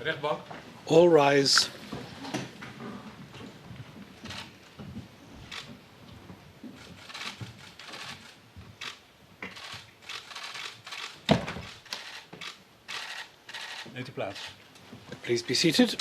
Rechtbank. All rise. Neemt u plaats. Please be seated.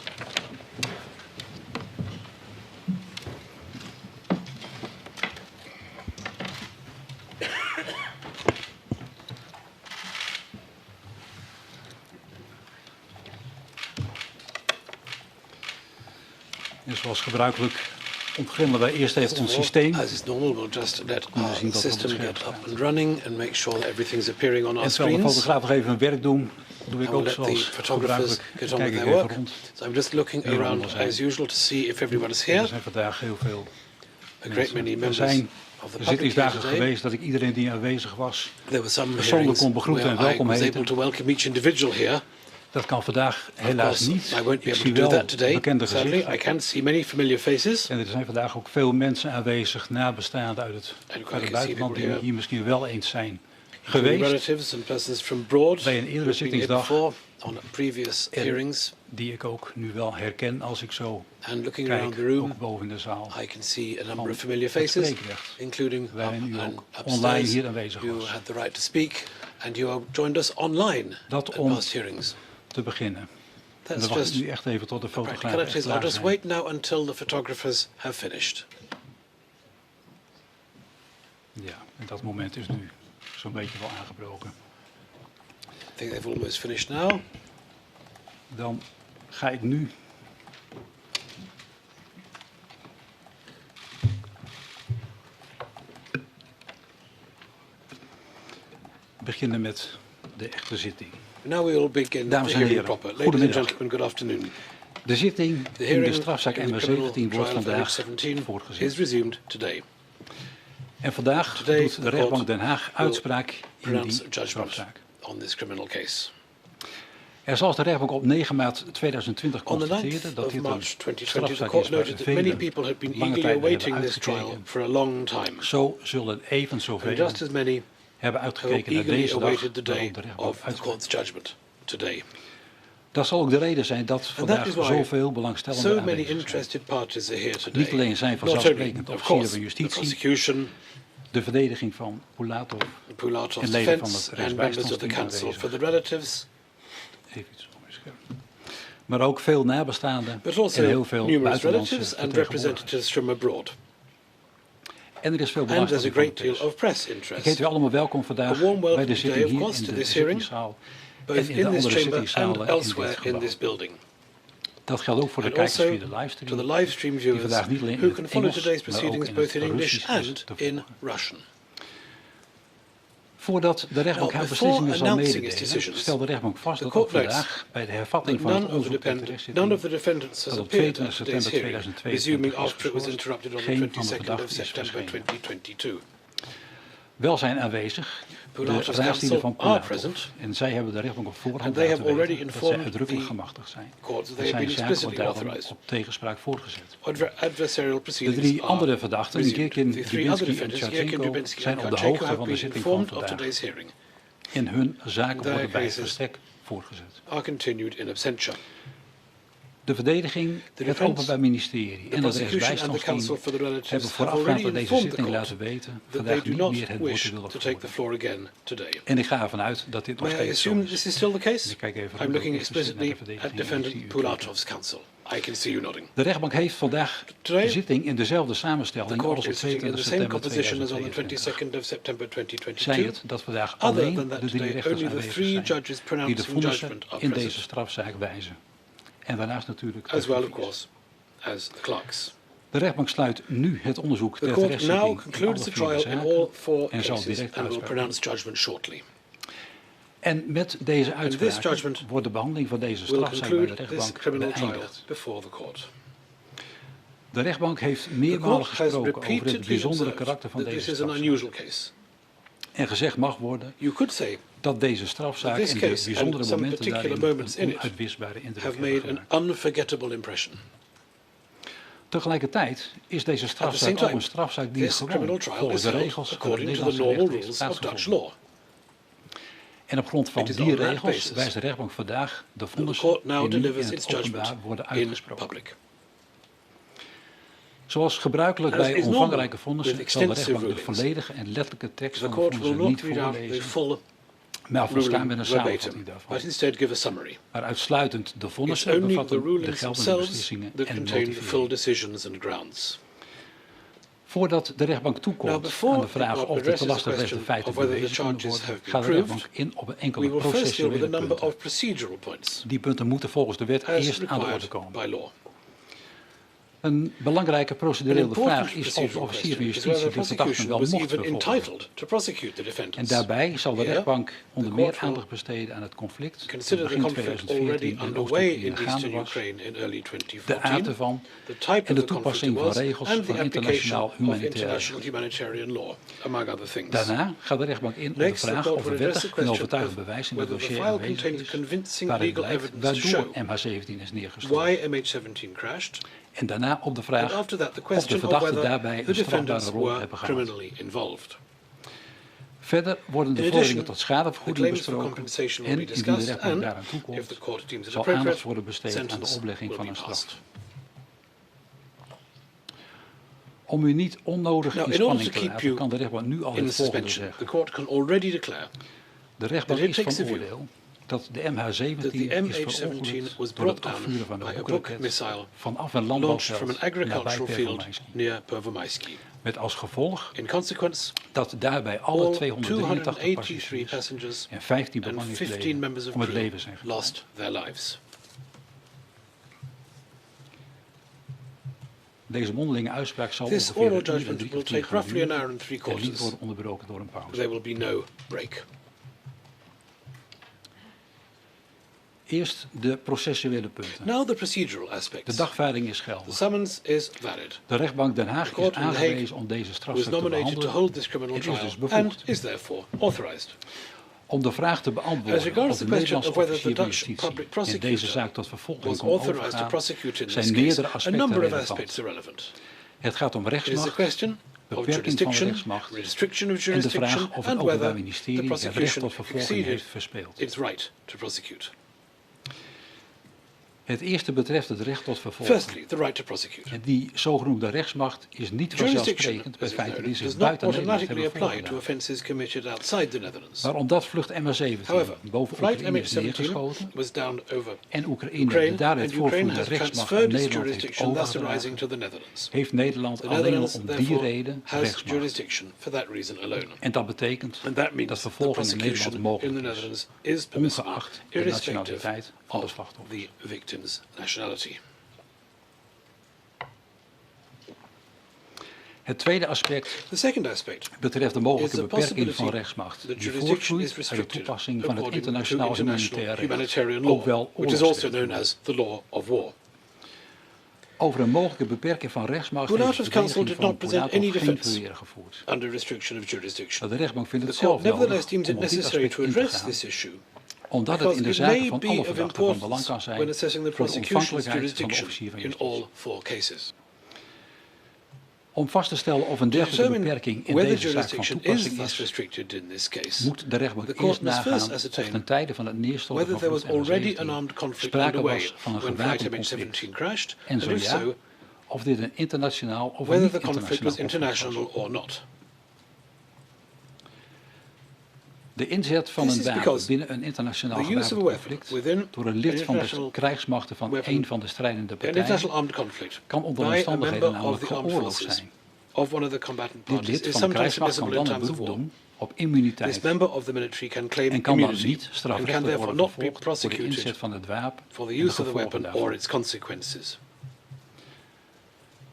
En zoals gebruikelijk ontgrendelen wij eerst even ons systeem. As is normal, we'll just let Dan our zien dat het op system het scherm get up staat. and running and make sure that everything's appearing on our En terwijl de screens. fotograaf nog even hun werk doen, doe ik I will ook let the zoals photographers gebruikelijk. get on Kijk with ik their even work. rond. So I'm just looking Hier around allemaal zijn. as usual to see if everyone is Er here. zijn vandaag heel veel A great many mensen. Er members zijn of the public here zittingsdagen today. geweest dat ik iedereen die aanwezig was There were some persoonlijk hearings kon begroeten en where I welkom was heten. able to welcome each individual here. Dat kan vandaag helaas Of course, niet. I won't be Ik able zie to do wel that today. bekende Sadly, gezichten. I can see many familiar faces. En er zijn vandaag ook veel mensen aanwezig, nabestaanden uit het buitenland, die hier misschien wel eens zijn geweest. Relatives and persons from abroad Bij een eerdere who've been here zittingsdag. before on previous En hearings. die ik ook nu wel herken als ik zo And looking kijk, around the room, ook boven in de zaal. I can see a number Van of familiar het faces, spreekrecht. including Waarin u and ook online upstairs, hier aanwezig who was. had the right to speak, and you have joined us online Dat at om past hearings. te beginnen. En That's dan wacht just ik nu echt even tot de fotograaf echt practicalities. I'll klaar just zijn. wait now until the photographers have finished. Ja, en dat moment is nu zo'n beetje wel aangebroken. I think they've almost finished now. Dan ga ik nu beginnen met de echte zitting. Now we will begin the Dames en hearing heren, proper. Ladies and goedemiddag. gentlemen, good afternoon. De zitting The in de hearing strafzaak in the criminal MH-17 wordt trial of vandaag MH17 is voortgezet. resumed today. En vandaag Today, doet the de rechtbank court Den Haag uitspraak in Pronounce die a judgment strafzaak. on this criminal case. En zoals de rechtbank op 9 maart 2020 On the constateerde 9th dat of dit een March 2020, the strafzaak court is waar noted that many velen people had been lange eagerly tijd naar awaiting hebben this trial uitgekeken. for a long time. Zo zullen even And zoveel just as many hebben have uitgekeken naar eagerly deze dag awaited the day waarop de rechtbank of the uitspraak. court's judgment today. Dat zal ook de reden zijn dat vandaag is why zoveel belangstellenden So many aanwezig zijn. interested parties are here today. Niet alleen zijn Not only, vanzelfsprekend of officieren course, van the justitie, prosecution, de verdediging van Pulatov Pulatov's en leden van defense, het and members of the rechtsbijstandsteam council aanwezig. for the relatives, Even iets op mijn scherm. Maar ook veel nabestaanden but en also heel veel numerous buitenlandse relatives and vertegenwoordigers. representatives from abroad. En er is veel And there's a belangstelling voor great de deal case. of press Ik heet interest, u allemaal welkom vandaag A warm welcome bij de today, zitting of hier course, in to de this hearing, zittingszaal both en in de in this andere chamber and zittingszalen in elsewhere dit in gebouw. this building. Dat geldt ook voor de And kijkers also via de to livestream, the livestream die viewers vandaag niet alleen in who het can follow Engels, today's maar ook proceedings in both het in English Russisch is and te in volgen. Russian. Voordat de rechtbank Now, haar before beslissingen zal announcing its mededelen, decisions, stelt de rechtbank vast the dat court ook notes vandaag bij de hervatting That van het none of onderzoek en the terechtzitting defendants has dat op appeared 22 at today's september hearing, 2022 resuming is after it was geschorst, interrupted on the geen van de 22nd of verdachten is September verschenen. 2022. Wel zijn aanwezig de Pulatov's raadslieden van counsel are Pulatov. present, En zij hebben de rechtbank op voorhand and they have laten already weten dat zij informed uitdrukkelijk the gemachtigd zijn. court that En they have zijn been zaken wordt explicitly daarom authorized. op tegenspraak voortgezet. Adversarial De proceedings drie are andere verdachten, resumed. Girkin, The three other Dubinsky en defendants, Girkin, Tchatchenko, Dubinsky zijn and op de Tchatchenko, hoogte have van de been zitting van informed of vandaag. today's hearing, En hun zaken Their worden bij cases verstek voortgezet. are continued in absentia. De verdediging, The het defense, Openbaar Ministerie The en het prosecution and the rechtsbijstandsteam counsel for the hebben relatives have voorafgaand already aan deze informed the zitting court laten weten that they vandaag do niet not meer het woord wish te willen to take the voeren. floor again today. En ik ga ervan uit dat dit nog May I steeds zo assume is. this is still the case? Ik kijk even I'm of looking ik expliciet naar de explicitly at verdediging en ik zie defendant u kijken. Pulatov's counsel. I can see you nodding. De rechtbank heeft vandaag Today, de zitting in dezelfde The samenstelling court als op is sitting in 22 the same september composition as on the 2022. 22nd of September Zij 2022. het dat vandaag Other alleen than that, de drie today rechters only the aanwezig three zijn judges die de pronouncing vonnissen judgment are in deze present, strafzaak wijzen. En daarnaast natuurlijk de as well, of griffiers. course, as the clerks. De rechtbank sluit nu het onderzoek The ter court terechtzitting now in concludes alle the vier de trial in zaken all four en zal cases direct and will uitspraken. pronounce judgment shortly. En met deze this uitspraak judgment wordt de behandeling van deze Will strafzaak bij de conclude this rechtbank criminal trial beëindigd. before the court. De rechtbank heeft The meermalig court has gesproken over het repeatedly bijzondere observed karakter van that deze this is an strafzaak. unusual case. En gezegd mag worden You could say dat deze strafzaak This en de case bijzondere and some momenten particular daarin moments een in it onuitwisbare indruk have hebben made an gemaakt. unforgettable impression. Tegelijkertijd is deze At the same strafzaak ook time, een strafzaak die this criminal gewoon trial volgens is de held regels van het according to the Nederlandse normal recht heeft rules of Dutch plaatsgevonden. law. En op grond van It is die on that regels basis wijst de rechtbank vandaag de that the vonnissen court now die nu in delivers its het judgment openbaar worden in uitgesproken. public. Zoals gebruikelijk As bij is normal omvangrijke vonnissen with zal de extensive rechtbank de rulings, volledige en letterlijke tekst The van de court will vonnissen not niet read out the voorlezen, full maar volstaan met ruling een verbatim, samenvatting daarvan. but instead give a summary. Maar uitsluitend de It's vonnissen only the bevatten de rulings geldende themselves beslissingen that en contain the full motivering. decisions and grounds. Voordat de rechtbank Now, toekomt before aan de the vraag court of de addresses the belastingrechte question feiten of whether the bewezen kunnen charges worden, have been gaat de proved, rechtbank in op enkele we will first deal with a processuele number punten. of procedural points, Die punten moeten volgens de wet as eerst aan de orde required komen. by law. Een belangrijke An procedurele important vraag is of de procedural officier van question is whether justitie de verdachten prosecution wel was mocht even vervolgen. entitled to prosecute the En defendants. daarbij zal de Here, rechtbank onder the meer court will aandacht besteden aan het conflict dat Consider the begin conflict already 2014 in underway in Oost-Oekraïne gaande eastern was, Ukraine in early de 2014, aard ervan the type en of de the conflict it toepassing van was, regels and van the application internationaal of humanitair international recht. humanitarian law, among other things. Daarna gaat de rechtbank in op de Next, the vraag court of er will address the wettig en question overtuigend of bewijs in het whether the dossier file aanwezig contains is, convincing waarin legal blijkt evidence to waardoor show MH17 is neergestort. why MH17 crashed, En daarna op de and vraag after that the of de question of verdachten whether daarbij the een strafbare defendants rol were hebben gehad. criminally involved. Verder worden de In vorderingen addition, tot the schadevergoeding claims for besproken compensation will en be indien de discussed, rechtbank and daaraan if toekomt, the court deems it zal aandacht appropriate, worden besteed aan de sentence oplegging will van be een passed. straf. Om u niet onnodig Now, in in order spanning to te keep laten, you kan de rechtbank nu al in het volgende suspension, zeggen. the court can already declare De rechtbank that it is takes van the view oordeel dat de that MH17 the is MH17 verongelukt was door het brought down afvuren van by een a Buk boekraket missile vanaf een launched from an landbouwveld nabij agricultural field Pervomaiski. near Pervomaiski. Met als gevolg In consequence, dat daarbij alle all 283 283 passagiers passengers en 15 and 15 bemanningsleden members of om het crew leven zijn gekomen. lost their lives. Deze mondelinge uitspraak zal This ongeveer oral een uur en judgment 3 will kwartier take roughly gaan an duren hour and three en niet quarters. worden onderbroken door een pauze. There will be no break. Eerst de processuele punten. Now the procedural De aspects. dagvaarding is The geldig. summons is valid. De rechtbank Den Haag The is court in The Hague aangewezen om deze Was strafzaak te nominated to behandelen hold this criminal en is trial dus and bevoegd is therefore authorized. om de vraag te As beantwoorden regards of the de question Nederlandse of whether officier the van Dutch justitie public in prosecutor deze zaak tot vervolging was kon authorized to overgaan, prosecute in this zijn case, meerdere a aspecten number of relevant. aspects are relevant. Het gaat om It is the rechtsmacht, question of beperking van de jurisdiction, rechtsmacht restriction of en de jurisdiction, vraag of het and Openbaar whether the Ministerie het recht prosecution tot vervolging exceeded heeft verspeeld. its right to prosecute. Het eerste betreft het recht tot vervolging. Firstly, the right to prosecute. En die zogenoemde rechtsmacht is niet Jurisdiction, vanzelfsprekend bij as is feiten die known, zich does not buiten Nederland automatically hebben apply to voorgedaan. offences committed outside the Netherlands. Maar omdat vlucht MH17 However, boven flight Oekraïne is MH17 neergeschoten was downed over en Oekraïne de Ukraine, daaruit and Ukraine voortvoerende has rechtsmacht aan transferred its Nederland heeft jurisdiction, thus overgedragen, arising to the Netherlands. heeft Nederland The alleen al Netherlands, om die therefore, reden has rechtsmacht. jurisdiction for that reason alone. En dat betekent And that means dat the vervolging in Nederland prosecution in mogelijk the is, Netherlands is permissible, ongeacht de irrespective nationaliteit van de of slachtoffers. the victim's nationality. Het tweede aspect The second aspect betreft de is mogelijke the beperking possibility van rechtsmacht that die jurisdiction voortvloeit is uit de restricted toepassing van het according to internationaal international humanitair recht, humanitarian ook wel law, which is also oorlogsrecht. known as the law of war. Over een mogelijke beperking van rechtsmacht Goulart's heeft de counsel verdediging did van not present Goulartov any geen defense verweer gevoerd. under restriction of jurisdiction. Maar de rechtbank vindt The het court zelf nevertheless nodig deems om it op dit necessary aspect to in te address gaan, this issue, omdat het in because de it zaken may van be alle of verdachten van belang importance kan zijn when assessing the voor de prosecution's ontvankelijkheid van de jurisdiction officier van in justitie. all four cases. Om vast te stellen of een dergelijke determine beperking in whether deze zaak van jurisdiction is toepassing thus is, restricted in this case, moet de rechtbank the court eerst must first nagaan of ascertain ten tijde van het neerstorten whether van there was vlucht already an MH17 armed conflict sprake underway was van een when flight gewapend conflict. MH17 crashed, En and zo if ja, so, of dit een internationaal of een whether niet the conflict was internationaal conflict was. international or not. De inzet van This een is wapen because binnen een internationaal the use of gewapend a weapon conflict within door een an lid van de international krijgsmachten van weapon, een van de strijdende an partijen international armed conflict kan onder by a omstandigheden member of namelijk the armed geoorloofd forces zijn. of one of the combatant Dit parties lid is van de sometimes krijgsmacht kan permissible in dan een times of beroep war. doen op This immuniteit member of the military can claim en kan dan immunity niet and strafrechtelijk can therefore worden not be vervolgd voor de inzet prosecuted van het wapen for the en de use of the gevolgen weapon daarvan. or its consequences.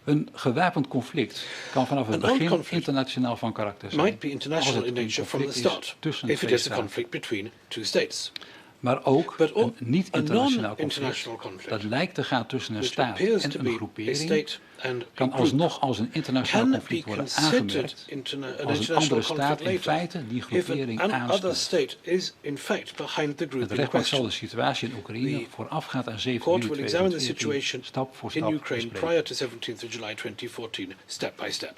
Een gewapend conflict kan vanaf het An armed begin conflict internationaal van karakter zijn, Might be als international het in een nature from the conflict is start, tussen if it twee is a staten. conflict between two states. Maar ook But een niet-internationaal a conflict non-international conflict, dat lijkt te gaan tussen een which staat appears en to een be a groepering, state and a kan group, alsnog als een internationaal can be conflict worden considered aangemerkt an als een international andere staat conflict in later feite die if groepering an other aanstuurt. state is in fact behind the De group in rechtbank zal question. de situatie in Oekraïne The voorafgaand aan 7 Court juli will examine the 2014 situation stap voor in stap Ukraine bespreken. prior to 17th of July 2014, step by step.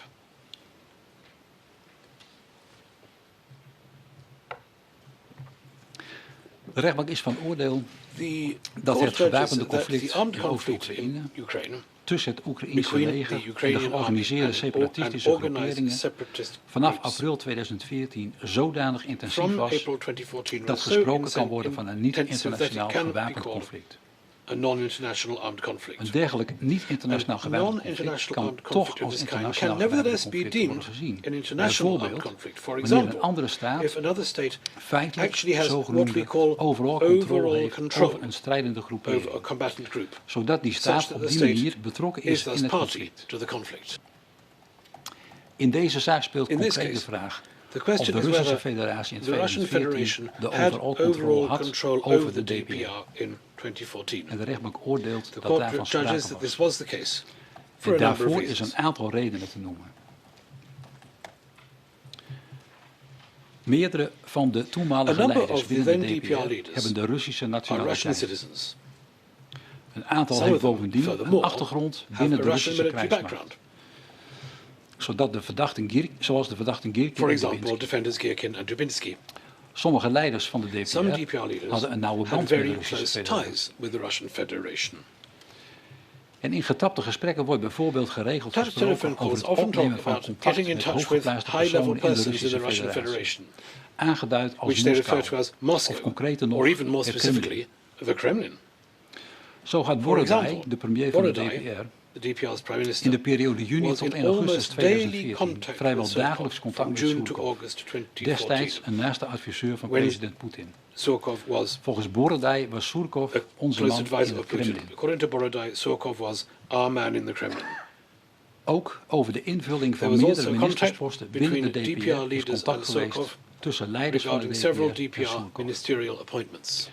De rechtbank is van oordeel The dat court het gewapende judges that conflict the armed in conflict Oost-Oekraïne in Ukraine tussen het Oekraïense between leger the en de Ukrainian army georganiseerde and separatistische organized groeperingen separatist vanaf groups april 2014 zodanig intensief from was April 2014 dat was so gesproken kan worden van een intensive that it niet-internationaal can be gewapend called conflict. a non-international armed conflict. Een dergelijk niet-internationaal A gewapend conflict non-international kan armed toch conflict of als this kind internationaal can gewapend nevertheless be conflict worden deemed gezien. an international armed Bijvoorbeeld conflict. For wanneer een example, andere staat if another state feitelijk actually has what we zogenoemde call overal controle heeft control over een strijdende over a groepering, combatant group, zodat die such staat that op the die state manier betrokken is is thus in het party conflict. to the conflict. In deze zaak speelt In this concreet de case, vraag the of question de is Russische whether Federatie in the Russian 2014 Federation de had overal controle had control over de the DPR. DPR in 2014. En de rechtbank oordeelt The dat court daarvan judges sprake that this was. was the case En for a number of daarvoor is reasons. een aantal redenen te noemen. Meerdere van de toenmalige A number leiders of the binnen de then DPR DPR leaders hebben de Russische Are Russian nationaliteit. citizens. Een aantal Some heeft of them, bovendien een furthermore, achtergrond have binnen a de Russian Russische military krijgsmacht. background. Zoals de verdachten Girkin For en example, Dubinsky. defenders Girkin and Dubinsky. Sommige leiders van de Some DPR DPR leaders hadden een nauwe had band met de very Russische close Federatie. ties with the Russian Federation. En in getapte gesprekken wordt bijvoorbeeld geregeld Touch gesproken telephone over calls het often opnemen talk van about contact getting in met touch with hooggeplaatste high-level personen in de persons in the Russische Russian Federatie. Federation, Aangeduid als which they refer to Moskou, as Moscow, of concreter nog or even more het specifically, the Kremlin. Zo gaat For Borodai, example, de premier van de Borodai, DPR, the DPR's prime minister, in de periode juni was tot in 1 augustus almost daily 2014 contact vrijwel with dagelijks Surkov contact from met June to Surkov, August 2014. destijds een naaste adviseur van When president Poetin. Surkov was Volgens Borodai was Surkov a onze close man in advisor het of Putin. Kremlin. According to Borodai, Surkov was our man in the Kremlin. Ook over de invulling There van was meerdere also contact ministersposten binnen de between DPR DPR is leaders contact and geweest Surkov tussen leiders van de regarding DPR several en DPR Surkov. ministerial appointments.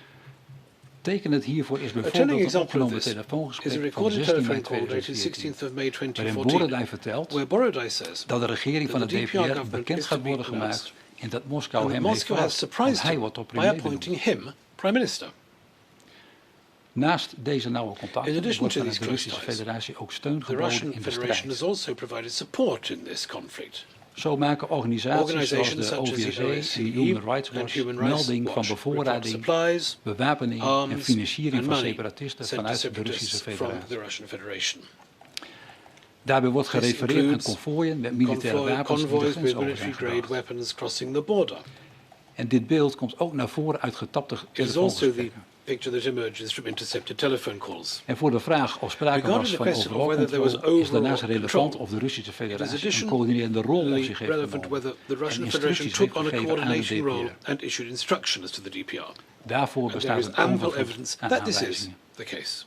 Tekenend hiervoor is A telling bijvoorbeeld een example of opgenomen this is a telefoongesprek van recorded 16 mei telephone call dated 2014, 16th of May waarin 2014, Borodai vertelt where Borodai says dat de regering van that de the DPR DPR government bekend is to gaat be worden gemaakt announced, en dat Moskou and that hem heeft Moscow has verrast, want surprised hij him wordt tot by premier benoemd. appointing him prime minister. Naast deze nauwe In contacten addition wordt to vanuit these de close Russische ties, Federatie ook steun The geboden Russian in de Federation strijd. has also provided support in this conflict. Zo maken organisaties zoals Organizations de such as the OVSE en OSCE Human Rights and Watch Human Rights melding van Watch report bevoorrading, supplies, bewapening en arms financiering and van money separatisten sent to vanuit de Russische separatists from Federatie. the Russian Federation. Daarbij wordt This gerefereerd aan includes convooien met militaire wapens die de convoys grens with over military zijn grade gebracht. weapons crossing the border. En dit beeld komt ook naar voren uit getapte It is also the telefoongesprekken. picture that emerges from intercepted telephone calls. En voor de vraag of sprake Regarding was the van question of overal whether there was controle is daarnaast overall relevant control. of de Russische It Federatie is een coördinerende rol op additionally zich heeft relevant genomen whether the en Russian Federation instructies took heeft on a gegeven aan de coordination role DPR. and issued instructions to the DPR. Daarvoor And there bestaat is een ample overvloed evidence aan that this is aanwijzingen. the case.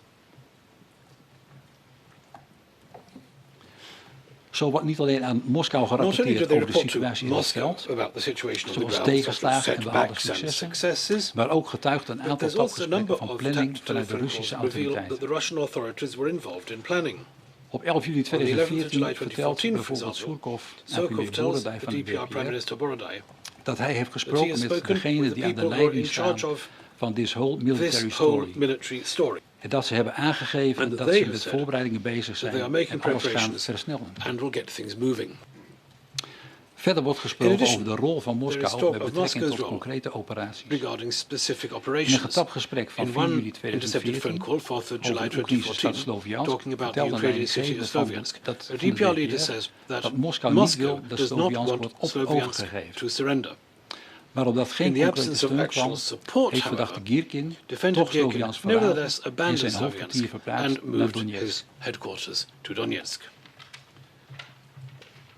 Zo wordt niet alleen aan Moskou Not only do gerapporteerd they over de report to situatie in het Moscow veld, about the situation on the zoals ground, such as tegenslagen en behaalde setbacks and successen, successes, maar ook getuigt een but aantal there's also a tapgesprekken number van of planning tapped vanuit de telephone Russische calls reveal that autoriteiten. the Russian authorities were involved in planning. Op 11 juli On the 11th of 2014 July vertelt 2014, for bijvoorbeeld example, Surkov aan Surkov premier tells Borodai the van de DPR Prime DPR Minister Borodai dat hij heeft that he gesproken has met spoken degene with the die aan de people who are in leiding staan charge of van this whole military this whole story. military story, En dat ze hebben aangegeven And that dat they ze have met said voorbereidingen bezig that zijn they are making en alles gaan preparations versnellen. and will get things moving. Verder wordt In gesproken addition, over de rol van there is Moskou talk met of betrekking Moscow's tot role concrete operaties. Regarding specific In een operations. getapt gesprek van In 4 one juli intercepted phone 2014 call, 4th of July over de Oekraïnse stad 2014, Sloviansk talking about the vertelde een Ukrainian city leidinggevende of van Sloviansk, dat a van de DPR leader DPR says that dat Moskou niet wil Moscow dat does not Sloviansk want wordt Sloviansk overgegeven. to surrender. Maar omdat In geen the concrete absence of steun actual kwam, support, heeft verdachte however, Girkin defendant toch Girkin Sloviansk nevertheless verlaten en abandoned zijn Sloviansk hoofdkwartier verplaatst and naar moved Donetsk. his headquarters to Donetsk.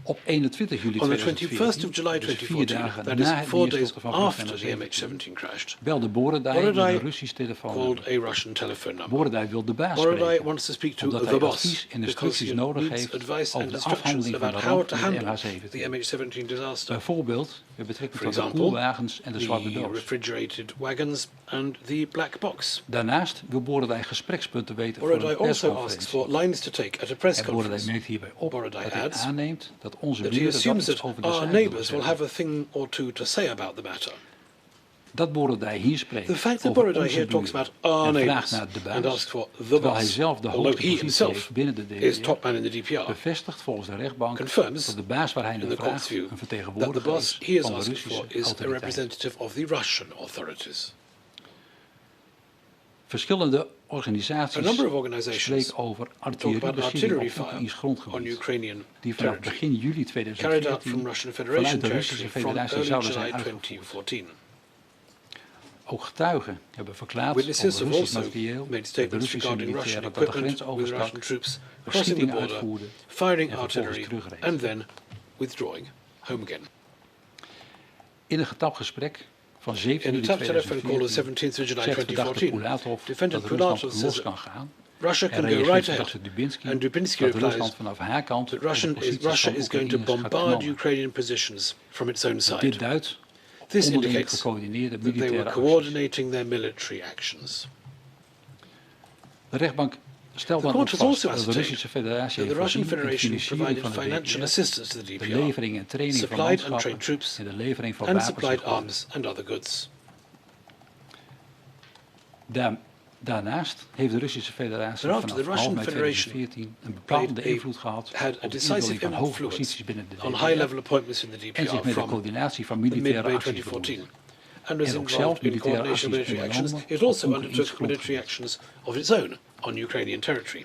Op 21 juli On the 21st 2014, of July dus 4 2014, dagen that na is het 4 days neerstorten van after the vliegtuig MH17 crashed, belde Borodai met Borodai een Russisch telefoonnummer. called a Russian telephone number. Borodai wil de baas Borodai spreken, wants to speak to omdat the hij boss advies en because instructies he nodig needs heeft advice over and de instructions afhandeling van about de how ramp to met de handle the MH17. MH17 disaster. Bijvoorbeeld met betrekking For tot de example, koelwagens en de zwarte the doos. refrigerated wagons and the black box. Daarnaast wil Borodai gesprekspunten weten voor Borodai een also asks persconferentie. for lines to take at a press En Borodai conference. merkt hierbij op Borodai dat hij adds aanneemt dat onze That he buren wel assumes iets that over de our zaak willen neighbours will zeggen. have a thing or two to say about the matter. Dat Borodai hier spreekt The fact that over Borodai onze here talks buren about our en neighbours vraagt naar de and baas, asks for the terwijl hij boss, zelf de although hoogste he positie himself heeft binnen de is DPR, top man in the DPR, bevestigt volgens de rechtbank confirms dat de baas waar hij in naar the court's vraagt view een that the vertegenwoordiger boss is he is van de asking for Russische is a autoriteiten. representative of the Russian authorities. Verschillende A organisaties number of organizations spreken over talk about artilleriebeschieting artillery op fire Oekraïns on grondgebied, Ukrainian die vanaf territory, begin juli carried out from 2014 Russian vanuit Federation de Russische territory from Federatie early zouden July zijn uitgevoerd. 2014. Ook getuigen hebben verklaard Witnesses over have Russisch also materieel made dat de statements Russische regarding Russian militairen dat de equipment grens with Russian overstak, troops crossing the beschietingen border, uitvoerden firing en vervolgens artillery, terugreed. and then withdrawing home again. In een getap gesprek van 17 In a juli tap telephone call of 2014 17th July zegt verdachte 2014, Pulatov defendant dat Rusland Pulatov los says kan gaan. Russia En can go reageert right ahead, verdachte Dubinsky and Dubinsky dat replies Rusland vanaf haar kant that op de posities Russia van is going to Oekraïners gaat bombard knallen. Ukrainian positions from its own Dit side. duidt This onderling indicates gecoördineerde that they were militaire acties. coordinating their military actions. De rechtbank stelt The dan ook court has vast also dat de ascertained Russische Federatie that the heeft Russian voorzien in de Federation financiering provided van de financial DPR, assistance to the de DPR, levering en training van supplied and trained manschappen troops, en de levering van and wapens en supplied goederen. arms and other goods. Daarnaast heeft de Russische Federatie Thereafter, vanaf the half Russian mei Federation 2014 een bepalende played a- invloed gehad had a op de decisive invulling van hoge influence posities binnen de on DPR high-level appointments in the en zich DPR met de from coördinatie van mid-May militaire acties 2014, bemoeid. and was En ook zelf involved in militaire coordination of acties military actions. ondernomen It also op Oekraïns undertook military grondgebied. actions of its own on Ukrainian territory.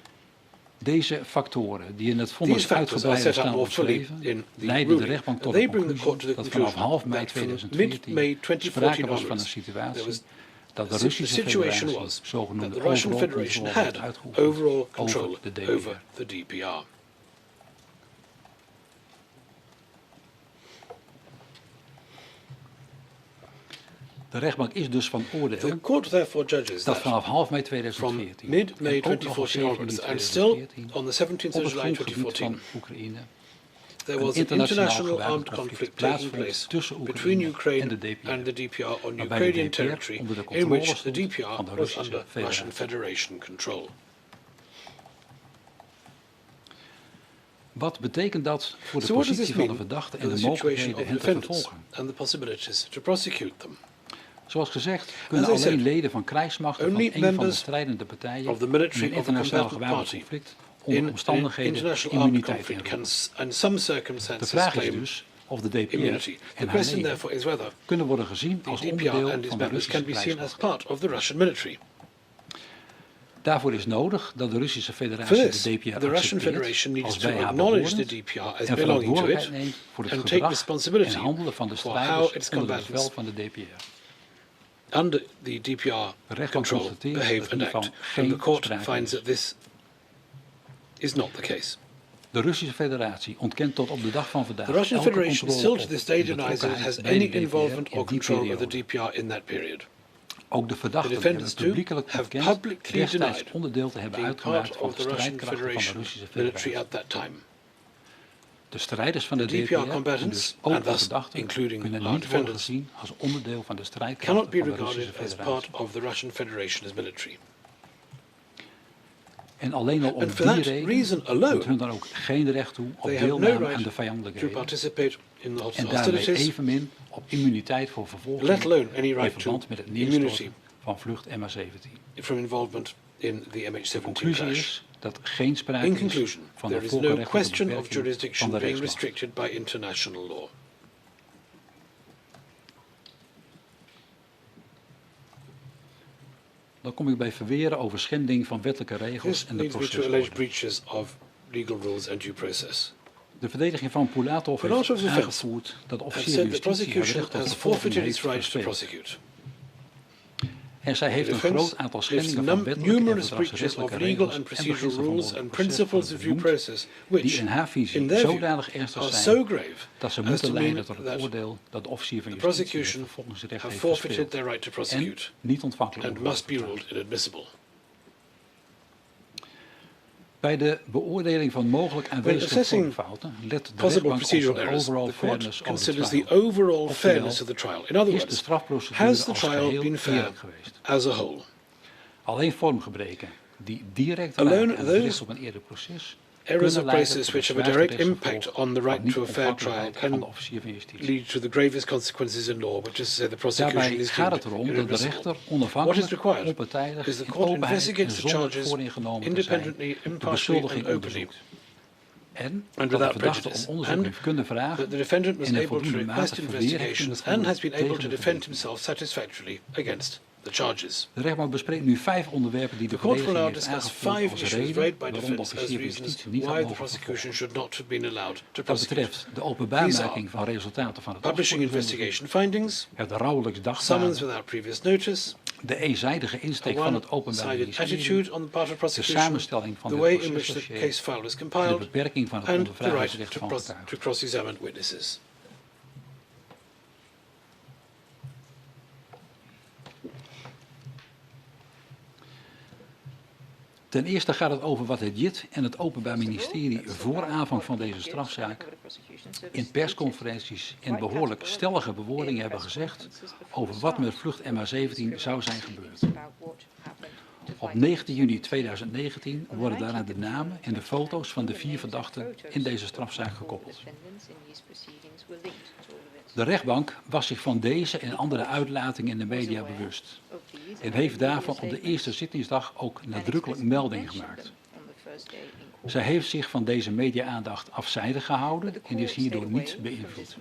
Deze factoren, die in het vonnis These factors are uitgebreider set out staan more fully omschreven, in the leiden de ruling. rechtbank tot They de bring the court to conclusie the dat vanaf conclusion half mei that from 2014 mid-May 2014 sprake was van een onwards, situatie there was dat de the Russische situation Federatie was that zogenoemde the Russian overall Federation controle had had uitgeoefend overall control over de DPR. over the DPR. De rechtbank is dus van oordeel The court therefore judges dat that vanaf half mei from 2014 mid-May en ook nog op 2014 7 onwards, juli and still 2014 on the 17th op of het July grondgebied 2014, van Oekraïne there een was an internationaal international gewapend armed conflict conflict taking plaatsvond place tussen between Oekraïne en Ukraine de DPR, and the DPR on waarbij de Ukrainian DPR territory, onder de in controle which the stond DPR van de was Russische under Russian Federatie. Federation control. Wat betekent dat voor de So what does positie this van de mean verdachte en for de the situation mogelijkheden of hen te defendants vervolgen? and the possibilities to prosecute them? Zoals gezegd kunnen As I alleen said, leden van krijgsmachten van only een van de members strijdende partijen of the in military een of a internationaal combatant gewapend party conflict onder in an omstandigheden international armed immuniteit conflict inroepen. can, and some De circumstances vraag is claim dus of de DPR immunity. The en haar question leden therefore is whether kunnen worden gezien the als DPR onderdeel and its van de members can Russische be seen as krijgsmacht. part of the Russian military. Daarvoor is nodig dat de Russische For Federatie this, de DPR the Russian accepteert Federation needs als to bij haar acknowledge the behorend DPR as en belonging to verantwoordelijkheid it neemt voor het and take gedrag responsibility en handelen van de for how strijders its onder het combatants bevel van de DPR. under the DPR De rechtbank control constateert behave dat and hiervan act. And geen the court sprake finds is. that this is not the case. De Russische Federatie ontkent tot op de dag van vandaag The Russian elke Federation controle still to op this day en denies that it has betrokkenheid bij de any DPR involvement in or die control of the periode. DPR in that period. Ook de The verdachten hebben defendants too publiekelijk have ontkend publicly destijds denied onderdeel te hebben being uitgemaakt part van of de the Russian strijdkrachten van de Federation Russische military Federatie. at that time. De strijders van de The DPR DPR en combatants, dus ook and de thus verdachten including kunnen our niet worden defendants, gezien als onderdeel van de cannot strijdkrachten be van de Russische regarded as Federatie. part of the Russian Federation as military. En alleen al om And for die that reden reason komt alone, hun dan ook geen recht toe op they have no deelname aan right de to vijandelijkheden participate in the en daarmee hostilities, evenmin op immuniteit voor vervolging let alone any in right to verband met het immunity neerstorten van vlucht MH17. from involvement in the De MH17 conclusie crash. is dat geen sprake In is conclusion, van there een is no volkenrechtelijke question of beperking van jurisdiction de being rechtsmacht. restricted by international law. Dan kom ik bij verweren over schending van wettelijke regels This en de leads me to procesorde. alleged breaches of legal rules and due process. De verdediging van Pulatov Pulatov heeft defense aangevoerd dat de Have officier said the justitie het prosecution recht tot has vervolging forfeited heeft its right to verspeeld. prosecute. En zij heeft een defense groot aantal lists schendingen van wettelijke en numerous breaches of verdragsrechtelijke legal regels and en procedural beginselen van rules het and proces principles of due genoemd, process, die which, in haar visie in their view, zodanig ernstig are zijn so grave dat ze as moeten to leiden mean tot het that oordeel dat de officier van the justitie het prosecution vervolgingsrecht have heeft forfeited verspeeld their right to en prosecute niet ontvankelijk and moet must be worden ruled verklaard. inadmissible. Bij de beoordeling van mogelijk aanwezige assessing vormfouten let de Possible rechtbank op procedural de errors, overall the court fairness of the considers trial. the overall Oftewel, fairness of the trial. In other is de words, strafprocedure has the als trial geheel been fair eerlijk geweest? as a whole? Alleen vormgebreken die direct Alone raken aan het those recht op een eerder proces Errors kunnen of leiden process tot which een have a zwaarste direct impact rechtsgevolg on the van right to a fair trial niet-ontvankelijkheid van de can officier van justitie. lead to the gravest consequences in law, which is to say the prosecution Daarbij is gaat deemed het erom dat de inadmissible. rechter What is onafhankelijk, required onpartijdig, is the in court openheid en investigates the zonder charges vooringenomen te zijn independently, de impartially beschuldiging and openly, onderzoekt. En and dat de without verdachte prejudice, om onderzoek and heeft kunnen vragen that the defendant was en in able to voldoende mate request verweer heeft kunnen investigations voeren and has been able tegen to de defend verdenking. himself satisfactorily against the charges. De rechtbank bespreekt nu 5 onderwerpen die de The court will verdediging now heeft discuss aangevoerd 5 als issues reden raised by waarom de defense as officier van reasons justitie niet had why the mogen prosecution vervolgen. should not have been allowed to Dat prosecute. betreft de openbaarmaking van resultaten van het Publishing opsporingsonderzoek, investigation findings, het rouwelijks summons dagtaken, without previous notice, de eenzijdige a insteek van het Openbaar one-sided Ministerie, attitude on the part of de prosecution, samenstelling van the het way in which the procesdossier case file was en de compiled, beperking van het and the right ondervragingsrecht van getuigen. to cross-examine witnesses. Ten eerste gaat het over wat het JIT en het Openbaar Ministerie voor aanvang van deze strafzaak in persconferenties en behoorlijk stellige bewoordingen hebben gezegd over wat met vlucht MH17 zou zijn gebeurd. Op 19 juni 2019 worden daarna de namen en de foto's van de 4 verdachten in deze strafzaak gekoppeld. De rechtbank was zich van deze en andere uitlatingen in de media bewust en heeft daarvan op de eerste zittingsdag ook nadrukkelijk melding gemaakt. Zij heeft zich van deze media-aandacht afzijdig gehouden en is hierdoor niet beïnvloed.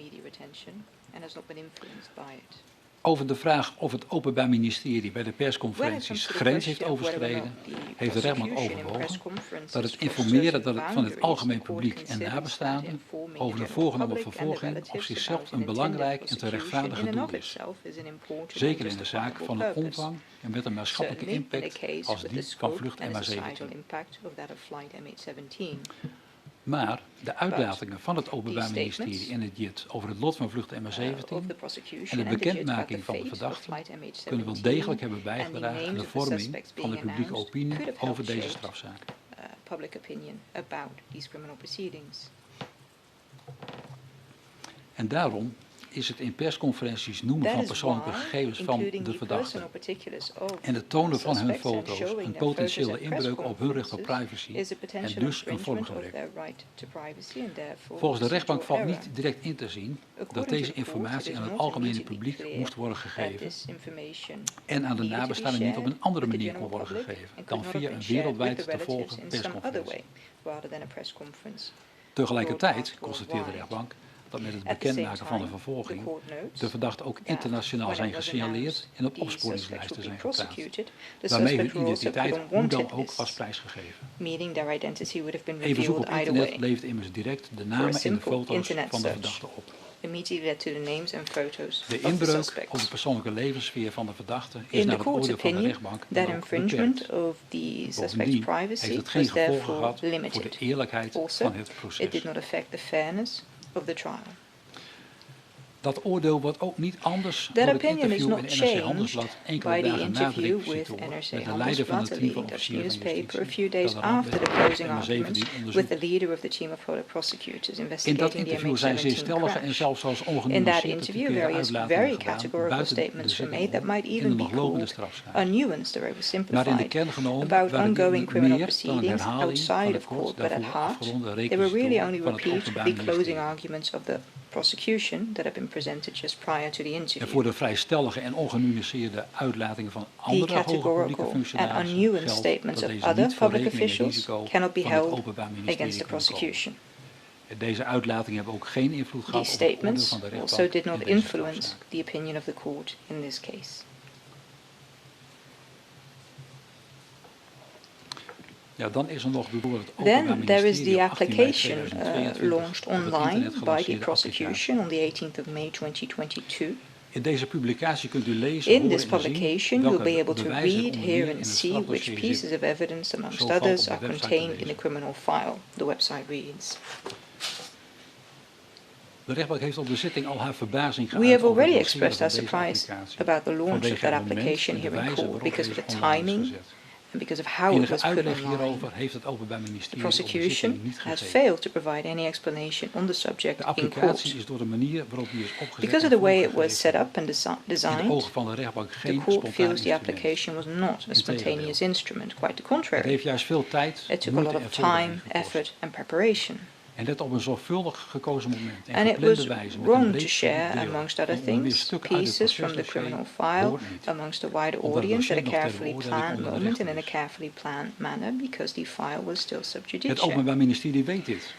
Over de vraag of het Openbaar Ministerie bij de persconferenties grens heeft overschreden, heeft de rechtbank overwogen dat het informeren van het algemeen publiek en nabestaanden over de voorgenomen vervolging op zichzelf een belangrijk en te rechtvaardigen doel is. Zeker in de zaak van een omvang en met een maatschappelijke impact als die van vlucht MH17. Maar de uitlatingen van het Openbaar Ministerie en het JIT over het lot van vlucht MH17 en de bekendmaking van de verdachten kunnen wel degelijk hebben bijgedragen aan de vorming van de publieke opinie over deze strafzaak. En daarom is het in persconferenties noemen van persoonlijke gegevens van de verdachten en het tonen van hun foto's een potentiële inbreuk op hun recht op privacy en dus een vormgebrek. Volgens de rechtbank valt niet direct in te zien dat deze informatie aan het algemene publiek moest worden gegeven en aan de nabestaanden niet op een andere manier kon worden gegeven dan via een wereldwijd te volgen persconferentie. Tegelijkertijd constateert de rechtbank dat met het bekendmaken van de vervolging de verdachten ook internationaal zijn gesignaleerd en op opsporingslijsten zijn geplaatst, waarmee hun identiteit hoe dan ook was prijsgegeven. Een bezoek op internet levert immers direct de namen en de foto's van de verdachten op. De inbreuk op de persoonlijke levenssfeer van de verdachte is naar het oordeel van de rechtbank dan ook beperkt. Bovendien heeft het geen gevolgen gehad voor de eerlijkheid van het proces. Dat oordeel wordt ook niet anders door het interview in NRC Handelsblad enkele dagen na de requisitoren met de leider van het team van officieren van justitie, dat de ramp met MH17 In dat interview zijn zeer stellige en zelfs zelfs ongenuanceerde verkeerde uitlatingen gedaan buiten de zitting in de nog lopende strafzaak. Maar in de kern genomen waren die niet meer dan een herhaling van de kort daarvoor afgeronde requisitoren van het Openbaar Ministerie. En voor de vrij stellige en ongenuanceerde uitlatingen van andere hoge publieke functionarissen geldt dat deze niet voor rekening en risico van het Openbaar Ministerie kunnen komen. Deze uitlatingen hebben ook geen invloed gehad op het oordeel van de rechtbank in deze strafzaak. Ja, dan is er nog door het Openbaar Ministerie op 18 mei 2022 launched online by the prosecution on the 18th of May 2022. In deze publicatie kunt u lezen, In horen this en publication, zien you'll be welke able to bewijzen read, er hear, onder and meer see in het which strafdossier pieces of evidence, amongst Zo valt op others, de are website te contained in lezen. the criminal file. The website reads. De rechtbank heeft op de zitting al haar verbazing We geuit have over het already lanceren expressed van our deze surprise applicatie, about the launch of vanwege that het moment application en de here in wijze court waarop because of deze the online is timing gezet. and because of how it Enige was put uitleg online. hierover heeft het Openbaar The Ministerie op de zitting prosecution niet has gegeven. failed to provide any explanation on the subject De in applicatie court. is door de manier waarop die is opgezet Because of en the way it was vormgegeven set up and in de designed, ogen van de rechtbank the geen court spontaan feels the instrument. application was not a spontaneous instrument. Quite the Het contrary. heeft juist veel tijd, It took a moeite lot en of time, voorbereiding gekost. effort, and preparation. En dit op een zorgvuldig gekozen moment en And it geplande was wijze met een wrong to breed share, publiek deel amongst other van onder meer things, stukken uit het pieces from the procesdossier criminal file hoort niet. amongst a wider Omdat het audience at a dossier nog ter carefully beoordeling planned onder de moment and rechter in a is. carefully planned manner because the file was still sub Het judice. Openbaar Ministerie weet dit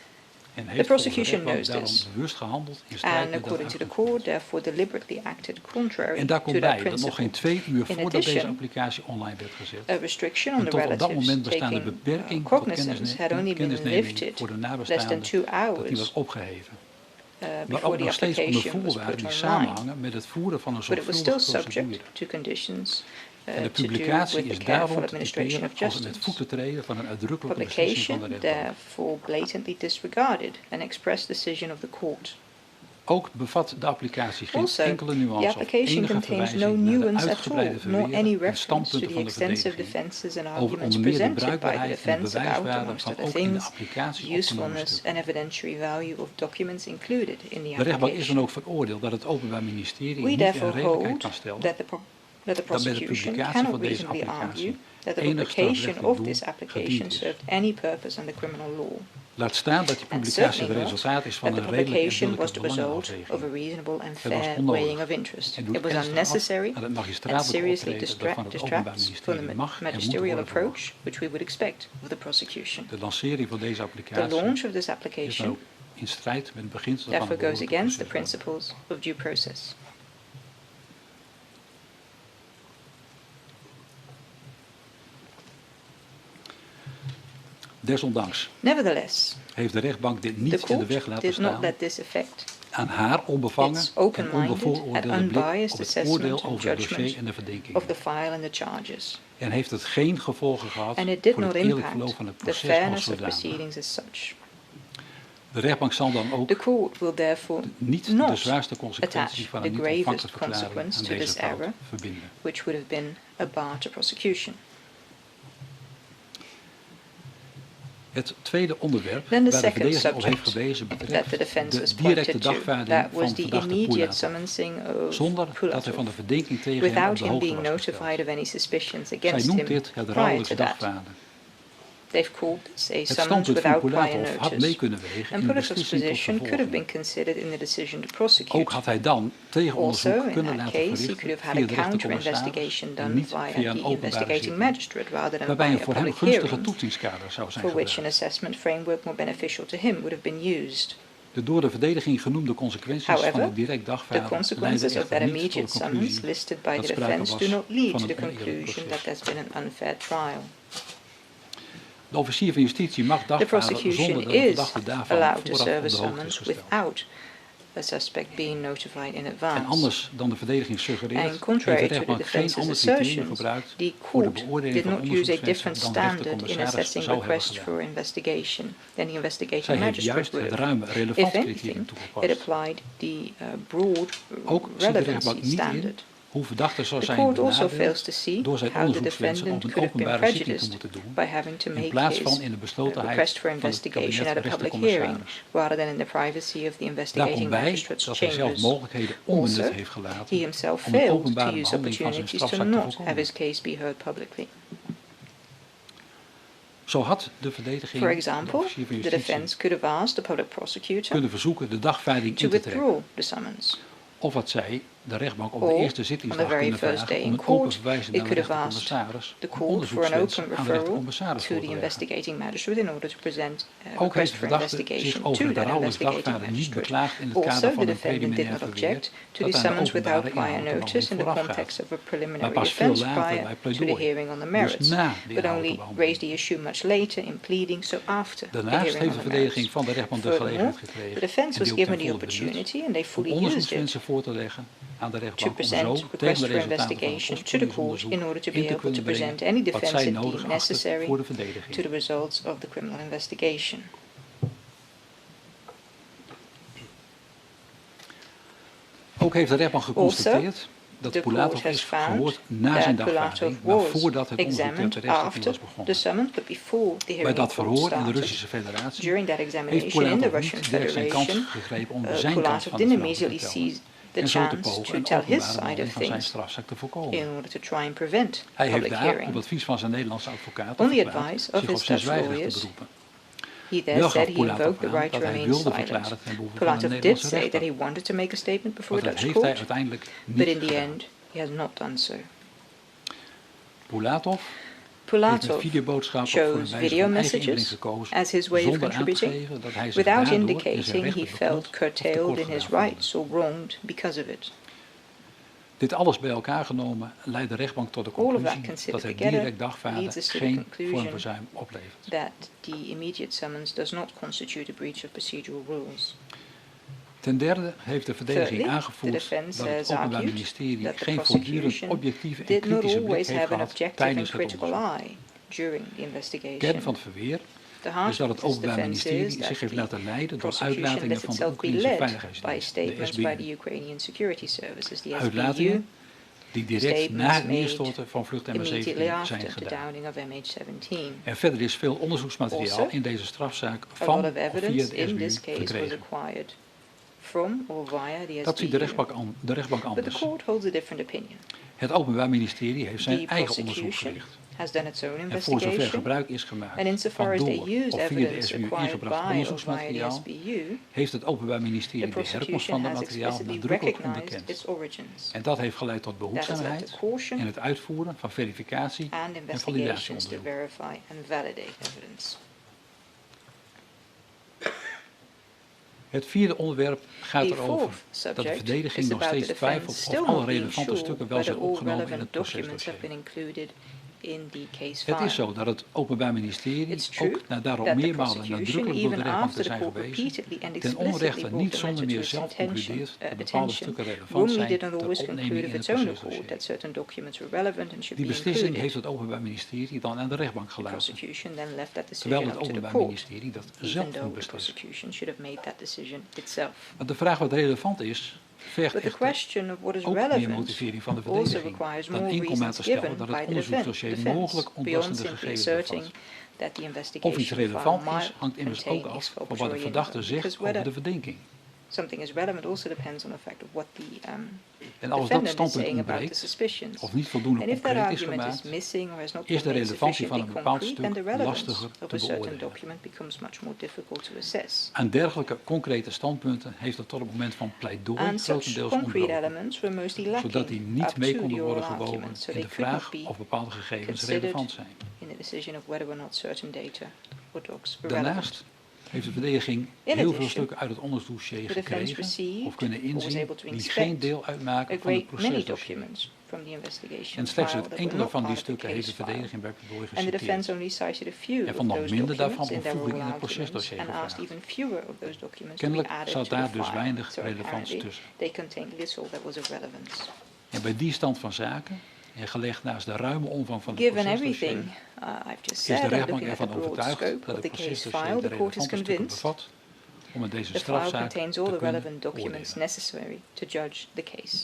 En The heeft volgens de prosecution rechtbank knows daarom this, bewust gehandeld in strijd and met dat according to the uitgangspunt. court, therefore deliberately acted contrary En daar to komt that bij dat nog principle. geen 2 uur In voordat deze addition, applicatie online werd gezet, a restriction on een the tot op dat relatives moment bestaande taking beperking tot cognizance had only been kennisneming lifted voor de less than nabestaanden, 2 dat die was hours opgeheven. Maar before ook the nog steeds onder application was voorwaarden put die online. samenhangen met het voeren van een But it was still zorgvuldige subject procedure. to conditions En de to do publicatie with is the careful daarom te administration typeren of als het met justice. voeten treden van een uitdrukkelijke beslissing van de Publication rechtbank. therefore blatantly disregarded an express decision of the court. Ook bevat de applicatie geen Also, enkele the nuance of application enige contains no verwijzing naar de nuance at all, uitgebreide nor verweren any en reference to standpunten the van de extensive verdediging defenses and over arguments onder meer de presented by the bruikbaarheid en de defense about, bewijswaarde amongst van other ook in de things, applicatie opgenomen usefulness stukken. and evidentiary value of documents included in the De rechtbank is dan application. ook veroordeeld dat het Openbaar Ministerie We niet in therefore redelijkheid hold kan stellen that the dat bij de prosecution publicatie cannot van deze reasonably argue applicatie that the enig publication strafrechtelijk of doel this application gediend is. served any purpose under criminal law. Laat staan dat die And publicatie het certainly not resultaat is van that the een redelijk en publication was billijke the result of a belangenafweging. reasonable and Het was fair onnodig weighing of interest. en doet It was ernstig af unnecessary aan het and magistraatelijk seriously optreden dat van het Openbaar distracts from Ministerie the mag en moet magisterial worden verwacht. approach which we would expect of the prosecution. De lancering van deze The applicatie launch of this is dan application ook in strijd met het beginsel van therefore de goes behoorlijke against the procedure. principles of due process. Desondanks Nevertheless, heeft de rechtbank dit the niet in de court weg laten did not staan let this affect aan haar onbevangen its en open-minded and onbevooroordeelde blik unbiased op het assessment oordeel and over het judgment dossier en de verdenking. of the file and the charges. En heeft het geen gevolgen gehad And it did voor het not eerlijk impact verloop van het the proces als fairness of zodanig. proceedings as such. De rechtbank zal dan ook The court will therefore niet de not zwaarste consequenties attach van the een niet gravest ontvankelijk verklaring consequence aan to deze this fout error, verbinden. which would have been a bar to prosecution. Het tweede onderwerp Then the waar de second verdediging op heeft subject gewezen that betreft the defense de was directe pointed to, dagvaarding that van was the verdachte immediate Pulatov, summoning of zonder dat hij van de Pulatov, verdenking tegen hem op without de him hoogte being was gesteld. notified of any suspicions Zij against noemt him dit het prior rouwelijks to that. dagvaarden. They've called this a Het summons standpunt van without prior Pulatov had mee notice. kunnen wegen And in de Pulatov's beslissing tot position could have been vervolging. considered in the decision to Ook prosecute. had hij dan tegenonderzoek Also, in kunnen that laten case, he verrichten could have had via a de counter-investigation rechtercommissaris en done niet via via een the openbare investigating zitting, magistrate rather than waarbij via een a voor hem public gunstige hearing, toetsingskader zou zijn for which an gebruikt. assessment framework more beneficial to him would have been used. De door de verdediging genoemde consequenties van However, het direct the dagvaarden consequences leiden of that echter niet tot immediate de summons conclusie listed by dat the sprake defense was do not lead van to the een oneerlijk conclusion that proces. there's been an unfair trial. De officier van justitie mag The dagvaarden zonder prosecution dat de is verdachte daarvan allowed to vooraf op serve a de hoogte is summons gesteld. without a suspect being notified in advance. En anders dan de verdediging suggereert, And heeft contrary de to the rechtbank geen defense's ander criterium assertions, gebruikt the voor de court beoordeling did van not use a onderzoekswensen different dan de standard in rechtercommissaris assessing zou hebben requests gedaan. for investigation than the investigating Zij heeft magistrate juist would het have. ruime If relevantscriterium anything, it toegepast. applied the broad Ook ziet de rechtbank relevancy niet in standard. hoe verdachte zou The zijn court also benadeeld fails to see door zijn how the onderzoekswensen defendant op een could have been openbare zitting te prejudiced moeten doen, by having to in make plaats his van in de beslotenheid request for van het investigation kabinet at a public hearing, rechtercommissaris. rather than in the privacy of the Daar investigating komt bij magistrate's dat hij zelf chambers. mogelijkheden onbenut Also, heeft gelaten he himself om een failed to openbare use behandeling van zijn opportunities to strafzaak te not have voorkomen. his case be heard publicly. Zo had de verdediging, For de example, officier van the justitie, defense could have asked the public prosecutor kunnen verzoeken de dagvaarding to in te trekken. withdraw the summons. Of wat zij, de rechtbank, op de Or, eerste on the zittingsdag very kunnen first vragen day om in een open court, verwijzing it naar de could have asked rechtercommissaris the om court for an onderzoekswensen open aan de referral rechtercommissaris to voor the te leggen. investigating magistrate in order to present a Ook heeft request de for verdachte zich investigation over to het that herhaaldelijk investigating dagvaarden niet magistrate. beklaagd in het kader Also, van the een defendant did preliminair not verweer object to dat the aan de summons without openbare prior inhoud notice in the voorafgaat. context of a Maar preliminary pas veel offense later prior bij to the pleidooi. hearing on the Dus merits, na de but inhoudelijke only behandeling. raised the issue much later in pleading, so after the Daarnaast hearing heeft on de the merits. verdediging van de rechtbank de Furthermore, gelegenheid the gekregen defense en was die ook given ten the volle benut opportunity and they om fully used it onderzoekswensen voor te leggen aan de to rechtbank om present zo tegen requests de for resultaten van het investigation to the court kostprijsonderzoek in order to be in te able to kunnen present brengen any wat zij defense it nodig deemed achten necessary voor de to the verdediging. results of the criminal investigation. Ook heeft de rechtbank geconstateerd dat The Pulatov court has is found gehoord na zijn that Pulatov dagvaarding, maar was voordat het onderzoek examined ter rechtszitting after was the begonnen. summons, but before the Bij hearing dat in court verhoor in de started. Russische Federatie During that heeft examination in the Pulatov Russian niet direct zijn kans Federation, gegrepen om zijn kant Pulatov van het didn't verhaal te immediately vertellen seize the en zo te chance pogen to een tell his openbare side behandeling of van zijn things strafzaak te voorkomen. in order to try and prevent Hij heeft public daar hearing. op advies van zijn Nederlandse advocaat On the verklaard advice of zich his op zijn Dutch zwijgrecht te lawyers, beroepen. he there Wel said gaf he invoked Pulatov the aan right to dat hij remain wilde silent. verklaren ten behoeve van een Pulatov did Nederlandse say that he rechtbank. wanted to make a statement before Maar a dat Dutch heeft hij court, uiteindelijk but niet in the gedaan. end he has not done so. Pulatov Pulatov videoboodschappen voor een chose wijze video van eigen inbreng messages gekozen, as his way of zonder aan te contributing, geven dat hij zich without daardoor in zijn indicating he rechten felt beknot of curtailed in his tekort gedaan rights or wronged because of it. Dit alles bij elkaar genomen leidt de rechtbank tot de All of that conclusie considered dat het together direct dagvaarden leads us to the geen conclusion vormverzuim oplevert. that the immediate summons does not constitute a breach of procedural rules. Ten derde heeft de verdediging Thirdly, the aangevoerd defense dat het has Openbaar argued Ministerie that the geen voortdurend prosecution objectieve en did not kritische blik always heeft have an gehad objective and tijdens het critical onderzoek. eye during the investigation. Kern van het verweer The is heart dat of het this Openbaar defense Ministerie is zich that heeft the laten leiden door prosecution uitlatingen lets van de itself be Oekraïnse led by Veiligheidsdienst, de statements by SBU. the Ukrainian security services, the SBU, Uitlatingen die direct na statements het made neerstorten van vlucht immediately MH17 after zijn the gedaan. downing of MH17. En verder is veel onderzoeksmateriaal Also, in deze strafzaak A van lot of of via evidence de in this SBU case was verkregen. acquired from or via the Dat ziet de SBU. rechtbank But the anders. court holds a different opinion. Het Openbaar Ministerie heeft zijn The eigen onderzoek prosecution verricht. has done its own En voor zover investigation, gebruik is gemaakt and insofar van as they door used of via de evidence SBU acquired ingebracht by or via the onderzoeksmateriaal, SBU, heeft het Openbaar the Ministerie de herkomst prosecution van het has materiaal explicitly nadrukkelijk recognized onderkend. its origins. En dat heeft geleid tot That has led behoedzaamheid to caution in het uitvoeren van verificatie and en investigations to validatieonderzoek. verify and validate evidence. Het vierde onderwerp gaat The erover fourth dat de subject verdediging is nog about the steeds twijfelt defense of still alle not being relevante sure stukken wel whether zijn all opgenomen in relevant het documents have been procesdossier. included in the case Het file. is zo dat het Openbaar Ministerie, It's true ook na daarop that the meermalen prosecution, nadrukkelijk door de even rechtbank after te the zijn court gewezen, repeatedly and ten explicitly onrechte brought niet the zonder matter meer to its zelf concludeert dat bepaalde attention, stukken relevant Romney zijn did not ter always opneming conclude in of het its own accord procesdossier. that certain documents were relevant and should Die be beslissing included. heeft het Openbaar Ministerie dan aan de rechtbank The gelaten, prosecution then left that terwijl decision het up to the Openbaar court, Ministerie dat even zelf though moet the beslissen. prosecution should have made that decision itself. Maar de vraag wat relevant is, vergt But the echter question of what is ook meer relevant motivering van de also verdediging requires dan more enkel maar reasons te stellen given dat by het the onderzoeksdossier defense, mogelijk beyond ontlastende simply gegevens asserting bevat. that the Of iets investigation file relevant is, might hangt immers ook contain af van wat de exculpatory verdachte info. zegt Because over de whether verdenking. something is relevant also depends on the fact of what the En als dat defendant is standpunt saying about the ontbreekt, suspicions. of niet voldoende And if that concreet is argument is gemaakt, missing or has not is de been made relevantie van sufficiently een bepaald concrete, then the stuk relevance lastiger of te a certain beoordelen. document becomes much more difficult to assess. Aan dergelijke concrete standpunten heeft het tot het moment van pleidooi And such grotendeels concrete ontbroken, elements were mostly lacking zodat die up niet mee to konden the worden oral gewogen argument, so in they de could not vraag be of bepaalde gegevens considered relevant zijn. in the decision of whether or not certain data or docs were Daarnaast relevant. heeft de verdediging In heel veel addition, stukken uit het onderzoeksdossier the defense gekregen received of kunnen or was inzien able to die inspect geen deel uitmaken A van het great many procesdossier. documents from the investigation En slechts file uit that were enkele not van die part of the stukken heeft de case file. verdediging bij pleidooi And the defense geciteerd. only cited a few En of van nog those minder daarvan documents in their bevoeging oral in het arguments procesdossier and asked gevraagd. even fewer of those documents to be Kennelijk added zat to the daar dus file. weinig So relevants apparently tussen. they contained little that was of relevance. En bij die stand van zaken, en gelegd naast de ruime omvang van het Given procesdossier, everything I've just is said de and rechtbank looking at the ervan broad overtuigd scope dat of het the case procesdossier file, de the court is relevante stukken convinced bevat om in deze the file strafzaak contains all te the kunnen relevant documents oordelen. necessary to judge the case.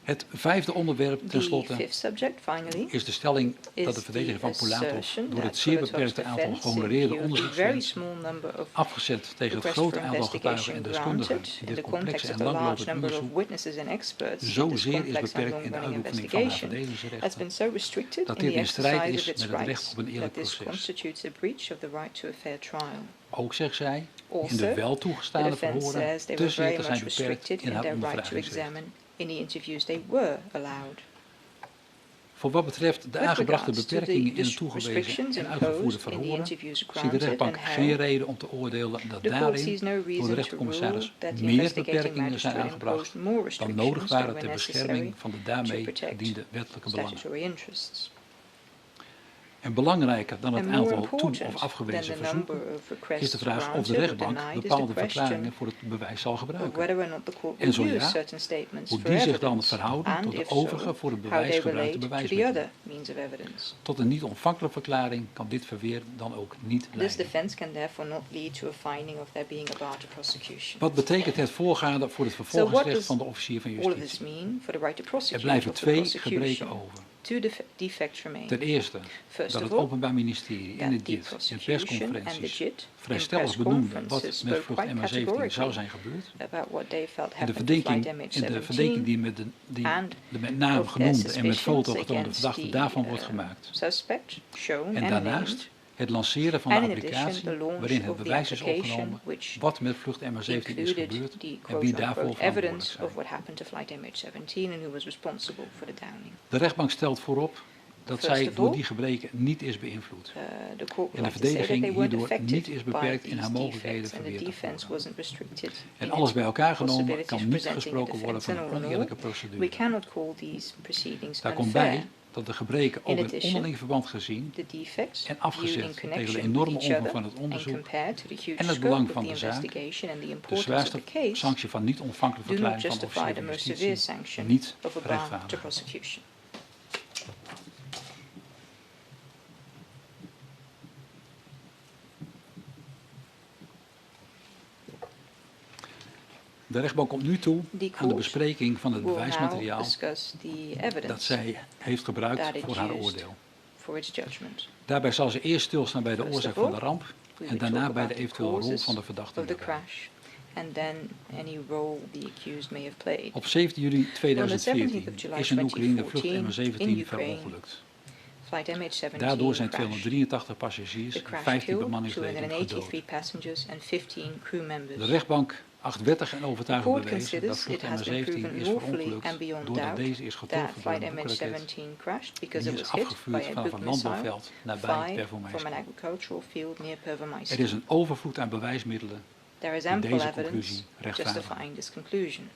Het vijfde onderwerp The tenslotte fifth subject, finally, is de stelling is dat de verdediging van the Pulatov assertion door het that zeer Pulatov's beperkte aantal defense, in gehonoreerde view of the very onderzoeksmensen, small number of afgezet tegen het requests grote for aantal getuigen en investigation deskundigen granted in in dit the complexe context en of the large langlopend number of onderzoek, witnesses and experts in this zozeer is complex and beperkt in de long-running uitoefening van haar investigation has verdedigingsrechten, been so restricted dat in dit the in strijd exercise is of its met het recht rights op een that eerlijk this proces. constitutes a breach of the right to a fair trial. Ook, zegt zij, in Also, de wel the toegestane defense verhoren says they te were zeer very te much zijn beperkt restricted in in haar their right to ondervragingsrecht. examine in the interviews they were allowed. Voor wat betreft de With aangebrachte regards to beperkingen the in de toegewezen restrictions en uitgevoerde imposed in the verhoren, interviews ziet de granted rechtbank and geen held, reden om te oordelen dat the court daarin sees no door de reason to rule rechtercommissaris that the meer investigating beperkingen zijn magistrate aangebracht imposed more dan restrictions nodig than waren were ter necessary bescherming van de to daarmee protect gediende wettelijke belangen. statutory interests. En belangrijker dan het And more aantal toe- important of than afgewezen the number verzoeken of is requests de vraag of granted de or rechtbank denied is the bepaalde question verklaringen voor het bewijs zal of gebruiken. whether or not the court En will zo use ja, certain statements hoe for die zich dan evidence, verhouden and tot de if so, overige voor het how bewijs they gebruikte relate to the bewijsmiddelen. other means of evidence. Tot een niet ontvankelijke verklaring kan dit verweer dan ook niet This leiden. defense can therefore not lead to a finding of there being a bar to prosecution. Wat betekent het voorgaande voor het So what vervolgingsrecht does van de officier van all of this justitie? mean for the right to Er prosecute blijven of the twee prosecution? gebreken over. Two defects remain. Ten eerste First dat of het all, Openbaar Ministerie in that het the JIT in prosecution and the persconferenties JIT in vrijstellig press benoemde wat conferences met spoke vlucht quite MH17 zou categorically zijn gebeurd. about what they felt En de happened to flight verdenking die met and de met naam of their genoemde en met foto suspicions getoonde against verdachte the daarvan wordt gemaakt. suspect shown En and named daarnaast Het lanceren van de And in addition, applicatie the launch waarin het of the bewijs is application, opgenomen which wat met vlucht MH17 is included gebeurd the en wie daarvoor quote-unquote verantwoordelijk evidence zijn. of what happened to flight MH17 and who was responsible for the downing. De rechtbank stelt voorop dat First zij of door all, die gebreken niet is beïnvloed. The court En would de like to say that they verdediging weren't hierdoor affected niet is by beperkt in these haar mogelijkheden defects, and the verweerd te defense worden. wasn't restricted En in alles its bij elkaar genomen possibilities kan niet presenting a gesproken worden defense. van And een all in oneerlijke all, we procedure. cannot call these proceedings Daar komt unfair. bij dat de gebreken In ook in addition, onderling verband gezien The defects en viewed in afgezet tegen de connection with enorme each omvang other van het and onderzoek compared to the huge en het scope belang of van the de zaak, investigation and the de importance of zwaarste the case sanctie van niet ontvankelijke do not verklaring van de justify officier the van most severe justitie sanction niet of a bar to rechtvaardigen. prosecution. De rechtbank komt nu toe The aan de court bespreking van het will now bewijsmateriaal discuss the dat evidence zij heeft gebruikt that it voor haar used oordeel. for its judgment. Daarbij zal ze eerst stilstaan bij de First oorzaak of all, van de ramp We en will daarna talk bij de about the eventuele rol causes van de verdachte of the hierbij. crash and then any role the accused may have played. Op 17 juli On the 17th 2014 of July is in Oekraïne de vlucht 2014 in MH17 Ukraine, verongelukt. Flight MH17 Daardoor zijn crashed. 283 passagiers The en crash 15 killed bemanningsleden gedood. 283 passengers and 15 crew members. De rechtbank acht wettig en The overtuigend court bewezen dat considers it vlucht has been MH17 proven is lawfully verongelukt and beyond doordat doubt deze is that getroffen door flight een boekraket MH17 crashed because die it is was hit afgevuurd by a vanaf Buk een missile landbouwveld nabij fired from an Performance. agricultural field near Pervomaisko. Er is een overvloed aan bewijsmiddelen There is die ample deze evidence conclusie rechtvaardigen. justifying this conclusion.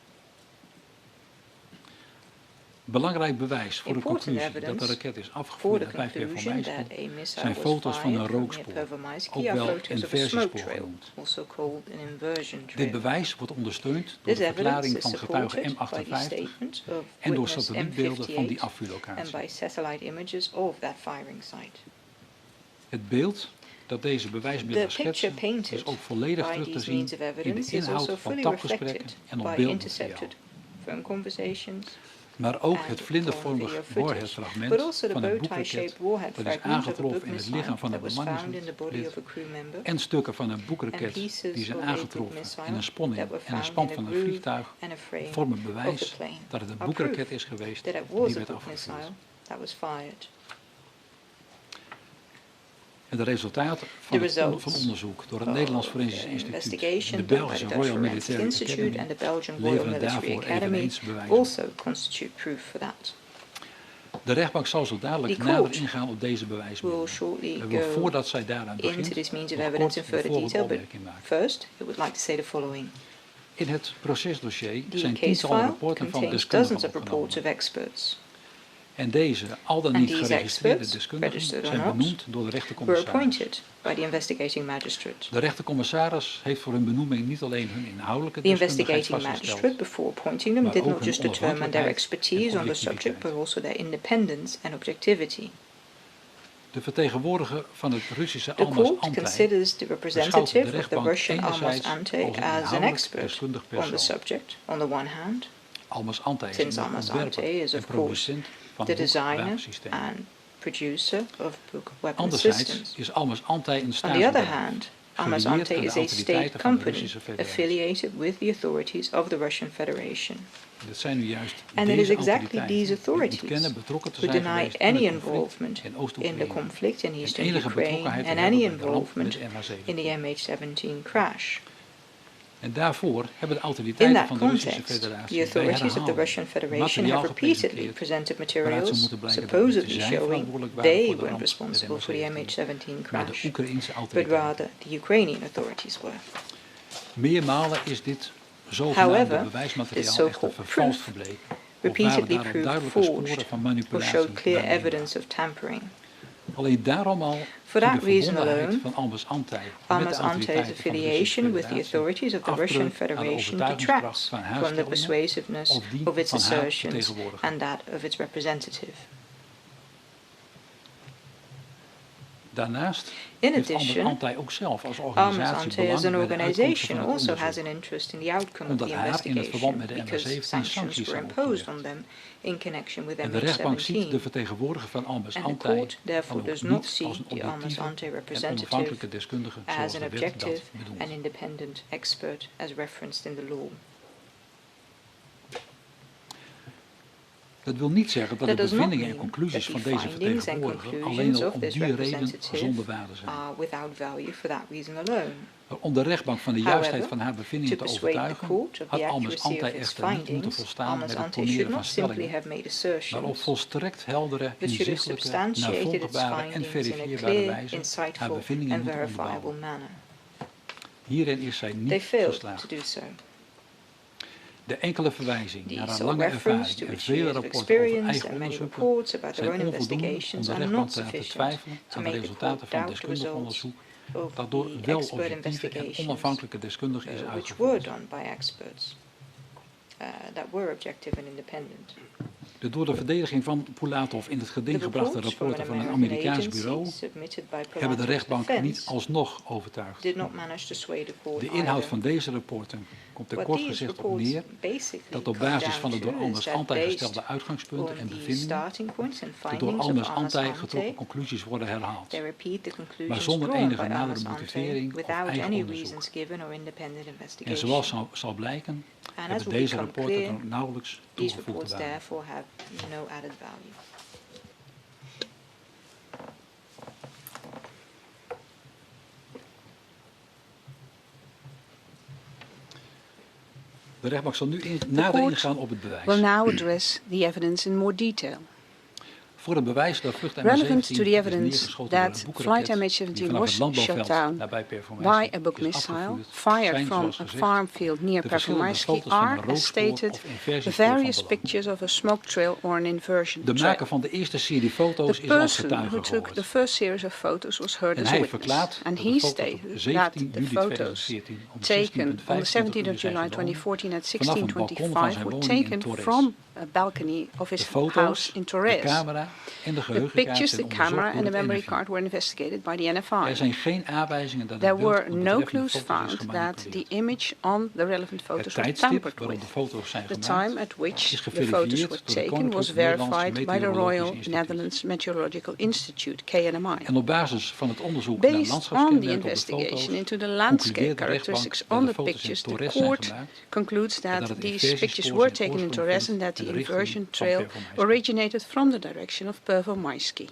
Belangrijk bewijs voor de Important conclusie dat de evidence raket is For afgevuurd the nabij conclusion Performance that a missile zijn was foto's van een fired from near rookspoor, Pervomaisko ook are wel photos of a smoke inversiespoor trail, genoemd. also called an inversion Dit trail. bewijs wordt ondersteund door This de evidence verklaring is van getuige supported by the M58 statement of en door witness satellietbeelden van die M58 and afvuurlocatie. by satellite images of that firing site. Het beeld dat deze bewijsmiddelen The picture schetsen painted is ook volledig by terug te these zien means of in evidence de is inhoud also van fully tapgesprekken reflected en op by beeldmateriaal. intercepted phone conversations, Maar ook and het on vlindervormig video footage, warheadfragment but also the van een bow-tie-shaped boekraket warhead dat is fragment of a aangetroffen Buk in het missile lichaam van that een was found in the body bemanningslid of a crew member, en stukken van een and boekraket pieces die zijn of a Buk aangetroffen missile in een sponning that were en een found span in van a een groove vliegtuig and a frame vormen of the bewijs plane, dat het een are boekraket proof is geweest that it die was a werd Buk afgevuurd. missile that was fired. En de resultaten The van results onderzoek door het Nederlands of Forensisch the Instituut en de investigation done by Belgische the Dutch Royal Forensic Military Institute Academy and the Belgian Royal leveren Military daarvoor Academy eveneens bewijzen. also constitute proof for that. De rechtbank zal zo dadelijk The nader court ingaan op deze We'll bewijsmiddelen. shortly We willen go voordat zij daaraan begint into this means of nog evidence in kort de further volgende detail, but opmerking maken. first, it would like to say the following. In het procesdossier The zijn case tientallen file rapporten van contains deskundigen dozens of reports opgenomen. of experts. En deze, al dan And niet these geregistreerde experts, deskundigen, registered or zijn not, benoemd door de were rechtercommissaris. appointed by the investigating magistrate. De rechtercommissaris heeft voor hun benoeming niet alleen hun inhoudelijke The deskundigheid investigating vastgesteld, magistrate, before appointing them, maar did ook not hun just determine their onafhankelijkheid expertise en on the subject, objectiviteit. but also their independence and objectivity. De vertegenwoordiger van het Russische The Almaz court Antij considers the beschouwt de representative of the rechtbank Russian Almaz enerzijds Ante als een as an inhoudelijk expert deskundig on the persoon. subject, on the one hand, Almaz Antij is since een Almaz ontwerper Ante is en of course producent van the designer boekwapensystemen. and producer of book weapon Anderzijds systems. is Almaz Antij een On the other staatsbedrijf, hand, Almaz gelieerd Ante aan de is a autoriteiten state van de company Russische Federatie. affiliated with the authorities of the Russian Federation. Dit zijn nu juist And it deze is exactly autoriteiten these die authorities ontkennen betrokken te who zijn deny geweest in any het conflict involvement in in Oost-Oekraïne the conflict in en eastern enige Ukraine betrokkenheid te and hebben any bij de ramp met involvement de in the MH17. MH17 crash. En daarvoor hebben de In autoriteiten that van de Russische context, Federatie the bij authorities of the herhaling Russian Federation materiaal have repeatedly gepresenteerd presented waaruit ze materials moeten blijken dat supposedly niet zij showing verantwoordelijk waren they voor de weren't ramp met responsible for the MH17, MH17 maar de crash, Oekraïense but autoriteiten. rather the Ukrainian authorities were. Meermalen is dit zogenaamde However, bewijsmateriaal this echter so-called vervalst proof gebleken. Of waren repeatedly daarop proved duidelijke sporen forged van or manipulatie showed clear waarneembaar. evidence of tampering. Alleen daarom al For de that reason verbondenheid alone, van Almaz Antij met Almaz de Ante's autoriteiten van de Russische affiliation with the Federatie authorities of the Russian afbreuk aan de Federation overtuigingskracht detracts van haar from the stellingen persuasiveness of die of its van haar assertions vertegenwoordiger. and that of its representative. Daarnaast In heeft Almaz addition, Antij ook zelf als Almaz organisatie Ante as an belang bij de uitkomsten organization van het also has onderzoek. an interest in the outcome of Omdat the haar in het verband investigation met de because MH17 sanctions sancties were zijn imposed opgelegd. on them in connection with En de rechtbank ziet de MH17. vertegenwoordiger van Almaz And the Antij court therefore dan ook does not niet see als een the Almaz objectieve Ante en representative onafhankelijke deskundige zoals as de an wet objective dat bedoelt. and independent expert as referenced in the law. Dat wil niet zeggen dat de That does not bevindingen en mean conclusies that van the deze findings and vertegenwoordiger alleen conclusions al of om this die reden representative zonder waarde zijn. are without value for that reason alone. Om de rechtbank van de However, juistheid van haar bevindingen to te persuade the overtuigen, court of had the Almes accuracy Ante of its echter niet moeten findings, volstaan Almes met het Ante should poneren van not simply stellingen, have made maar op assertions, volstrekt heldere, but should have inzichtelijke, substantiated its navolgbare en findings in a verifieerbare clear, wijze haar insightful bevindingen and moeten verifiable onderbouwen. manner. Hierin is zij They niet failed geslaagd. to do so. De enkele verwijzing The naar haar sole lange reference to ervaring en its vele years of rapporten over experience eigen and many onderzoeken reports about their zijn own onvoldoende om investigations de are rechtbank not te laten sufficient twijfelen to aan de make the resultaten court van doubt the deskundig results onderzoek of dat door the wel expert objectieve en investigations onafhankelijke deskundigen is which were uitgevoerd. done by experts that were objective and independent. De door de verdediging van Pulatov in het geding The gebrachte reports from an rapporten van een American Amerikaans agency bureau submitted by hebben de Pulatov's rechtbank niet defense alsnog overtuigd. did not manage to sway the court De inhoud either. van deze rapporten komt er What kort these gezegd op reports neer basically dat op come basis down van de door to Almes is that Ante based gestelde uitgangspunten on en the bevindingen starting points and de door findings of Almes Almes Ante getrokken Ante, conclusies worden herhaald, they repeat the maar conclusions zonder drawn enige by nadere Almes Ante motivering of without eigen any onderzoek. reasons given or independent En investigation. zoals zal blijken, And as hebben will deze become rapporten clear, dan ook nauwelijks these toegevoegde reports waarde. therefore have no added value. De rechtbank zal nu nader court ingaan op het bewijs. will now address the evidence in more detail. Voor het bewijs dat vlucht Relevant MH17 to the is evidence neergeschoten door that een flight boekenraket die MH17 vanaf het was landbouwveld shot down nabij by Performatie a book is missile afgevuurd, fired zijn, from zoals a gezegd, farm field near de verschillende Performaisky foto's van een are, as rookspoor stated, of the inversiespoor van various belang. pictures of a smoke trail or an inversion De trail. maker van de eerste serie foto's The is als person who getuige took the gehoord. first series of photos was heard En as hij a heeft witness, verklaard and dat de he foto's op stated that 17 the juli photos 2014 om taken on the 16:25 17th uur of zijn July genomen 2014 at vanaf een balkon van zijn 16:25 were woning in taken Torres. from a balcony of De his foto's, house in de Torres. camera en de The geheugenkaart pictures, zijn the onderzocht camera door and the het memory NFI. card were investigated by the Er NFI. zijn geen aanwijzingen dat There het beeld were op de no betreffende clues foto's is found that gemanipuleerd. the image on the relevant Het photos were tijdstip tampered waarop de with. foto's zijn The gemaakt time at which is the photos were geverifieerd door de taken was Koninklijke Nederlandse verified by the Meteorologische Royal Instituut. Netherlands Meteorological Institute, KNMI. En op basis van het onderzoek naar Based on the landschapskenmerken op de investigation foto's into the landscape concludeert de rechtbank characteristics dat on de the foto's in pictures, the Torres zijn court gemaakt concludes en dat that het these inversiespoor pictures zijn were taken in oorsprong Torres vindt and that in the de richting inversion van trail Performaisky. originated from the direction of Performaisky.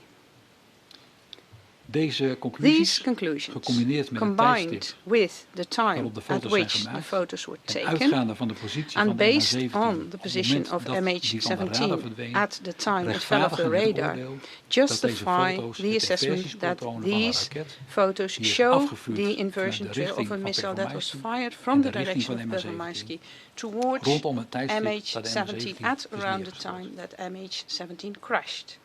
Deze conclusies, These conclusions, gecombineerd met het combined tijdstip with the time waarop de at foto's zijn which the gemaakt photos were en taken, uitgaande van de positie van and de based MH17 on op the het position moment of dat die van de radar MH17 verdween, at the time it fell off the rechtvaardigen het radar, oordeel dat justify deze foto's the het assessment that inversiespoor tonen van een these raket photos die is show afgevuurd the vanuit inversion de trail of richting a van missile that was Performaisky fired en from de the richting direction van of de Performaisky MH17 towards rondom het tijdstip dat de MH17 MH17 at is around the neergeschoten. time that MH17 crashed.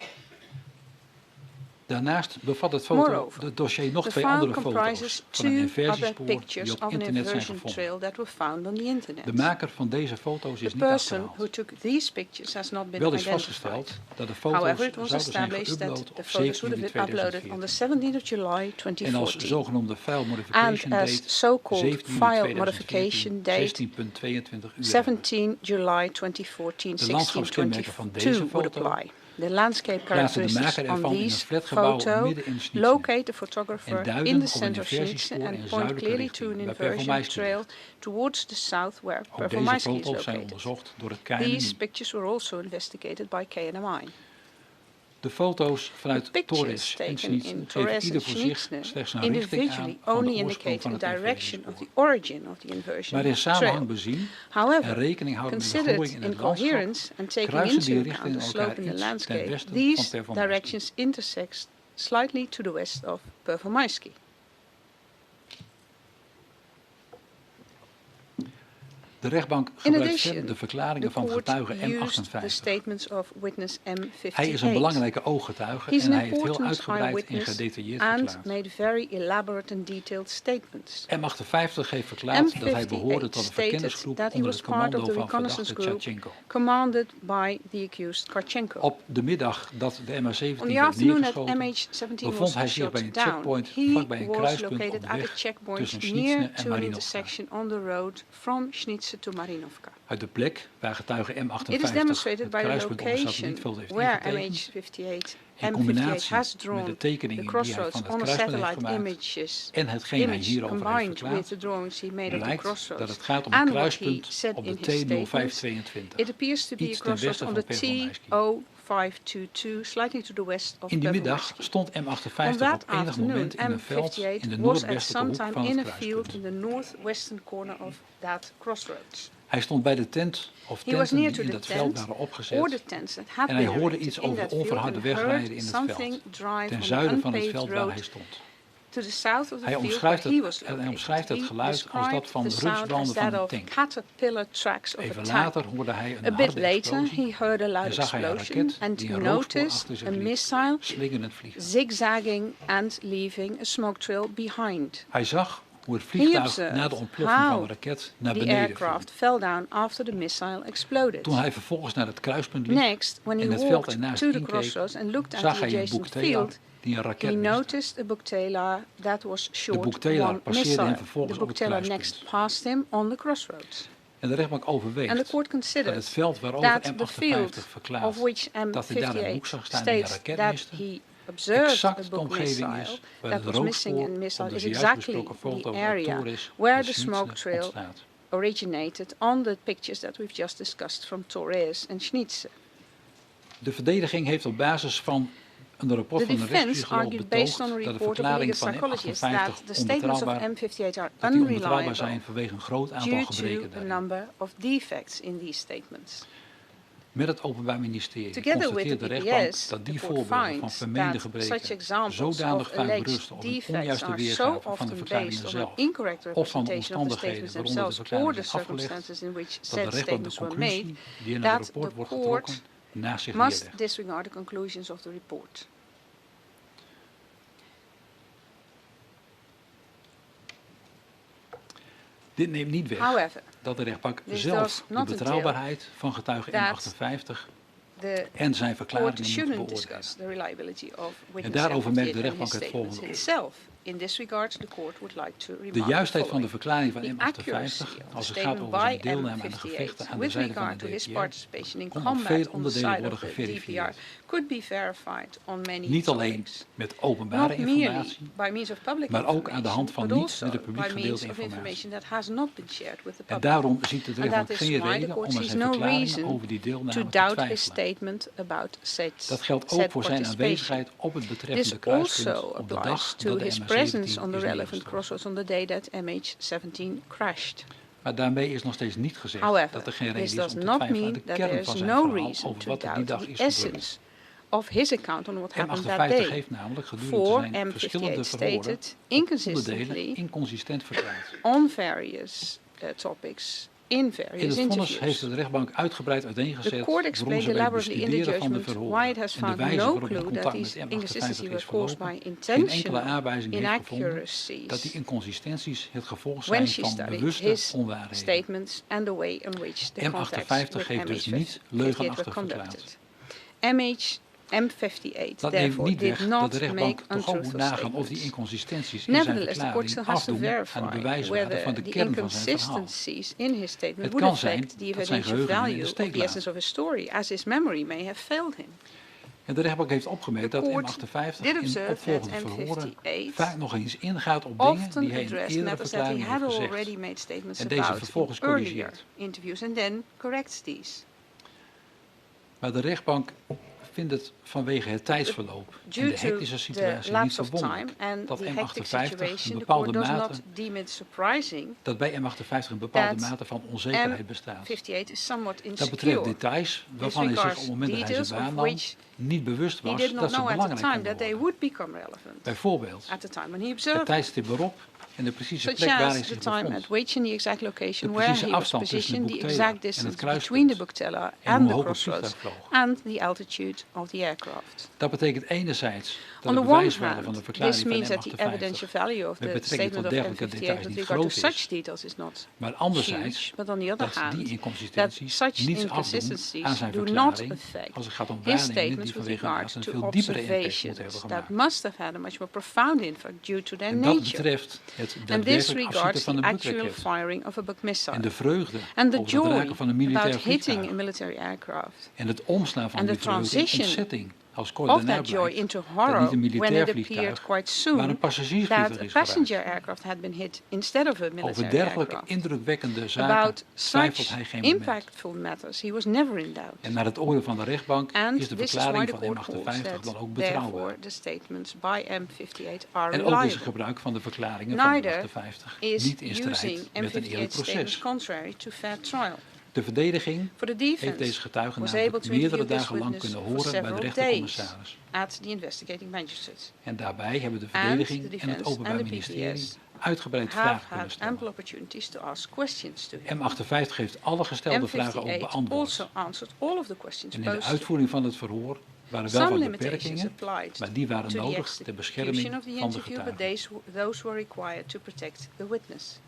Daarnaast bevat het Moreover, dossier nog The twee file andere foto's comprises van een two other inversiespoor die pictures op of an internet zijn inversion gevonden. trail that were found on the internet. De maker van deze foto's The is niet person achterhaald. who took these pictures has not been Wel is identified. vastgesteld dat de foto's However, it was zouden zijn established that geüpload the op photos 7 would juli have been uploaded on the 17th of July 2014 en als 2014. zogenoemde file And modification as date so-called 17 juli file 2014, modification date 16:22 uur. 17 July 2014, De landschapskenmerken van deze 16:22 would foto apply. The landscape plaatsen de characteristics maker on ervan in een these flatgebouw photo midden in Snitsen locate the en photographer duiden in the op een center of Snitsen inversiespoor in and point zuidelijke clearly to richting an bij inversion Performaisky. trail towards the south where Ook deze Performaisky is foto's zijn located. onderzocht door het These KNMI. pictures were also investigated by KNMI. De foto's The vanuit pictures Torres en taken Snitsen in geven Torres ieder and voor zich Snitsen slechts een richting aan individually van de only oorsprong indicate van the het direction of inversiespoor. the origin of the inversion Maar in samenhang trail. bezien en However, rekening houden met de considered groei in in het landschap, coherence and taking kruisen die into richtingen account the elkaar slope in the iets ten landscape, westen these van Performaisky. directions intersect slightly to the west of Performaisky. De rechtbank In gebruikt addition, verder de verklaringen the van court getuige used the M58. statements of witness M58. Hij is een belangrijke ooggetuige He's en an hij heeft heel important uitgebreid en eyewitness gedetailleerd and verklaard. made very elaborate and detailed statements. M58 heeft verklaard dat hij behoorde tot een M58 verkennersgroep stated that he onder was het part of commando the van reconnaissance verdachte group Tjatchenko. commanded by the accused Karchenko. Op de middag dat de MH17 On the werd afternoon that neergeschoten, MH17 bevond hij was zich bij shot een down, checkpoint he vlakbij een was kruispunt located op de at a weg checkpoint tussen near Snitsen en to an Marinovka. intersection on the road from Snitsen to Marinovka. uit de plek waar getuige M58 It is demonstrated het by the kruispunt op het location satellietveld heeft where ingetekend, MH-17 in combinatie has met drawn de the tekeningen die hij crossroads van on het the kruispunt heeft satellite gemaakt en hetgeen hij image hierover heeft combined with verklaard, the drawings he made of the blijkt dat crossroads het gaat om een and what he kruispunt said op in de his statements. T0522, It appears to be a iets ten crossroads westen on van the Pergelmijski. T0522, slightly to the west of In die middag Pergelmijski. stond On M58 that op enig afternoon, moment in een veld in M58 de was at noordwestelijke some hoek time van in het a field kruispunt. in the northwestern corner of that crossroads. Hij stond bij de tent of He was tenten near die to in the dat veld tent waren or opgezet the tents that had en hij been hoorde erected iets in over that de field onverharde and wegrijden heard in het something veld, drive ten on zuiden van the het unpaved veld waar hij road stond. to the south of the Hij field omschrijft where he was het, en hij located. omschrijft het He geluid als dat van described the sound rupsbranden as that van een of tank. caterpillar tracks of Even a tank. later hoorde hij een A bit harde later, explosie he heard a loud en zag hij een explosion raket and die een rookspoor noticed achter zich a liet, missile slingerend vliegen. zigzagging and leaving a smoke trail behind. Hij zag hoe het He vliegtuig observed na de ontploffing van how de raket naar the beneden aircraft viel. fell down after the missile exploded. Toen hij vervolgens naar het kruispunt liep Next, when he en het veld walked ernaast to the inkeek, crossroads and looked at zag the hij een adjacent boekteler field, die een he raket miste. noticed a booktailor that was short boektailor one passeerde missile. hem The vervolgens op het booktailor kruispunt. next passed him on the crossroads. En de rechtbank And the overweegt court dat considered het veld waarover that the field M58 verklaart of which dat hij daar een boek M58 zag staan die een states raket that miste, he observed exact a de book omgeving missile is waar that het was missing rookspoor a missile op de is zojuist exactly besproken foto the van area Torres where en the Schnitzler smoke trail ontstaat. originated on the pictures that we've just discussed from Torres and Schnitzer. De verdediging heeft op basis van een rapport The van een defense rechtspsycholoog argued based betoogd on a dat de report of a legal verklaringen van psychologist that the M58 statements of onbetrouwbaar, M58 are dat die onbetrouwbaar zijn unreliable vanwege een groot aantal due gebreken to a daarin. number of defects in these statements. Met het Openbaar Ministerie Together with constateert the de rechtbank PBS, dat die the court voorbeelden van finds vermeende that gebreken such examples zodanig of vaak alleged berusten op een defects onjuiste are so weergave van de often verklaringen based on an zelf incorrect of van de representation of the omstandigheden statements waaronder de themselves or verklaringen the is afgelegd, circumstances in which dat de said rechtbank de statements were made, conclusie die in het that rapport the wordt court getrokken naast zich must neerlegt. disregard the conclusions of the report. Dit neemt niet weg However, dat de rechtbank this zelf does de not betrouwbaarheid van getuige that M58 the en zijn court verklaringen moet shouldn't beoordelen. discuss the reliability of witness daarover merkt de M58 and rechtbank his het statements volgende op. itself. In this regard, the court would like to remark De juistheid van de following. verklaring van The accuracy M58 of als the het gaat statement over zijn by deelname aan de gevechten M58 aan de with zijde van regard de to his DPR participation in kon op veel combat on the onderdelen side worden of the geverifieerd. DPR could be verified on many Niet alleen topics. met openbare Not merely informatie, by means of public maar ook aan de hand van information, niet but met het also publiek by gedeelde means of informatie. information that has not been shared with the En public. daarom ziet de And rechtbank that is geen why the reden court om aan sees zijn no verklaringen reason over die to deelname te doubt his twijfelen. statement about Dat geldt ook said voor zijn participation. aanwezigheid op het This betreffende kruispunt also op de applies dag to dat de his MH17 presence on the is relevant neergestort. crossroads on the day that MH17 crashed. Maar daarmee is nog steeds niet gezegd However, dat er geen this reden does is om te not twijfelen aan mean de that there kern is van zijn no verhaal reason over to wat er die doubt dag the is gebeurd. essence of his account on what happened that M58 day. heeft namelijk gedurende For zijn verschillende M58 verhoren stated onderdelen inconsistently inconsistent verklaard. on various topics in In various het vonnis heeft interviews. de rechtbank uitgebreid The uiteengezet court waarom explained ze bij het elaborately in the bestuderen van de judgment verhoren why it has en de found wijze no waarop het clue that contact these met inconsistencies M58 were is caused by verlopen, geen enkele intentional aanwijzing heeft gevonden inaccuracies dat die inconsistenties het gevolg when zijn she van studied bewuste his onwaarheden. statements and the way in which the contacts M58 with heeft dus niet MH58 were leugenachtig conducted. verklaard. M58 Dat neemt therefore niet weg did dat not de make rechtbank toch ook moet untruthful nagaan of die statements. inconsistenties in zijn Nevertheless, the court verklaring still has to afdoen aan de verify bewijswaarde van whether de the kern van zijn verhaal. inconsistencies in his statement Het would kan zijn affect the dat zijn evidential geheugen hem in de value of steek the laat. essence of his story, as his memory may have failed him. En de rechtbank heeft opgemerkt The dat court M58 did in observe opvolgende that verhoren M58 vaak nog eens ingaat op dingen often die hij in addressed eerdere matters that he verklaringen had heeft already gezegd. made statements En deze about vervolgens in earlier corrigeert. interviews and then corrects these. Maar de rechtbank vindt het vanwege het tijdsverloop en Due de to hectische the situatie niet lapse of time verwonderlijk and dat the hectic M58 een situation, the bepaalde court does mate not deem it surprising dat bij M58 een bepaalde that mate van onzekerheid bestaat. 58 is somewhat Dat betreft insecure. details waarvan hij zich op het moment dat hij Details zijn of baan nam which niet bewust he was did not dat ze know at the belangrijk time konden that they worden. would become relevant. Bijvoorbeeld At the time when he het observed them. tijdstip waarop en de precieze Such plek waar hij as the zich time bevond. at which and the exact location De where precieze he was afstand tussen de positioned, the boekteler exact en het distance kruispunt. between the bookteller En and hoe the hoog het crossroads, vliegtuig vloog. and the altitude of the aircraft. Dat betekent enerzijds dat On de the one bewijswaarde van de hand, verklaring this van means that the M58 evidential value of met the betrekking statement tot of dergelijke M58 details with niet regard to groot is, such details is not maar anderzijds huge, but on the other dat hand, die that inconsistenties such niets afdoen aan inconsistencies zijn do not verklaring affect als het gaat om his waarnemingen statements die with vanwege regard een to veel diepere impact observations moeten hebben that gemaakt. must have had a much more profound impact due to their En dat nature. betreft het het and this daadwerkelijk afschieten regards van the een actual Buk-raket. firing of a Buk missile. En de vreugde And the over het joy raken van een militair about hitting a vliegtuig. military aircraft. En het omslaan van And die the vreugde in transition ontzetting als kort of daarna that joy blijkt into dat horror niet een when militair it appeared vliegtuig, quite maar soon een passagiersvliegtuig that a is geraakt. passenger aircraft had been hit instead of a Over military dergelijke aircraft. indrukwekkende zaken About twijfelt such hij geen moment. impactful matters, he was never in doubt. En naar het oordeel van de rechtbank And is de this is why verklaring the van court holds M58 that dan ook therefore betrouwbaar. the statements by M58 are En ook is het reliable. gebruik van de verklaringen van Neither M58 is niet in using strijd met een eerlijk M58 statements proces. contrary to fair trial. De verdediging For the heeft deze defense getuigen was namelijk able to meerdere interview this dagen lang witness kunnen for horen bij de several days rechtercommissaris. at the investigating magistrate. En daarbij hebben de And verdediging the en het defense Openbaar and the Ministerie PPS uitgebreid have vragen kunnen had stellen. ample opportunities to ask questions to him. M58 heeft alle gestelde vragen ook M58 beantwoord. also answered all of the questions En in de posed. uitvoering van het verhoor waren wel Some wat limitations beperkingen, applied maar die waren to the nodig ter bescherming execution of the van de interview, but getuigen. those were required to protect the witness.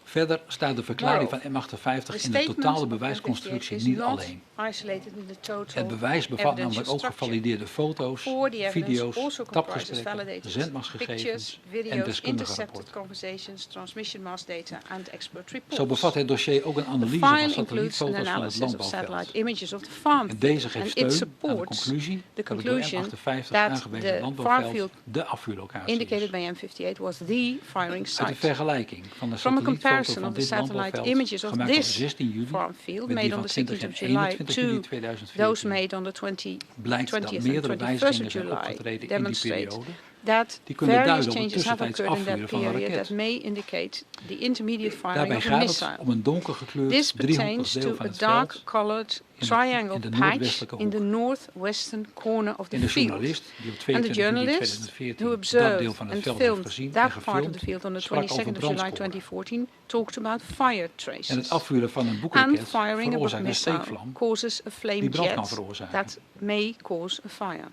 Verder staat de verklaring van Moreover, M58 The in de statement totale of bewijsconstructie M58 is niet not alleen. isolated in the total Het bewijs bevat evidential namelijk ook structure. gevalideerde foto's, For the evidence video's, also comprises tapgesprekken, validated zendmachtsgegevens pictures, en videos, deskundige intercepted rapporten. conversations, transmission mass data and expert reports. Zo bevat het dossier ook een The analyse van file includes an satellietfoto's van het analysis of landbouwveld. satellite images of the farm En deze field, geeft and steun it aan de supports conclusie the dat het door conclusion M58 that aangewezen the landbouwveld farfield de afvuurlocatie indicated is. by M58 was the firing Uit de site. vergelijking van de From a satellietfoto comparison van of the dit satellite landbouwveld, images of gemaakt op this 16 juli, farm field met die made on van the 20 2nd en of July 21 juli to 2014, those made on the 20th blijkt dat and meerdere 21st of wijzigingen zijn July opgetreden in die demonstrate periode. that Die kunnen various duiden op het changes have tussentijds occurred in that afvuren van een period raket. that may indicate the intermediate firing Daarbij of a gaat missile. het om een donkergekleurd This driehoekig pertains deel to van a het veld dark-colored triangle in de patch noordwestelijke in the hoek. northwestern corner of En the de field. journalist die op And the 22 juli journalist 2014 who dat deel observed van het and veld heeft filmed gezien en that part of the gefilmd, field on the sprak over 22nd of July brandsporen. 2014 talked about fire En het traces. afvuren van een And boekraket firing a Buk veroorzaakt een missile steekvlam causes a flame die brand kan jet veroorzaken. that may cause a fire.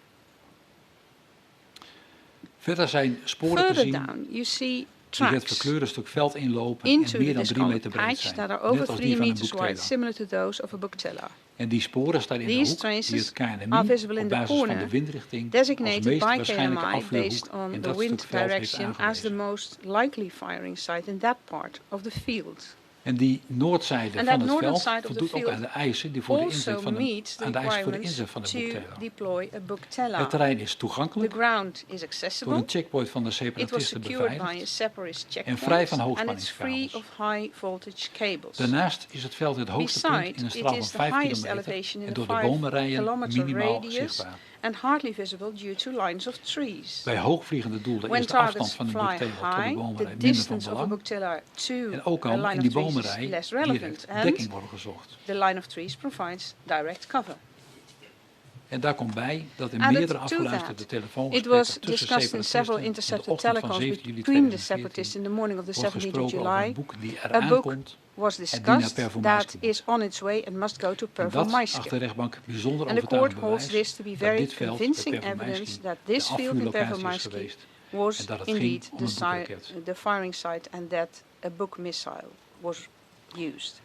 Verder zijn sporen te Further zien down, you see die het tracks verkleurde stuk veld inlopen en into meer the dan 3 meter discolored breed patch zijn, that are over net als 3 die van een meters wide, boekteler. similar to those of a bookteller. En die sporen staan in de These hoek die traces het KNMI are visible in op the basis van de corner, windrichting als designated meest by waarschijnlijke KMI based afvuurhoek on in the dat stuk wind veld heeft direction as the aangewezen. most likely firing site in that part of the field. En die noordzijde And van that het northern veld side of the voldoet ook field aan de eisen die voor de inzet Also van meets the aan de eisen voor de requirements inzet van de to boekteler. deploy a bookteller. Het terrein is The toegankelijk ground is door accessible. een checkpoint van de It was separatisten secured by a beveiligd. separatist checkpoint vrij van and it's free hoogspanningskabels. of high voltage cables. Daarnaast is het veld het hoogste punt in een Besides, straal it van is the 5 highest kilometer elevation in en the door de 5 bomenrijen kilometer minimaal radius zichtbaar. and hardly visible due to lines of trees. Bij hoogvliegende doelen When is de afstand targets van de fly boekteler tot de high, bomenrij the minder van distance of a belang. bookteller to En ook a kan line in of die trees is bomenrij less relevant, direct and dekking worden gezocht. the line of trees provides direct cover. En daar komt bij dat in Added meerdere to afgeluisterde that, It telefoongesprekken was tussen discussed in several separatisten in de intercepted ochtend van telecoms 7 juli between the 2014 separatists in the morning of the wordt 17th of gesproken over July. een boek die A eraan book komt was die naar discussed Performance that moet. is on its way and must go to En dat acht de Performance. rechtbank bijzonder And the court overtuigend holds bewijs this to be dat very dit veld convincing bij evidence Performance that de this field in afvuurlocatie is Performance geweest. was en dat het indeed ging om een boekraket. the firing site and that a book missile was used.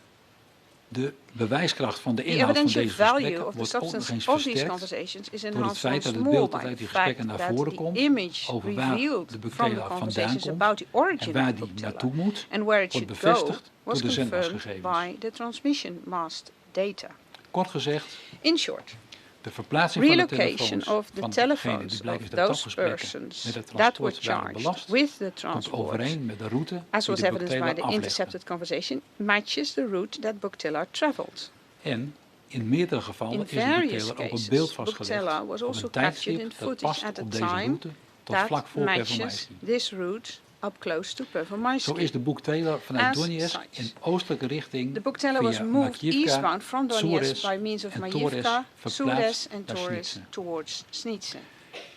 De bewijskracht van de The inhoud van evidential deze value gesprekken of the wordt ook nog substance eens of these versterkt conversations is door het enhanced feit once dat het more beeld by dat uit the die fact gesprekken naar that voren the komt image over waar revealed de from the boekteler vandaan conversations komt about the en origin waar of die bookteller naartoe moet, and where it wordt should go bevestigd door was de confirmed zendmastgegevens. by the transmission mast data. Kort gezegd, In short, de verplaatsing van de relocation telefoons of the van degenen telefoons die blijken of de those tapgesprekken persons met het that were transport waren charged belast, with the komt transport, overeen met de route as die was de evidenced by boekteler the aflegde. intercepted conversation, matches the route that bookteller traveled. En in meerdere gevallen In is de various boekteler op een cases, beeld vastgelegd bookteller was op also een captured tijdstip in dat footage past at a op deze time route tot that vlak voor matches Performance. this route up close to Performance. Zo is de boekteler vanuit As Donetsk such, in oostelijke richting The bookteller was via moved Makivka, eastbound from Donetsk Suez by means of en Majivka, Torres Suez verplaatst and naar Torres Snitze. towards Snitze.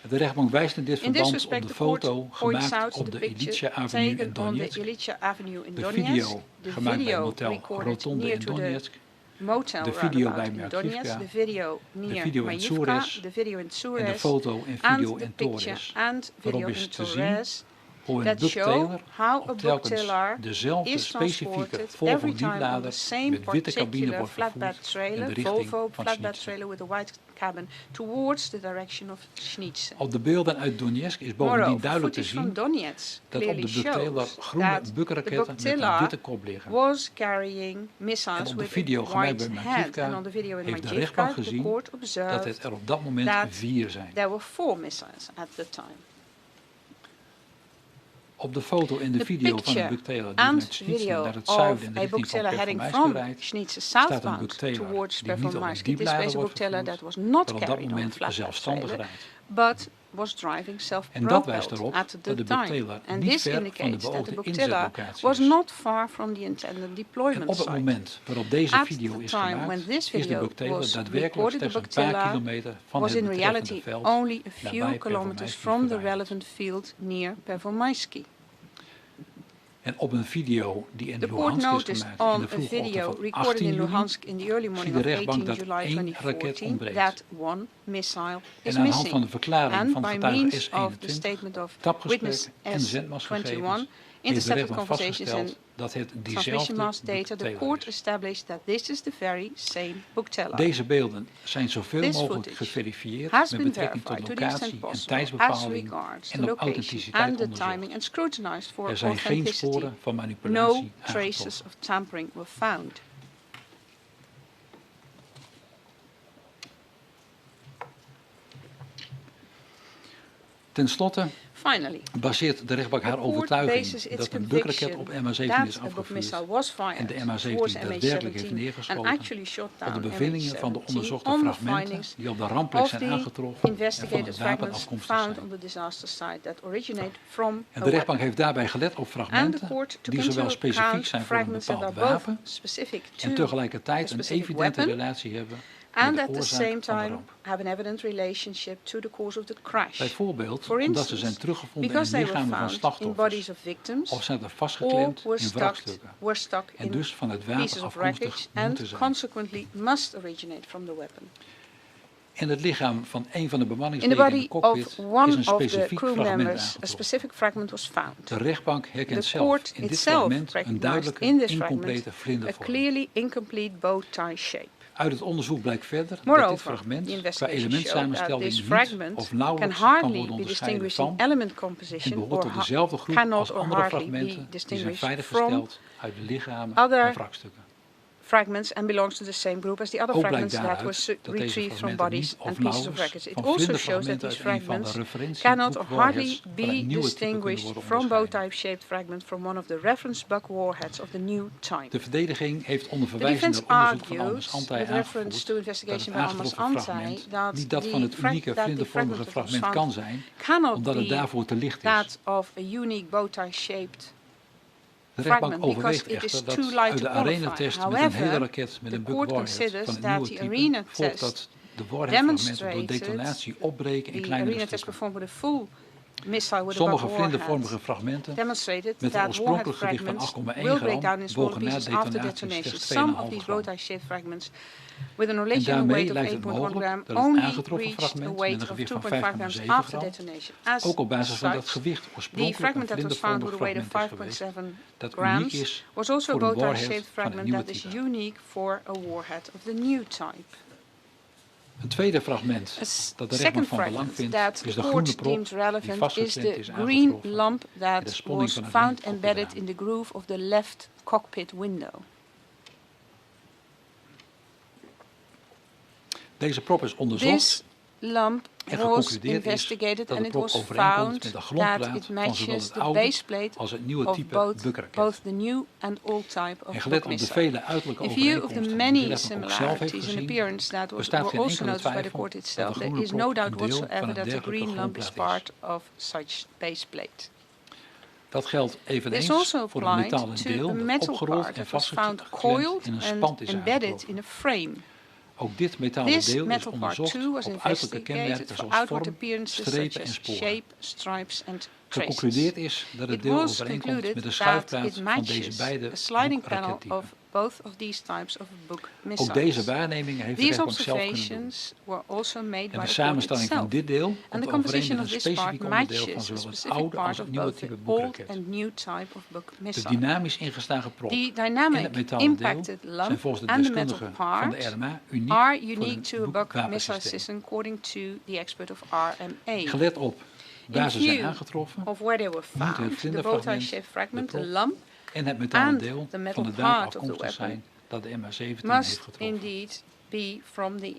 De rechtbank wijst in dit In this verband op respect, de the court foto points gemaakt out op the de picture Ilitja Avenue in taken on the Donetsk, Ilitja Avenue in de Donetsk, video the gemaakt bij video motel recorded Rotonde near in to the Donetsk, motel de video bij roundabout in Donetsk, Makivka, the video near video in Majivka, Suez the video in en de Suez, foto en and video the in picture Torres, and video waarop in is te zien Torres, hoe een that show bugtaler how a op telkens bugtalar dezelfde is specifieke transported Volvo every time on the dieplader same met witte cabine particular wordt flatbed vervoerd in trailer, de richting Volvo van flatbed Schnitzel. trailer with a white cabin, towards the direction of Schnitzel. Op de beelden uit Donetsk is bovendien Moreover, duidelijk te footage from zien Donetsk dat op clearly de bugtaler shows groene that the bukraketten met een bugtalar witte kop liggen. was carrying En missiles op de with video a gemaakt white bij head. Makivka And on the video in heeft de Makivka, rechtbank the gezien court dat observed het er op dat moment that 4 zijn. there were 4 missiles at the time. Op de foto en de The video van een picture bugtaler die and vanuit Schnitzel video naar het of zuiden in de a richting van bugtaler heading Performance from rijdt, Schnitzel staat een southbound bugtaler towards die niet op een Performance. In this dieplader case, a wordt bugtaler vervoerd, that was not maar op dat carried on a moment flatbed zelfstandig trailer, rijdt. but was driving En dat wijst self-propelled erop at dat the de time. bugtaler And niet this ver van de indicates that the beoogde bugtalar inzetlocatie was is. not far from the intended En deployment op het site. moment waarop deze At video the is time gemaakt, when this is de video bugtaler was daadwerkelijk recorded, the slechts een paar bugtalar kilometer van was het in betreffende reality veld only a few nabij kilometers Performance from the verwijderd. relevant field near Performaisky. En op een video die in The court Luhansk is noticed gemaakt in on de a vroege ochtend video van recorded 18 in juli, Luhansk in the early morning de of rechtbank 18 dat July één raket 2014 ontbreekt. that one missile is En aan de hand missing. van de verklaring And van by getuige means of the S21, statement of tapgesprek witness en zendmastgegevens, S21, heeft de intercepted rechtbank conversations and vastgesteld dat het transmission diezelfde mass data, the bugtaler court is. established that this is the very same bugtalar. Deze beelden zijn zoveel This mogelijk footage geverifieerd has met been betrekking tot verified to the extent locatie en possible as tijdsbepaling regards the en op location authenticiteit and the onderzocht. timing and scrutinized for Er zijn geen authenticity. sporen van No manipulatie traces aangetroffen. of tampering were found. Ten slotte Finally, baseert de rechtbank haar the court overtuiging bases its dat een bukraket conviction op MH17 is that a bug afgevuurd missile was en de fired MH17 towards daadwerkelijk heeft MH17 and neergeschoten actually shot op de down bevindingen van de MH17 onderzochte on the fragmenten findings die op de rampplek of zijn the aangetroffen en van investigated het wapen fragments afkomstig found zijn. on the disaster site that originate from En a de rechtbank weapon. heeft daarbij gelet op And the fragmenten court took die into zowel specifiek account zijn voor een fragments that are bepaald both wapen specific en to tegelijkertijd a een specific evidente weapon relatie hebben and met at de the oorzaak same van de time ramp. have an evident relationship to the cause of the crash. Bijvoorbeeld For omdat ze instance, zijn teruggevonden because in they were lichamen van found in slachtoffers bodies of victims of zijn er or vastgeklemd were in stuck wrakstukken in en dus van het wapen pieces of afkomstig wreckage moeten and zijn. consequently must originate from the weapon. In het lichaam van een van de In the bemanningsleden in de body cockpit of one is een of the specifiek crew fragment members, a aangetroffen. specific fragment was found. De rechtbank herkent The zelf court in dit itself fragment een recognized duidelijke, in this incomplete fragment a vlindervorm. clearly incomplete bow tie shape. Uit het onderzoek blijkt verder dat dit Moreover, fragment the qua investigation showed that elementsamenstelling this niet fragment of can nauwelijks kan hardly worden be onderscheiden distinguished in van element en composition behoort or tot dezelfde groep cannot als or andere hardly be fragmenten die zijn distinguished veiliggesteld uit de lichamen other en wrakstukken. fragments and belongs to the same group as the other Ook fragments blijkt that were daaruit dat deze retrieved from fragmenten bodies niet and of pieces of nauwelijks wreckage. It van also shows that vlinderfragmenten these uit een van de fragments cannot or hardly referentieboekwarheads van be het nieuwe type kunnen distinguished worden from bow onderscheiden. type shaped fragment from one of the reference buck warheads of the new type. De verdediging heeft onder The verwijzing defense naar onderzoek van argues, Almas Antai with reference to aangevoerd dat investigation het by Almas aangetroffen Antai, fragment that niet dat van het unieke vlindervormige fragment kan zijn, cannot omdat het be daarvoor te licht is. that of a unique bow tie shaped De rechtbank fragment because overweegt it is echter too dat light uit to de qualify. arena-test met een However, hele raket met the een bug court warhead considers van het that nieuwe the type arena volgt test dat de warheadfragmenten door demonstrated detonatie opbreken in the kleinere arena test stukken. performed with a full missile with a Sommige buck warhead vlindervormige fragmenten demonstrated met een that warhead oorspronkelijk gewicht van fragments 8,1 will break down gram in smaller wogen na pieces after detonatie detonation. slechts Some 2,5 of these gram. bow-tie shaped fragments with an En original daarmee weight of lijkt het 8.1 mogelijk gram dat het only aangetroffen reached a fragment met weight een of gewicht van 2.5 grams 5,7 after gram, detonation. As ook op basis van dat such, gewicht the oorspronkelijk fragment een that was found vlindervormig with a weight of fragment is geweest, 5.7 dat uniek grams is was also a voor een bow-tie warhead shaped van het fragment nieuwe that is type. unique for a warhead of the new type. Een tweede fragment A dat de second rechtbank van belang fragment vindt that is the de groene court prop deemed die relevant is vastgeklemd the is green aangetroffen lump in de that sponning was van het found linkercockpit embedded raam. in the groove of the left cockpit window. Deze prop is onderzocht This lump en was geconcludeerd is investigated dat and de it prop was overeenkomt found met de that grondplaat it van zowel matches het the oude baseplate als het nieuwe of type both bukraket. the new and old type En of gelet Buk op de missile. vele uiterlijke In view of the overeenkomsten die de many rechtbank ook zelf heeft similarities in gezien, appearance that bestaat were geen also enkele noticed by the twijfel court dat de itself, there groene is no prop doubt een deel van whatsoever een that the dergelijke green lump is grondplaat is. part of such baseplate. Dat geldt eveneens This also voor een applied metalen to deel a dat metal opgerold part en that was found vastgeklemd coiled in een and spand is embedded aangetroffen. in a frame. Ook dit metalen This deel is metal part onderzocht too was op uiterlijke investigated kenmerken for zoals outward vorm, appearances such strepen en as sporen. shape, stripes and Geconcludeerd is dat het It deel was overeenkomt concluded met de that schuifplaats it van matches deze beide a sliding panel boekrakettypen. of both of these types of book missiles. Ook deze waarnemingen heeft de These rechtbank zelf kunnen doen. observations were also made En by de the court samenstelling van itself. dit deel And komt the overeen composition met of een this part specifiek onderdeel van matches a zowel het specific oude als part het of nieuwe both the type old boekraket. and new type of book De missile. dynamisch ingeslagen prop The en het dynamic metalen deel impacted zijn lump volgens de and the metal deskundigen van de part RMA uniek are voor unique een to a book missile wapensysteem. system according to the expert of RMA. Gelet op waar In ze zijn view aangetroffen of where they were moet het found, the vlinderfragment, bow-tie-shaped fragment, de the prop lump, en het metalen and deel the metal van de daad part of the afkomstig weapon zijn dat de MH-17 heeft must getroffen. indeed be from the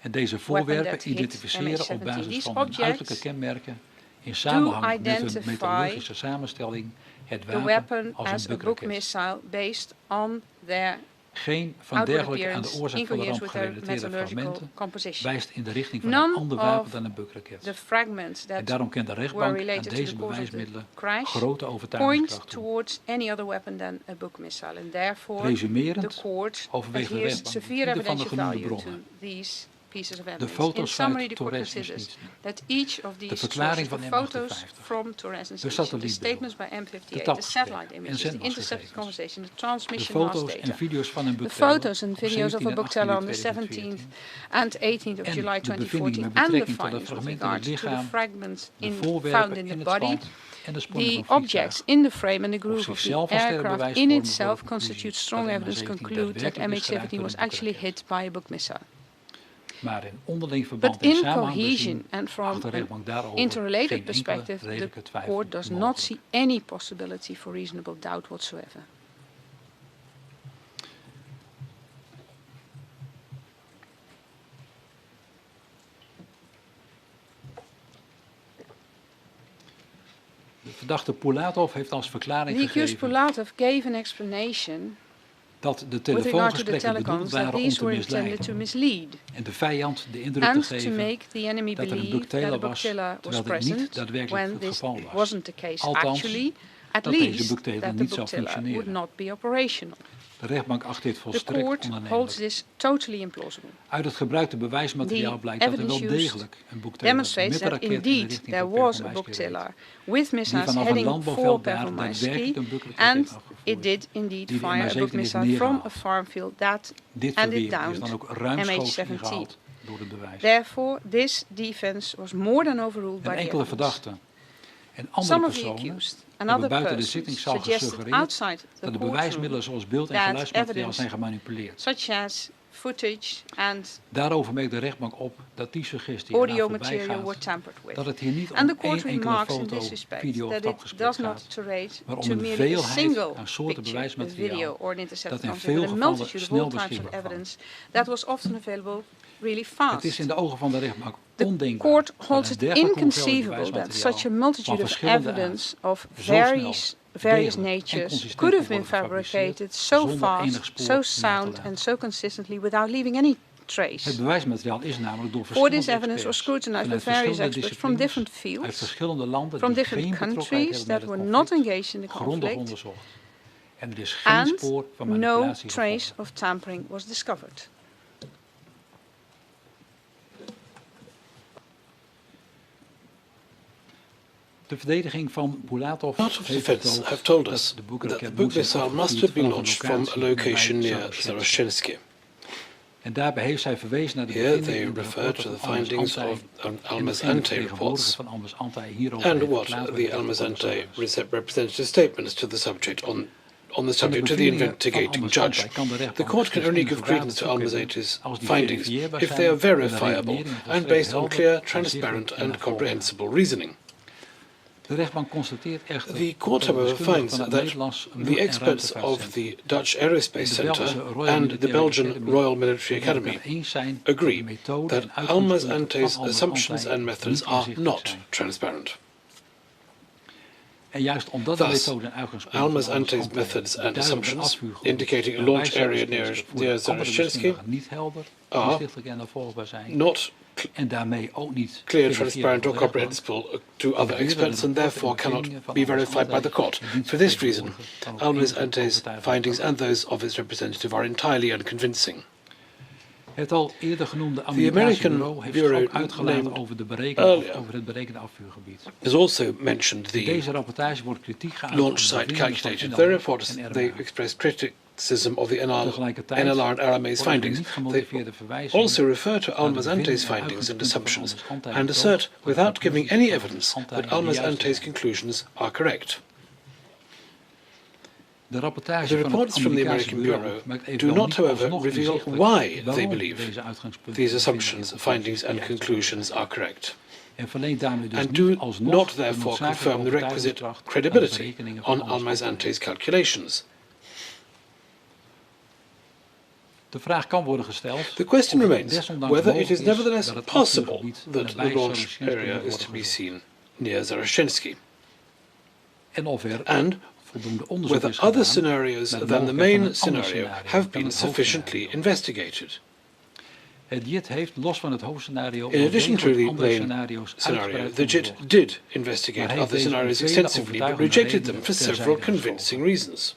En deze weapon voorwerpen that hit identificeren op MH-17. basis These van hun uiterlijke objects kenmerken in samenhang met hun identify metallurgische samenstelling het the wapen weapon als as een a book bukraket. missile based on their Geen van outward dergelijke aan de appearance oorzaak in van de coherence ramp with their gerelateerde metallurgical fragmenten composition. wijst in de richting van None een ander wapen of dan een bukraket. the fragments En that daarom kent de were rechtbank aan related to deze the cause of the bewijsmiddelen crash grote point overtuigingskracht toe. towards any other weapon than a book missile, and therefore the Resumerend court overweegt de adheres rechtbank severe ieder van de evidential genoemde value to bronnen. these pieces of De evidence. In foto's summary, vanuit the court Torres considers M16, that each of these verklaring sources, van the photos M58, from Torres de M16, the satellietbeelden, statements by de M58, the tapgesprekken satellite en images, the intercepted zendafgegevens, conversation, the de transmission mass foto's en data, video's van een the boekteller photos and op videos of 17 a en book 18 teller juli on the 17th 2014 and 18th of en July de 2014 bevindingen met and the betrekking tot de findings with fragmenten in het regards to the lichaam, fragments de found voorwerpen in in the het body, spand en de spanning the van objects vliegtuigen. in the frame and the Op groove of the zichzelf als sterk aircraft bewijs in vormen itself voor de constitutes conclusie strong dat evidence to MH17 conclude that daadwerkelijk is geraakt MH17 door was een actually boekraket. hit by a book missile. Maar in onderling verband But en in samenhang cohesion bezien and from acht de an rechtbank daarover interrelated geen enkele perspective, the redelijke twijfel court does not mogelijk. see any possibility for reasonable doubt whatsoever. De verdachte Pulatov heeft als verklaring The accused gegeven Pulatov gave an explanation dat de with regard to the telefoongesprekken bedoeld telecoms that waren om these te were intended misleiden to mislead en de vijand de indruk te and to geven make the enemy dat er een believe that a boekteler book was, teller was terwijl dit niet present daadwerkelijk when het this geval was. wasn't the case. Althans, Actually, at dat deze least boekteler that the niet zou book teller would functioneren. not be operational. De rechtbank acht dit The volstrekt court holds onaannemelijk. this totally implausible. Uit het gebruikte bewijsmateriaal The blijkt dat er wel evidence used degelijk een boekteler demonstrates met een that raket in de indeed richting there van was a Performance book reed, teller with die missiles vanaf een heading for landbouwveld daar Performance daadwerkelijk een boekrakет and heeft afgevoerd. it did indeed die de fire a book MH17 heeft missile from a neergehaald. farm field that Dit and it verweer is downed dan ook ruimschoots MH17. ingehaald door het bewijs. Therefore, this defense was more than overruled by En the enkele evidence. verdachten en andere Some of the personen accused and hebben other buiten de persons zittingszaal suggested gesuggereerd outside the dat de courtroom bewijsmiddelen zoals beeld en that geluidsmateriaal evidence zijn gemanipuleerd. such as footage and Daarover merkt de rechtbank op dat die suggestie audio eraan material were voorbij gaat tampered with. dat het hier niet And the om court één enkele remarks in foto, this respect video of that it tapgesprek does gaat, not terrate maar om to een merely a veelheid single aan soorten picture, a bewijsmateriaal video or an intercepted dat in content, veel but a gevallen multitude of snel all types of beschikbaar kwam. evidence that was often available really Het fast. is in de ogen van de rechtbank The ondenkbaar court dat holds een it dergelijke hoeveelheid inconceivable that bewijsmateriaal such a multitude van of verschillende evidence aard of zo snel, various degelijk en natures consistent could have kon been worden gefabriceerd fabricated so zonder enig fast, spoor so na te sound laten. and so consistently without leaving any Het trace. bewijsmateriaal is namelijk door For verschillende this evidence was experts scrutinized by vanuit various verschillende experts from different disciplines uit fields, verschillende landen from die different geen betrokkenheid countries hebben that met were het not conflict, engaged in the grondig conflict, onderzocht. En er is geen and spoor van no manipulatie trace gevonden. of tampering was discovered. De verdediging van Pulatov Part of the heeft defense betoogd have told dat us de that boekraket the moet book zijn missile must afgevuurd have been vanaf launched een from a locatie location nabij near Zaroshensk. Zaroshensk. En daarbij heeft zij verwezen naar de Here bevindingen they in de refer to rapporten the van findings Almaz of Antey Almaz en de Antey vertegenwoordiger reports van Almaz Antey hierover and heeft what verklaard the bij de Almaz Antey commissaris. representative statements to the subject on the Van de subject to the bevindingen van investigating Almaz judge. Antey kan de The rechtbank court can only give deskundige credence to waarde Almaz toekennen Antey's als die findings verifieerbaar if zijn they are en de verifiable redeneringen and volstrekt based on helder, clear, inzichtelijk transparent en and navolgbaar. comprehensible reasoning. De rechtbank constateert echter The court, dat de however, deskundigen finds van het that Nederlands the Lucht- en experts of Ruimtevaartcentrum the Dutch Aerospace en de Belgische Centre Royal and the Military Belgian Academy Royal Military het Academy erover eens zijn dat de agree methode that en Almaz uitgangspunten Antey's van Almaz assumptions Antey and methods niet are inzichtelijk not zijn. transparent. En juist omdat de Thus, methode en uitgangspunten Almaz van Almaz Antey's Antey methods and duidelijk assumptions, afvuurgebied indicating a en launch area wijswijzersgeest voor near de andere Zaroshensk, deskundigen niet helder, are inzichtelijk en navolgbaar zijn not en daarmee ook niet clear, verifieerbaar transparent, or door de rechtbank. comprehensible to other experts and therefore cannot be verified by the court. For this reason, Almaz Antey's findings and those of its representative are entirely unconvincing. Het al eerder genoemde The Amerikaanse American bureau heeft zich Bureau ook uitgelaten named over het berekende afvuurgebied. has also mentioned In the deze rapportage wordt kritiek geuit launch op de site bevindingen van calculated. NLR Their reports, en they RMA. express criticism of the Tegelijkertijd NLR and RMA's worden findings. niet They gemotiveerde verwijzingen also refer to naar de Almaz-Ante's bevindingen en findings and uitgangspunten van assumptions Almaz-Antey and betoog assert, dat de without giving any conclusies van evidence, Almaz-Antey that de juiste Almaz-Ante's zijn. conclusions are correct. De rapportage The van het reports from the Amerikaanse American bureau Bureau maakt do evenwel not, niet however, alsnog reveal inzichtelijk why they waarom believe deze uitgangspunten, these bevindingen assumptions, en findings and conclusies conclusions are correct, en verleent daarmee dus and niet do alsnog not de therefore noodzakelijke confirm the requisite overtuigingskracht aan de credibility berekeningen van on Almaz-Antey. Almaz-Ante's calculations. De vraag kan worden gesteld The question of het remains desondanks whether it mogelijk is nevertheless dat het possible afvuurgebied that the nabij launch Zaroshenski area moet is worden to be gezocht. seen near Zaroshenski, En of er and voldoende onderzoek whether is other gedaan scenarios naar de than the mogelijkheid van main een ander scenario scenario have dan been het sufficiently hoofdscenario. investigated. Het JIT heeft los van het hoofdscenario In wel addition to degelijk the andere main scenario's scenario, uitgebreid the JIT onderzocht. did Maar investigate heeft other deze scenarios vele extensively, but overtuigende rejected them redenen for terzijde several geschoven. convincing reasons.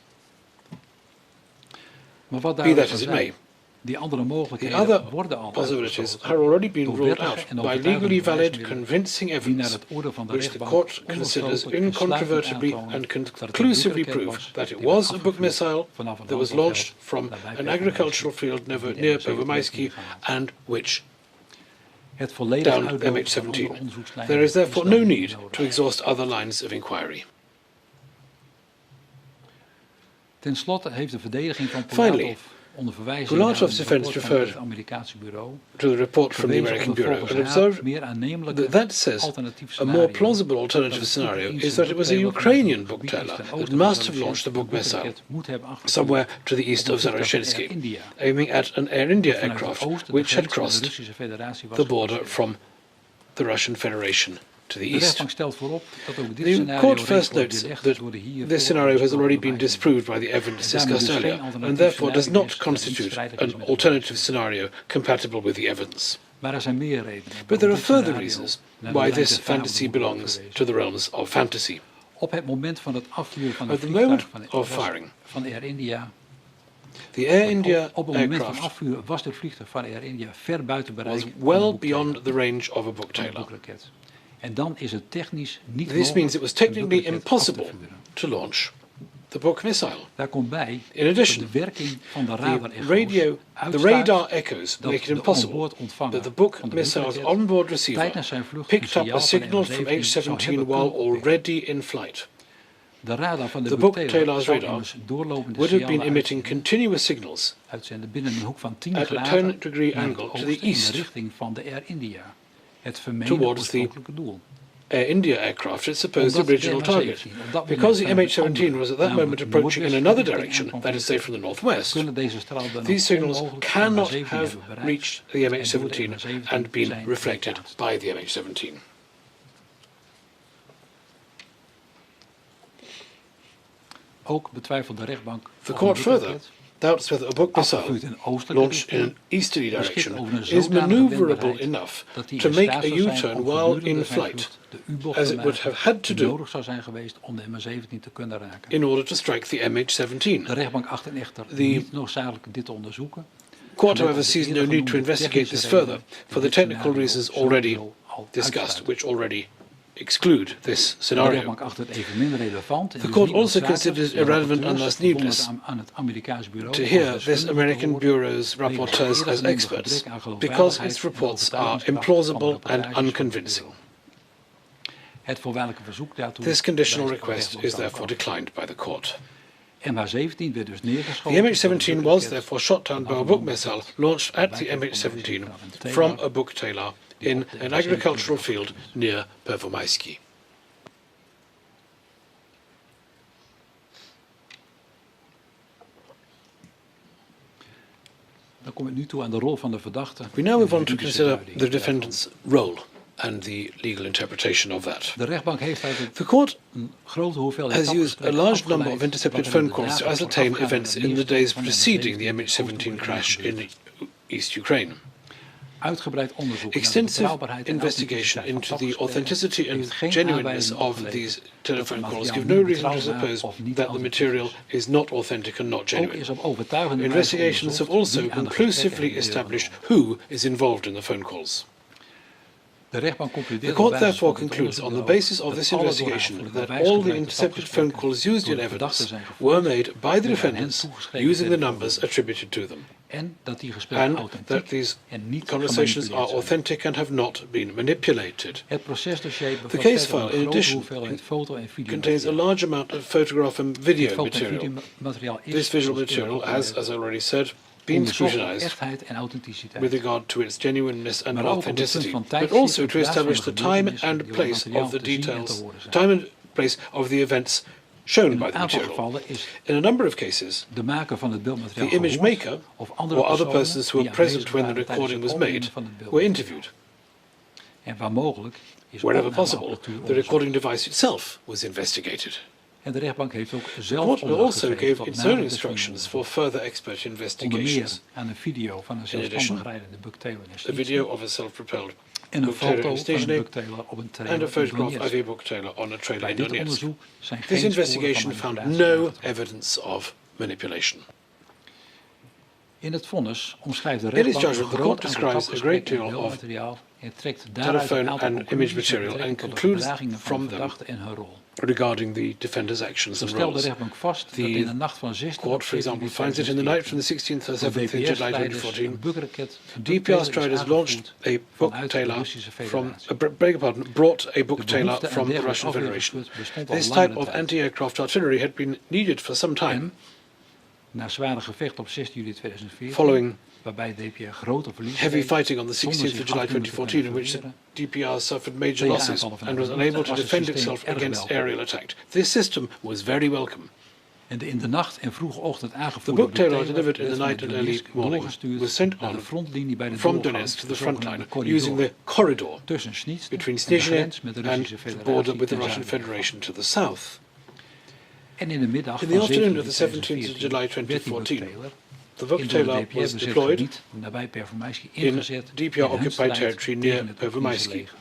Maar wat Be daarover that as it zij, may, die andere the mogelijkheden other worden al possibilities uitgesloten have already been door ruled wettige out en by overtuigende legally valid, bewijsmiddelen convincing die naar evidence, het oordeel van de which the rechtbank court considers incontrovertibly and conclusively proof that it was a book missile that was launched from an agricultural field near Pervomaisky and which het volledige downed uitlopen van MH17. andere onderzoekslijnen There is therefore is no dan need niet nodig. to exhaust other lines of inquiry. Ten slotte heeft de verdediging van Finally, Polatov's onder verwijzing naar Polatov's een defense rapport van referred het Amerikaanse bureau To the report from the verwezen American op een Bureau and volgens haar observed meer aannemelijke that says alternatief a more scenario. plausible alternative scenario is that it was a Ukrainian book teller that must have launched the book missile somewhere to the east of Zaroshenski, aiming at an Air India aircraft which had crossed the border from the Russian Federation to the De east. rechtbank stelt voorop dat ook dit The scenario court reeds first wordt notes weerlegd that door de hiervoor this scenario has already been bewijzen. disproved by the evidence discussed earlier, and therefore does not constitute an alternative scenario compatible with the evidence. Maar er zijn meer redenen. But there are waarom dit further scenario reasons naar de why lijn this der fabel fantasy moet worden belongs verwezen. to the realms of fantasy. Op het moment van het afvuren van At het the vliegtuig moment of firing, van Air India. the Air India Op het moment van aircraft afvuren was dit vliegtuig van Air India ver buiten bereik was van de well boektail beyond the range of a book van de tailor. boekraket. En dan is het technisch niet This mogelijk means it was een technically boekraket af te impossible vuren. to launch the book missile. Daar komt bij In dat addition, de werking van de the radar-echo's radar echoes dat make it de impossible onboord ontvanger that the book van de missile's boekraket onboard receiver tijdens zijn vlucht picked een up a signaal signal van de from MH17 zou MH17 hebben while kunnen oppikken. already in flight. De radar van de The book boektailer tailor's zou radar immers doorlopende would have been signalen emitting continuous signals uitzenden binnen een hoek van 10 at a graden 10 degree naar het angle to oosten the in de east richting van de Air India, het vermeende towards the oorspronkelijke doel. Air India aircraft, its supposed Omdat de original target. MH17 op dat Because the moment vanuit MH17 een was at that andere, moment approaching in noordwestelijke another richting direction, aankwam that is, say from the northwest, kunnen deze stralen dan these ook signals onmogelijk cannot de MH17 have hebben bereikt reached the en door de MH17 MH17 and been zijn reflected weerkaatst. by the MH17. Ook betwijfelt de rechtbank The of court een further boekraket doubts whether a book missile afgevuurd in oostelijke launched in richting an easterly beschikt direction over een is zodanige maneuverable wendbaarheid enough dat die to in make staat a zou zijn U-turn om while gedurende in zijn flight, vlucht de U-bocht as te it would have maken had to die do nodig zou zijn geweest om de MH17 te kunnen raken. in order to strike the De MH17. rechtbank acht het echter The niet noodzakelijk dit te onderzoeken. Court, however, sees no need to investigate this further for the technical reasons already discussed, which already exclude this De scenario. rechtbank acht het evenmin relevant en The dus court niet also noodzakelijk considers de irrelevant rapporteurs unless verbonden needless aan het Amerikaanse bureau to als hear this deskundigen te American horen Bureau's rapporteurs as experts, because its reports are implausible and unconvincing. Het voorwaardelijke verzoek daartoe This conditional wijst de request rechtbank is therefore af. declined by the court. MH17 werd dus The neergeschoten. MH17 was therefore shot down by a book missile launched at the MH17 from a book tailor in an agricultural field near Pervomaisky. Dan kom ik nu toe aan de rol van de verdachte. We now move on to en de juridische consider duiding the daarvan. defendant's role and the legal interpretation of that. De rechtbank heeft uit het The court een grote hoeveelheid has used a tapgesprekken large number afgeleid of intercepted wat er in phone de calls to dagen ascertain voorafgaande events aan in de the days neerstort van de preceding the MH17 MH17 crash in gebeurd. East Ukraine. uitgebreid onderzoek naar de Extensive betrouwbaarheid en investigation authenticiteit into van the authenticity heeft and geen genuineness aanwijzing of opgeleverd these dat telephone het calls materiaal give no niet reason to betrouwbaar suppose of niet that the authentiek material is. is not authentic and not Ook genuine. is op overtuigende wijze Investigations have onderzocht also wie aan de conclusively gesprekken heeft established deelgenomen. who is involved in the phone calls. De rechtbank concludeert The court op basis therefore van dit concludes on the onderzoek basis of dat this alle investigation doorgevoerde that all the bewijsgebruikte intercepted phone tapgesprekken calls used door in de verdachte evidence zijn gevoerd were made by the met aan hen defendants toegeschreven using the telefoonnummers. numbers attributed to them, En dat die gesprekken and that authentiek these en niet conversations are gemanipuleerd zijn. authentic and have not been manipulated. Het procesdossier bevat The case verder een file, in grote addition, hoeveelheid foto- en contains a videomateriaal. large amount of photograph and Dit video foto- en material. videomateriaal is, This visual zoals eerder material has, opgemerkt, as I already said, been onderzocht op scrutinized echtheid en authenticiteit. with regard to its genuineness and Maar ook op het punt authenticity, van but tijdstip also in to plaats van de establish the time gebeurtenissen and die op het place materiaal of the te zien en te details, horen zijn. time and place of the events shown In by een the aantal material. gevallen is In a number of cases, de maker van het beeldmateriaal the image gehoord maker of andere or other personen persons who were die present aanwezig when the waren tijdens recording het was opnemen made van het were beeldmateriaal. interviewed. En waar mogelijk is Wherever possible, opnameapparatuur the onderzocht. recording device itself was investigated. En de rechtbank heeft ook The zelf court opdracht also gegeven gave tot its nader own deskundigen instructions for further expert onder meer investigations. aan een video van een addition, zelfstandig rijdende bucktailer in A Snitsen video of a self-propelled en een book-trailer foto in van een Snitchen bucktailer op een trailer and a in photograph Donetsk. of a book-trailer on a trailer Bij in dit Donetsk. onderzoek zijn This geen sporen investigation van found manipulatie no aangetroffen. evidence of manipulation. In het vonnis omschrijft de In its rechtbank een judgment, the groot court aantal describes a great tapgesprekken en deal of beeldmateriaal en trekt daaruit een telephone aantal and image conclusies met material and betrekking tot de concludes gedragingen van from de them verdachte en hun rol. regarding the defender's actions Zo and stelt de roles. rechtbank vast dat The in de nacht van 16 Court, op for 17 example, finds it in the night from the 16th to 7th of July 2014. DPR striders launched a book-tailer brought a book-tailer from the Russian Federation. This type of anti-aircraft artillery had been needed for some time, na zware gevechten op 16 juli 2014, following waarbij DPR grote verliezen heavy leed, fighting on the zonder 16th zich of July af te moeten 2014, in which the defenderen. DPR suffered major Tegen losses aanvallen and was vanuit de unable lucht to was het defend systeem itself erg against welkom. aerial attack. This system was very welcome. En de in de nacht en vroege ochtend The aangevoerde book-tailer boektailer delivered in the werd night and vanuit early Donetsk morning doorgestuurd was sent naar de on frontlinie bij de from doorgang, Donetsk to the de front zogenaamde line corridor, using the corridor tussen Snitsen between en de Snizhne grens met de and Russische the Federatie border with the ten Russian zuiden. Federation to the south. En in de middag In van the afternoon 17 of the 17th of 2014 July werd die 2014, boektailer the in door de book-tailer DPR was bezet deployed gebied nabij Performatie in ingezet in hun DPR-occupied strijd territory tegen near het Oekraïnse Pervomysky leger.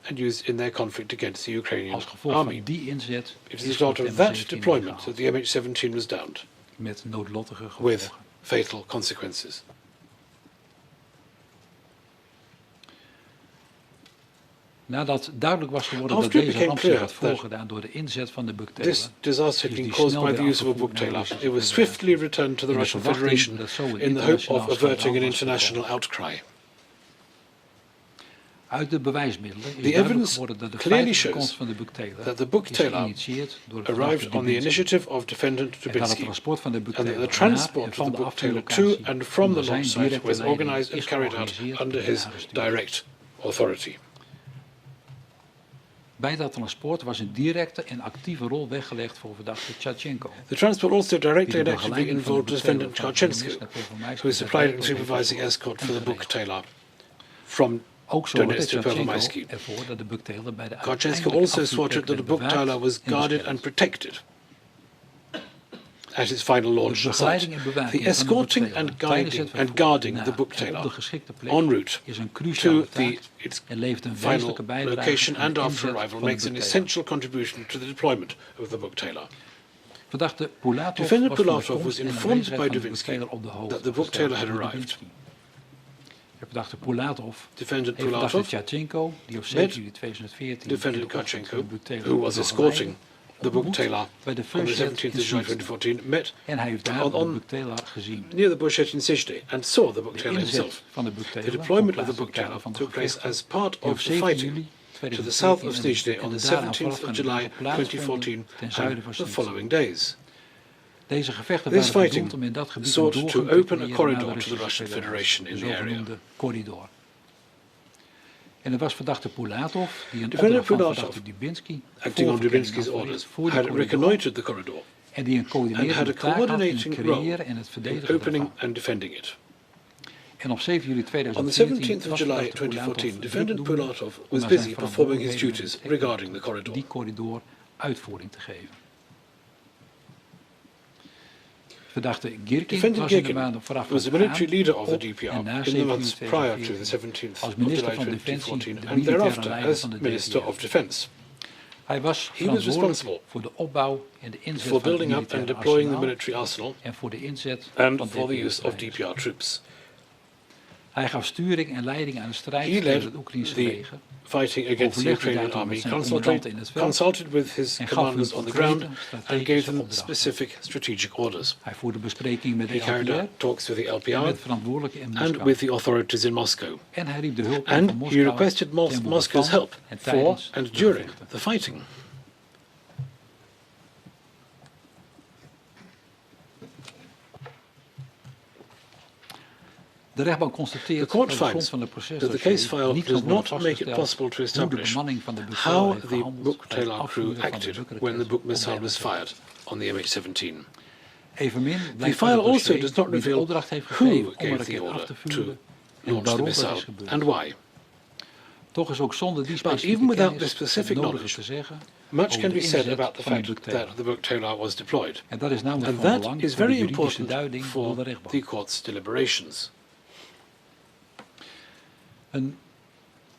and used in their conflict against the Ukrainian Als gevolg army. van die inzet It is is the result het of that MH17 deployment gehaald, that the MH17 was downed, met noodlottige with gevolgen. fatal consequences. Nadat duidelijk was geworden After dat it deze became ramp zich clear had that voorgedaan door de inzet van de buktailer, This disaster had is been die caused snel by weer the use of a afgevoerd naar de book-tailer. Russische It was Federatie, swiftly returned to the in de Russian verwachting Federation dat zo een in the hope of internationaal averting an schandaal was international gekomen. outcry. Uit de bewijsmiddelen is The duidelijk evidence geworden dat de clearly feitelijke shows komst van de buktailer that the is book-tailer geïnitieerd door de arrived verdachte on the Dubinski initiative of defendant en dat het Dubinsky, transport van de and that buktailer the naar en transport of van the de book-tailer afvuurlocatie to and from the onder zijn launch site directe was leiding organized and is carried out georganiseerd under en his aangestuurd. direct authority. Bij dat transport was een directe en actieve rol weggelegd voor verdachte Tjatchenko, The transport also directly die and de actively begeleiding van de involved buktailer defendant van Karchenko, Donetsk naar Pervomysky who supplied and ter wereld supervising heeft escort for the geregeld. book-tailer from Ook zorgde Donetsk to Tjatchenko Pervomysky. ervoor dat de buktailer bij de Karchenko uiteindelijke also swatted that the afvuurplek werd book-tailer was bewaakt en guarded beschermd. and protected at its final launch De site. begeleiding en bewaking The van de escorting buktailer and tijdens guiding het and vervoer guarding naar the en book-tailer op de geschikte plek en route is een cruciale to taak its en levert een final wezenlijke bijdrage location aan and de after inzet arrival van de makes an buktailer. essential contribution to the deployment of the book-tailer. Verdachte Pulatov Defendant was van de Pulatov was komst en informed aanwezigheid by van de Dubinsky buktailer op de hoogte that the gesteld book-tailer had door arrived. Dubinsky. De verdachte Pulatov Defendant heeft verdachte Pulatov Tjatchenko, die op 7 juli 2014 defendant in de ochtend van Karchenko, de buktailer who was begeleidde, escorting the ontmoet book-tailer bij de on the first jet 17th in of July Snitsen. 2014, met En hij heeft daar de on buktailer gezien. near the Bushet in Sizhne and saw the De book-tailer inzet himself. van de The buktailer deployment vond of the plaats ten tijde book-tailer van de took place gevechten as part die op of the 7 fighting juli to the south of 2014 Snizhne en on de the daaraan 17th of volgende July dagen plaatsvonden 2014 ten zuiden van and the Snitsen. following days. Deze gevechten This waren fighting bedoeld om in dat gebied een sought to doorgang te open a creëren corridor naar de to the Russische Russian Federation in de the area. zogenoemde corridor. En het was verdachte Pulatov die een Defendant opdracht van Pulatov, verdachte Dubinsky acting on voorverkenning Dubinsky's had orders, verricht voor die had corridor reconnoitred the corridor en die een and had coördinerende a taak had in het coordinating creëren role en het in verdedigen opening ervan. and defending it. En op 7 juli On the 2014 17th of was July verdachte Pulatov 2014, defendant drukdoende Pulatov om was naar zijn busy performing his verantwoordelijkheden duties met betrekking regarding the tot corridor. die corridor uitvoering te geven. Verdachte Girkin Defendant was in de Girkin maanden vooraf was the military leader of the op en DPR na in the months 7 prior juli to the 17th als of minister July van Defensie 2014 de and militaire thereafter leider as van de Minister DPR. of Defense. Hij was He was verantwoordelijk responsible voor de opbouw en de inzet for van het building up and militaire deploying the arsenaal military arsenal en voor de inzet and van for the use of DPR-strijders. DPR troops. Hij gaf sturing en leiding aan de strijd He tegen led het Oekraïnse the leger fighting against the overlegde Ukrainian daartoe army, met zijn commandanten in het veld consulted with his en gaf commanders hun on the ground concrete and gave strategische them opdrachten. specific strategic orders. Hij voerde besprekingen met de He carried LPR out talks with the en LPR met verantwoordelijken in and Moskou. with the authorities in Moscow. En hij riep de hulp in And van he Moskou requested ten behoeve Moscow's van help en for tijdens and de during gevechten. the fighting. De rechtbank The constateert court dat op grond finds van de that the procesdossier case file niet does kan worden not make it vastgesteld possible to hoe de establish bemanning van de Buctail how heeft the gehandeld book bij het Taylor crew afvuren van de acted Buckraket when the book op de missile was MH17. fired on the MH17. Evenmin The blijkt file uit het also dossier does not wie de reveal opdracht heeft who gegeven om een gave the raket af order te to vuren en launch the waarom dat is missile gebeurd. and why. Toch is ook zonder die But specifieke even without kennis this specific het nodige knowledge, te zeggen much over can de be said inzet about the van de fact Buctail. that the book Taylor was deployed. En dat is namelijk And van that belang is voor de very juridische important duiding door de for rechtbank. the court's deliberations. Een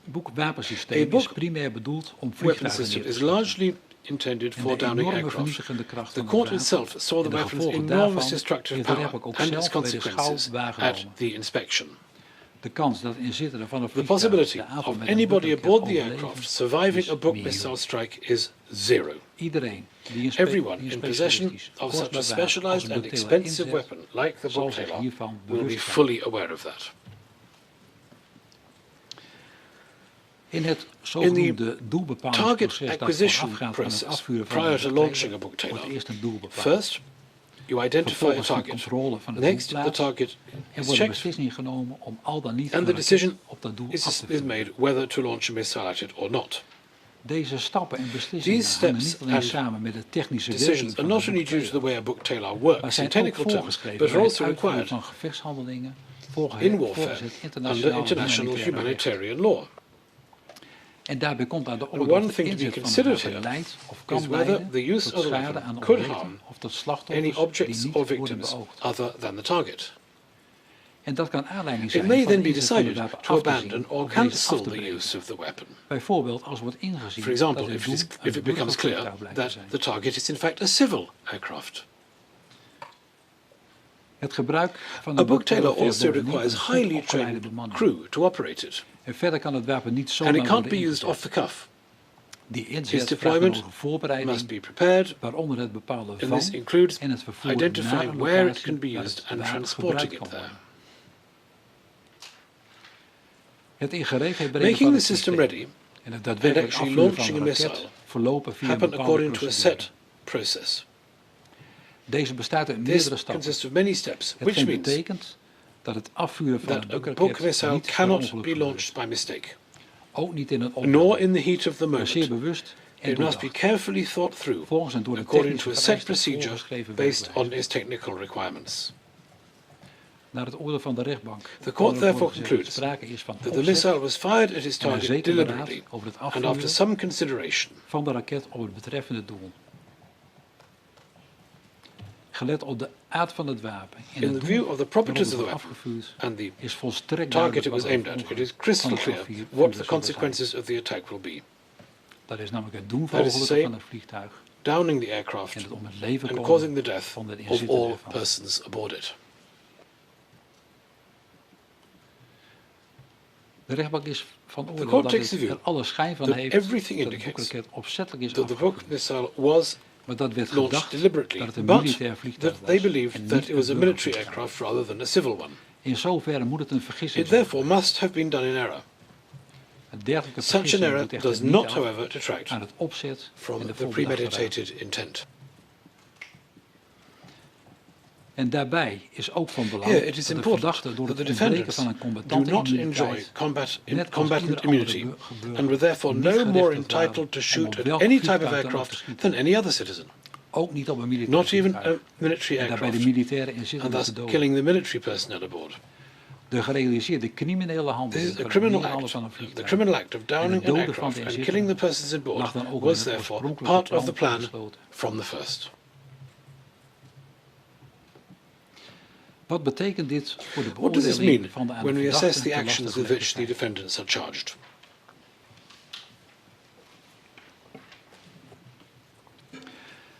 boek A wapensysteem book is primair bedoeld om Weapon vliegtuigen system neer te is schieten. largely intended En for de downing enorme aircraft. vernietigende kracht The van court het itself wapen saw the en de weapon's gevolgen enormous daarvan destructive heeft de power rechtbank ook and its zelf bij de consequences schouw at waargenomen. the inspection. De kans dat inzittenden van een The vliegtuig possibility de aanval of met een anybody Buckraket aboard the overleven aircraft surviving is a book nihil. missile strike is zero. Iedereen die Everyone een in possession specialistisch of such a kostbaar wapen als specialized een and Buctail expensive inzet, weapon like the zal book zich Taylor hiervan will be bewust zijn. fully aware of that. In het In the zogenoemde target doelbepaalingsproces dat acquisition voorafgaat aan het process afvuren van prior een to Buctail, launching a book wordt Taylor, eerst een doel bepaald. first you identify a Vervolgens de target. controle van het Next, the doelplaats target en is wordt een checked beslissing genomen om al dan niet and een the raket decision op dat doel af is te vuren. made whether to launch a missile at it or not. Deze stappen en beslissingen These hangen steps niet alleen and samen met de technische werking Decisions are van not de only due to the Buctail, way a book Taylor maar works in zijn ook technical terms, voorgeschreven but bij are het also uitvoeren required van gevechtshandelingen in volgens warfare het under internationaal international humanitaire recht. humanitarian law. En daarbij komt aan de And orde one of thing de to be inzet van considered het wapen here leidt of kan is whether leiden the use tot of the schade weapon aan could objecten harm of tot any slachtoffers die objects niet or worden victims beoogd. other than the target. En dat kan aanleiding It zijn may van de then be inzet van het decided wapen to af te zien abandon or of deze af cancel te the breken. use of the weapon. Bijvoorbeeld als wordt ingezien For example, dat het if doel it een becomes clear burgervliegtuig blijkt te that zijn. the target is in fact a civil aircraft. Het gebruik van A de book Taylor Buctail also bovendien requires een goed highly opgeleide trained bemanning. crew to operate it, En verder kan het wapen niet and zomaar it can't worden be used ingezet. off the cuff. Die Its inzet vraagt deployment dan ook een voorbereiding, must be prepared, waaronder het bepalen and van this includes en het vervoer naar identifying een where it locatie can be waar used het and wapen transporting gebruikt it kan there. worden. Het in gereedheid brengen Making van the het system systeem ready en het and daadwerkelijk actually afvuren van launching a een raket missile verlopen via een happen bepaalde according to a procedure. set process. Deze bestaat uit This meerdere stappen, consists of many steps, which hetgeen means betekent dat het afvuren van that een a book Buckraket missile niet per cannot ongeluk be gebeurt. launched by mistake, Ook niet in een nor opdracht, in the heat of the maar zeer moment. bewust en It must be doordacht. carefully thought through Volgens en door de according to a technische set vereisten procedure voorgeschreven based werkwijze. on its technical requirements. Naar het oordeel van de rechtbank The kan court er therefore worden gezegd dat concludes sprake is van that the opzet missile was fired at its en een target zeker beraad deliberately over het and after afvuren some consideration. van de raket op het betreffende doel. Gelet op de aard van het wapen en In het the doel view of the waarop properties het of the wordt weapon afgevuurd, and the is volstrekt target it duidelijk was wat aimed het at, it gevolg is crystal van het clear afvuren what the zullen zijn. consequences of the attack will be. Dat is namelijk het That is to doenvogelen say, van het vliegtuig downing the en aircraft het om het leven and komen causing the death van de of inzittenden all ervan. persons aboard it. De rechtbank is van oordeel court dat takes het the view er alle schijn van that heeft everything dat het indicates boekraket opzettelijk is That the book afgevuurd. missile was Maar dat werd launched gedacht deliberately, dat het een but militair vliegtuig that was they en believed niet that it was a een military burgervliegtuig. aircraft rather than a civil one. In zoverre moet het een vergissing It zijn. therefore must have been done in error. Een dergelijke Such an vergissing error doet echter does niet not, af however, detract aan het opzet from en de the voorbedachte raad. premeditated intent. En daarbij is ook van belang Here it is dat de important verdachte door that het the ontbreken defendants van een do combatant not enjoy immuniteit, net als combatant ieder andere immunity burger, and were therefore niet no gerechtigd more waren entitled to om shoot op at welk any type of vliegtuig dan ook te aircraft schieten. than any other citizen, Ook niet op een militair not even a vliegtuig. military En daarbij de aircraft, militairen and inzittenden thus te doden. killing the military personnel aboard. De gerealiseerde criminele This handeling is a van het criminal neerhalen act. van een The vliegtuig criminal act of downing an doden van aircraft de and inzittenden killing the persons aboard lag dan ook in was het therefore oorspronkelijke part of the plan plan besloten. from the first. Wat betekent dit voor de What does this beoordeling mean van de aan when de we assess verdachten the ten actions laste with which gelegde the feiten? defendants are charged?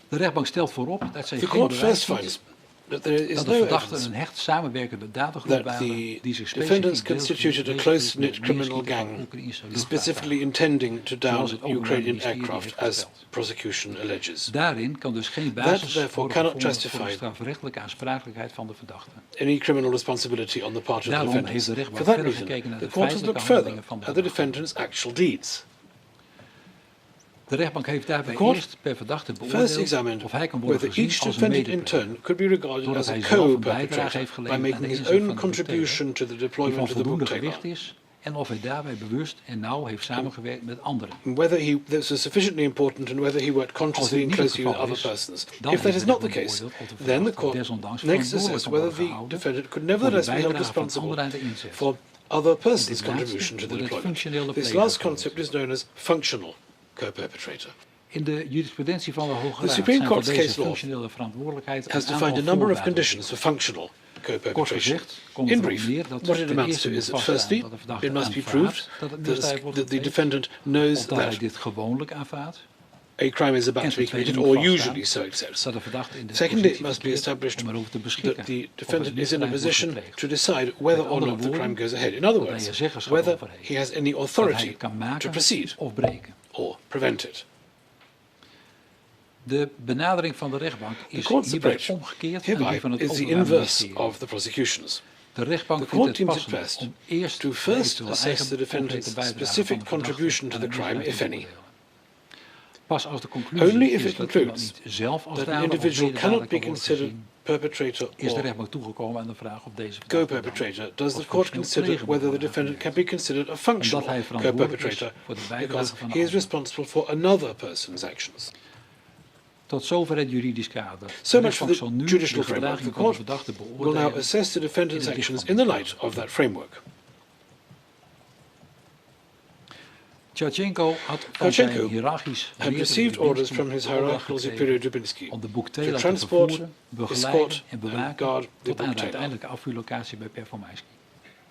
De rechtbank stelt voorop dat zij The geen court bewijs first ziet finds that there is dat de no verdachten evidence een hecht samenwerkende datagroep that waren the die zich defendants specifiek constituted a bezig close-knit hield met criminal neerschieten van gang Oekraïnse specifically luchtvaartuigen. intending to down Zoals het Openbaar Ukrainian Ministerie aircraft heeft as gesteld. prosecution alleges. Daarin kan dus geen That basis therefore worden cannot gevonden voor de justify strafrechtelijke aansprakelijkheid van de verdachte. Any criminal responsibility on the part of the Daarom heeft defendants. de rechtbank For that verder reason, gekeken naar the de court has feitelijke looked further handelingen van de at the verdachte. defendants' actual deeds. De rechtbank heeft daarbij The court eerst per verdachte First beoordeeld examined of hij kan worden whether gezien each als een defendant in medepleger, turn could be regarded doordat as a hij zelf een bijdrage co-perpetrator heeft by geleverd aan making de his inzet own van de boekteler, contribution to the die deployment van of the voldoende booktailor. gewicht is en of hij daarbij bewust en nauw heeft samengewerkt met anderen. Whether this is sufficiently important and whether he worked consciously and niet het closely with geval other is, persons. dan If that heeft is de not the rechtbank case, beoordeeld of de then the verdachte court desondanks next verantwoordelijk assess kan whether worden the gehouden defendant could voor de nevertheless be held bijdrage van responsible anderen aan de inzet. for other persons' Dit laatste contribution to the wordt het deployment. functionele This pleger last genoemd. concept is known as functional co-perpetrator. In de jurisprudentie van de Hoge The Raad Supreme zijn voor Court's deze case law functionele verantwoordelijkheid has een defined a aantal number of voorwaarden. conditions for functional Kort co-perpetration. gezegd komt In het erop brief, neer dat what it ten amounts eerste to moet is, vaststaan firstly, dat de verdachte it must be aanvaardt proved dat het misdrijf wordt that the gepleegd, defendant knows of dat hij that dit gewoonlijk aanvaardt, a crime is about en to be ten tweede committed moet or vaststaan usually so accepts. dat de verdachte in de Secondly, it positie must be verkeert established om erover te that beschikken the of het defendant is in a misdrijf wordt position gepleegd. to decide whether Met or andere not the crime woorden, goes ahead. In other dat hij er words, zeggenschap whether over heeft. he has any Dat hij authority het kan to maken proceed of breken. or prevent it. De benadering van de rechtbank The is court's hierbij approach omgekeerd aan die hereby van het is the Openbaar inverse Ministerie. of the prosecutions. De rechtbank The vindt court het deems it passend best om eerst to de first eventuele assess eigen the defendant's concrete bijdrage specific van de verdachte contribution to aan the het crime, misdrijf if te any. beoordelen. Pas als de conclusie Only if is it dat iemand concludes niet zelf als that an dader of individual medadader cannot be kan worden considered gezien, perpetrator is de or rechtbank toegekomen aan de vraag of deze verdachte dan co-perpetrator, does the als court functioneel consider pleger whether the wordt defendant can aangemerkt. be considered a functional Omdat hij verantwoordelijk is co-perpetrator voor de bijdrage because van de he is ander. responsible for another person's actions. Tot zover het juridisch kader. So De much for rechtbank the zal nu judicial de framework. The gedraging van de court verdachte will now beoordelen. assess the defendant's in het licht actions van in dit the light of that framework. Tjatchenko had van zijn Tjatchenko hiërarchisch had received orders from his hierarchical superior Dubinsky om de to boekteler te transport, vervoeren, begeleiden escort en and bewaken guard the tot aan de booktailor uiteindelijke afvuurlocatie bij Performaiski.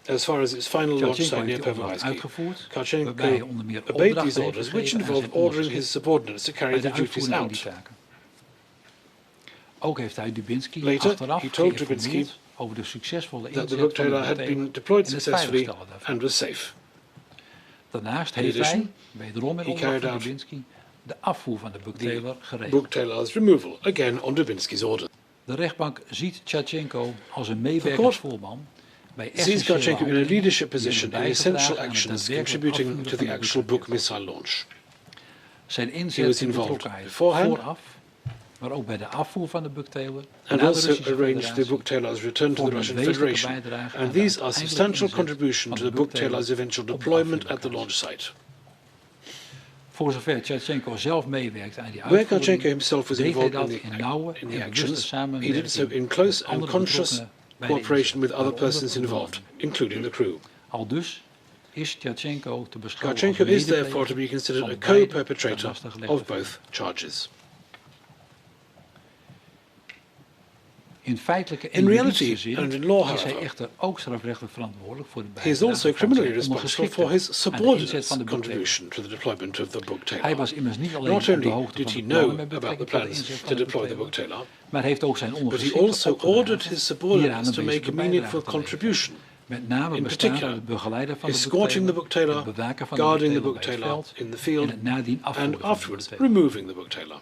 as far as its final launch Tjatchenko site near heeft die opdracht Pervomaisky. uitgevoerd, waarbij hij Karchenko onder meer obeyed opdrachten these heeft orders, which gegeven aan involved zijn ordering his ondergeschikt subordinates to carry bij the de duties uitvoering van die out. taken. Ook heeft hij Dubinsky Later, achteraf he told Dubinsky geïnformeerd over de succesvolle that inzet the van de booktailor had boekteler been deployed en het successfully veiligstellen daarvan. and was safe. Daarnaast In heeft hij, addition, wederom met he opdracht carried van out Dubinsky, de afvoer van de boekteler The geregeld. booktailor's removal, again on Dubinsky's order. De rechtbank ziet Tjatchenko als een court meewerkersvoorman bij Sees essentiële Karchenko in a handelingen leadership die position in hebben essential bijgedragen aan het actions daadwerkelijk contributing afvuren to van the de actual book boekteler. missile launch. Zijn He inzet was en involved betrokkenheid beforehand vooraf, maar ook bij de afvoer van de boekteler And naar de also Russische arranged the Federatie booktailor's return to the vormen Russian een wezenlijke Federation. bijdrage aan And de these are uiteindelijke substantial inzet contribution van to de the booktailor's boekteler eventual op de deployment at the afvuurlocatie. launch site. Voor zover Tjatchenko zelf meewerkte aan die Where uitvoering, Karchenko himself was deed hij involved dat in in nauwe the en bewuste actions, he samenwerking did so in close met and andere conscious betrokkenen bij de cooperation with inzet, other waaronder persons involved, bemanning. including the crew. Aldus is Tjatchenko te beschouwen Karchenko als is medepleger therefore to be considered van a beide ten co-perpetrator laste gelegde of feiten. both charges. In feitelijke en In juridische reality zin and in law, is hij however, echter ook strafrechtelijk verantwoordelijk voor de He is bijdrage also van criminally zijn responsible ondergeschikte for his aan de inzet subordinates' van de boekteler. contribution to the deployment of the Hij booktailor. was immers niet alleen Not op de only hoogte did van he de plannen know met about the betrekking tot de plans inzet van to de deploy the boekteler, booktailor, maar heeft ook zijn but he ondergeschikte also opgedragen ordered his hieraan subordinates een to make a wezenlijke meaningful bijdrage te leveren. contribution, Met name in bestaan particular, uit het begeleiden van de escorting the boekteler, booktailor, het bewaken van de guarding the boekteler bij het booktailor veld in the field, en het nadien afvoeren and van de afterwards boekteler. removing the booktailor.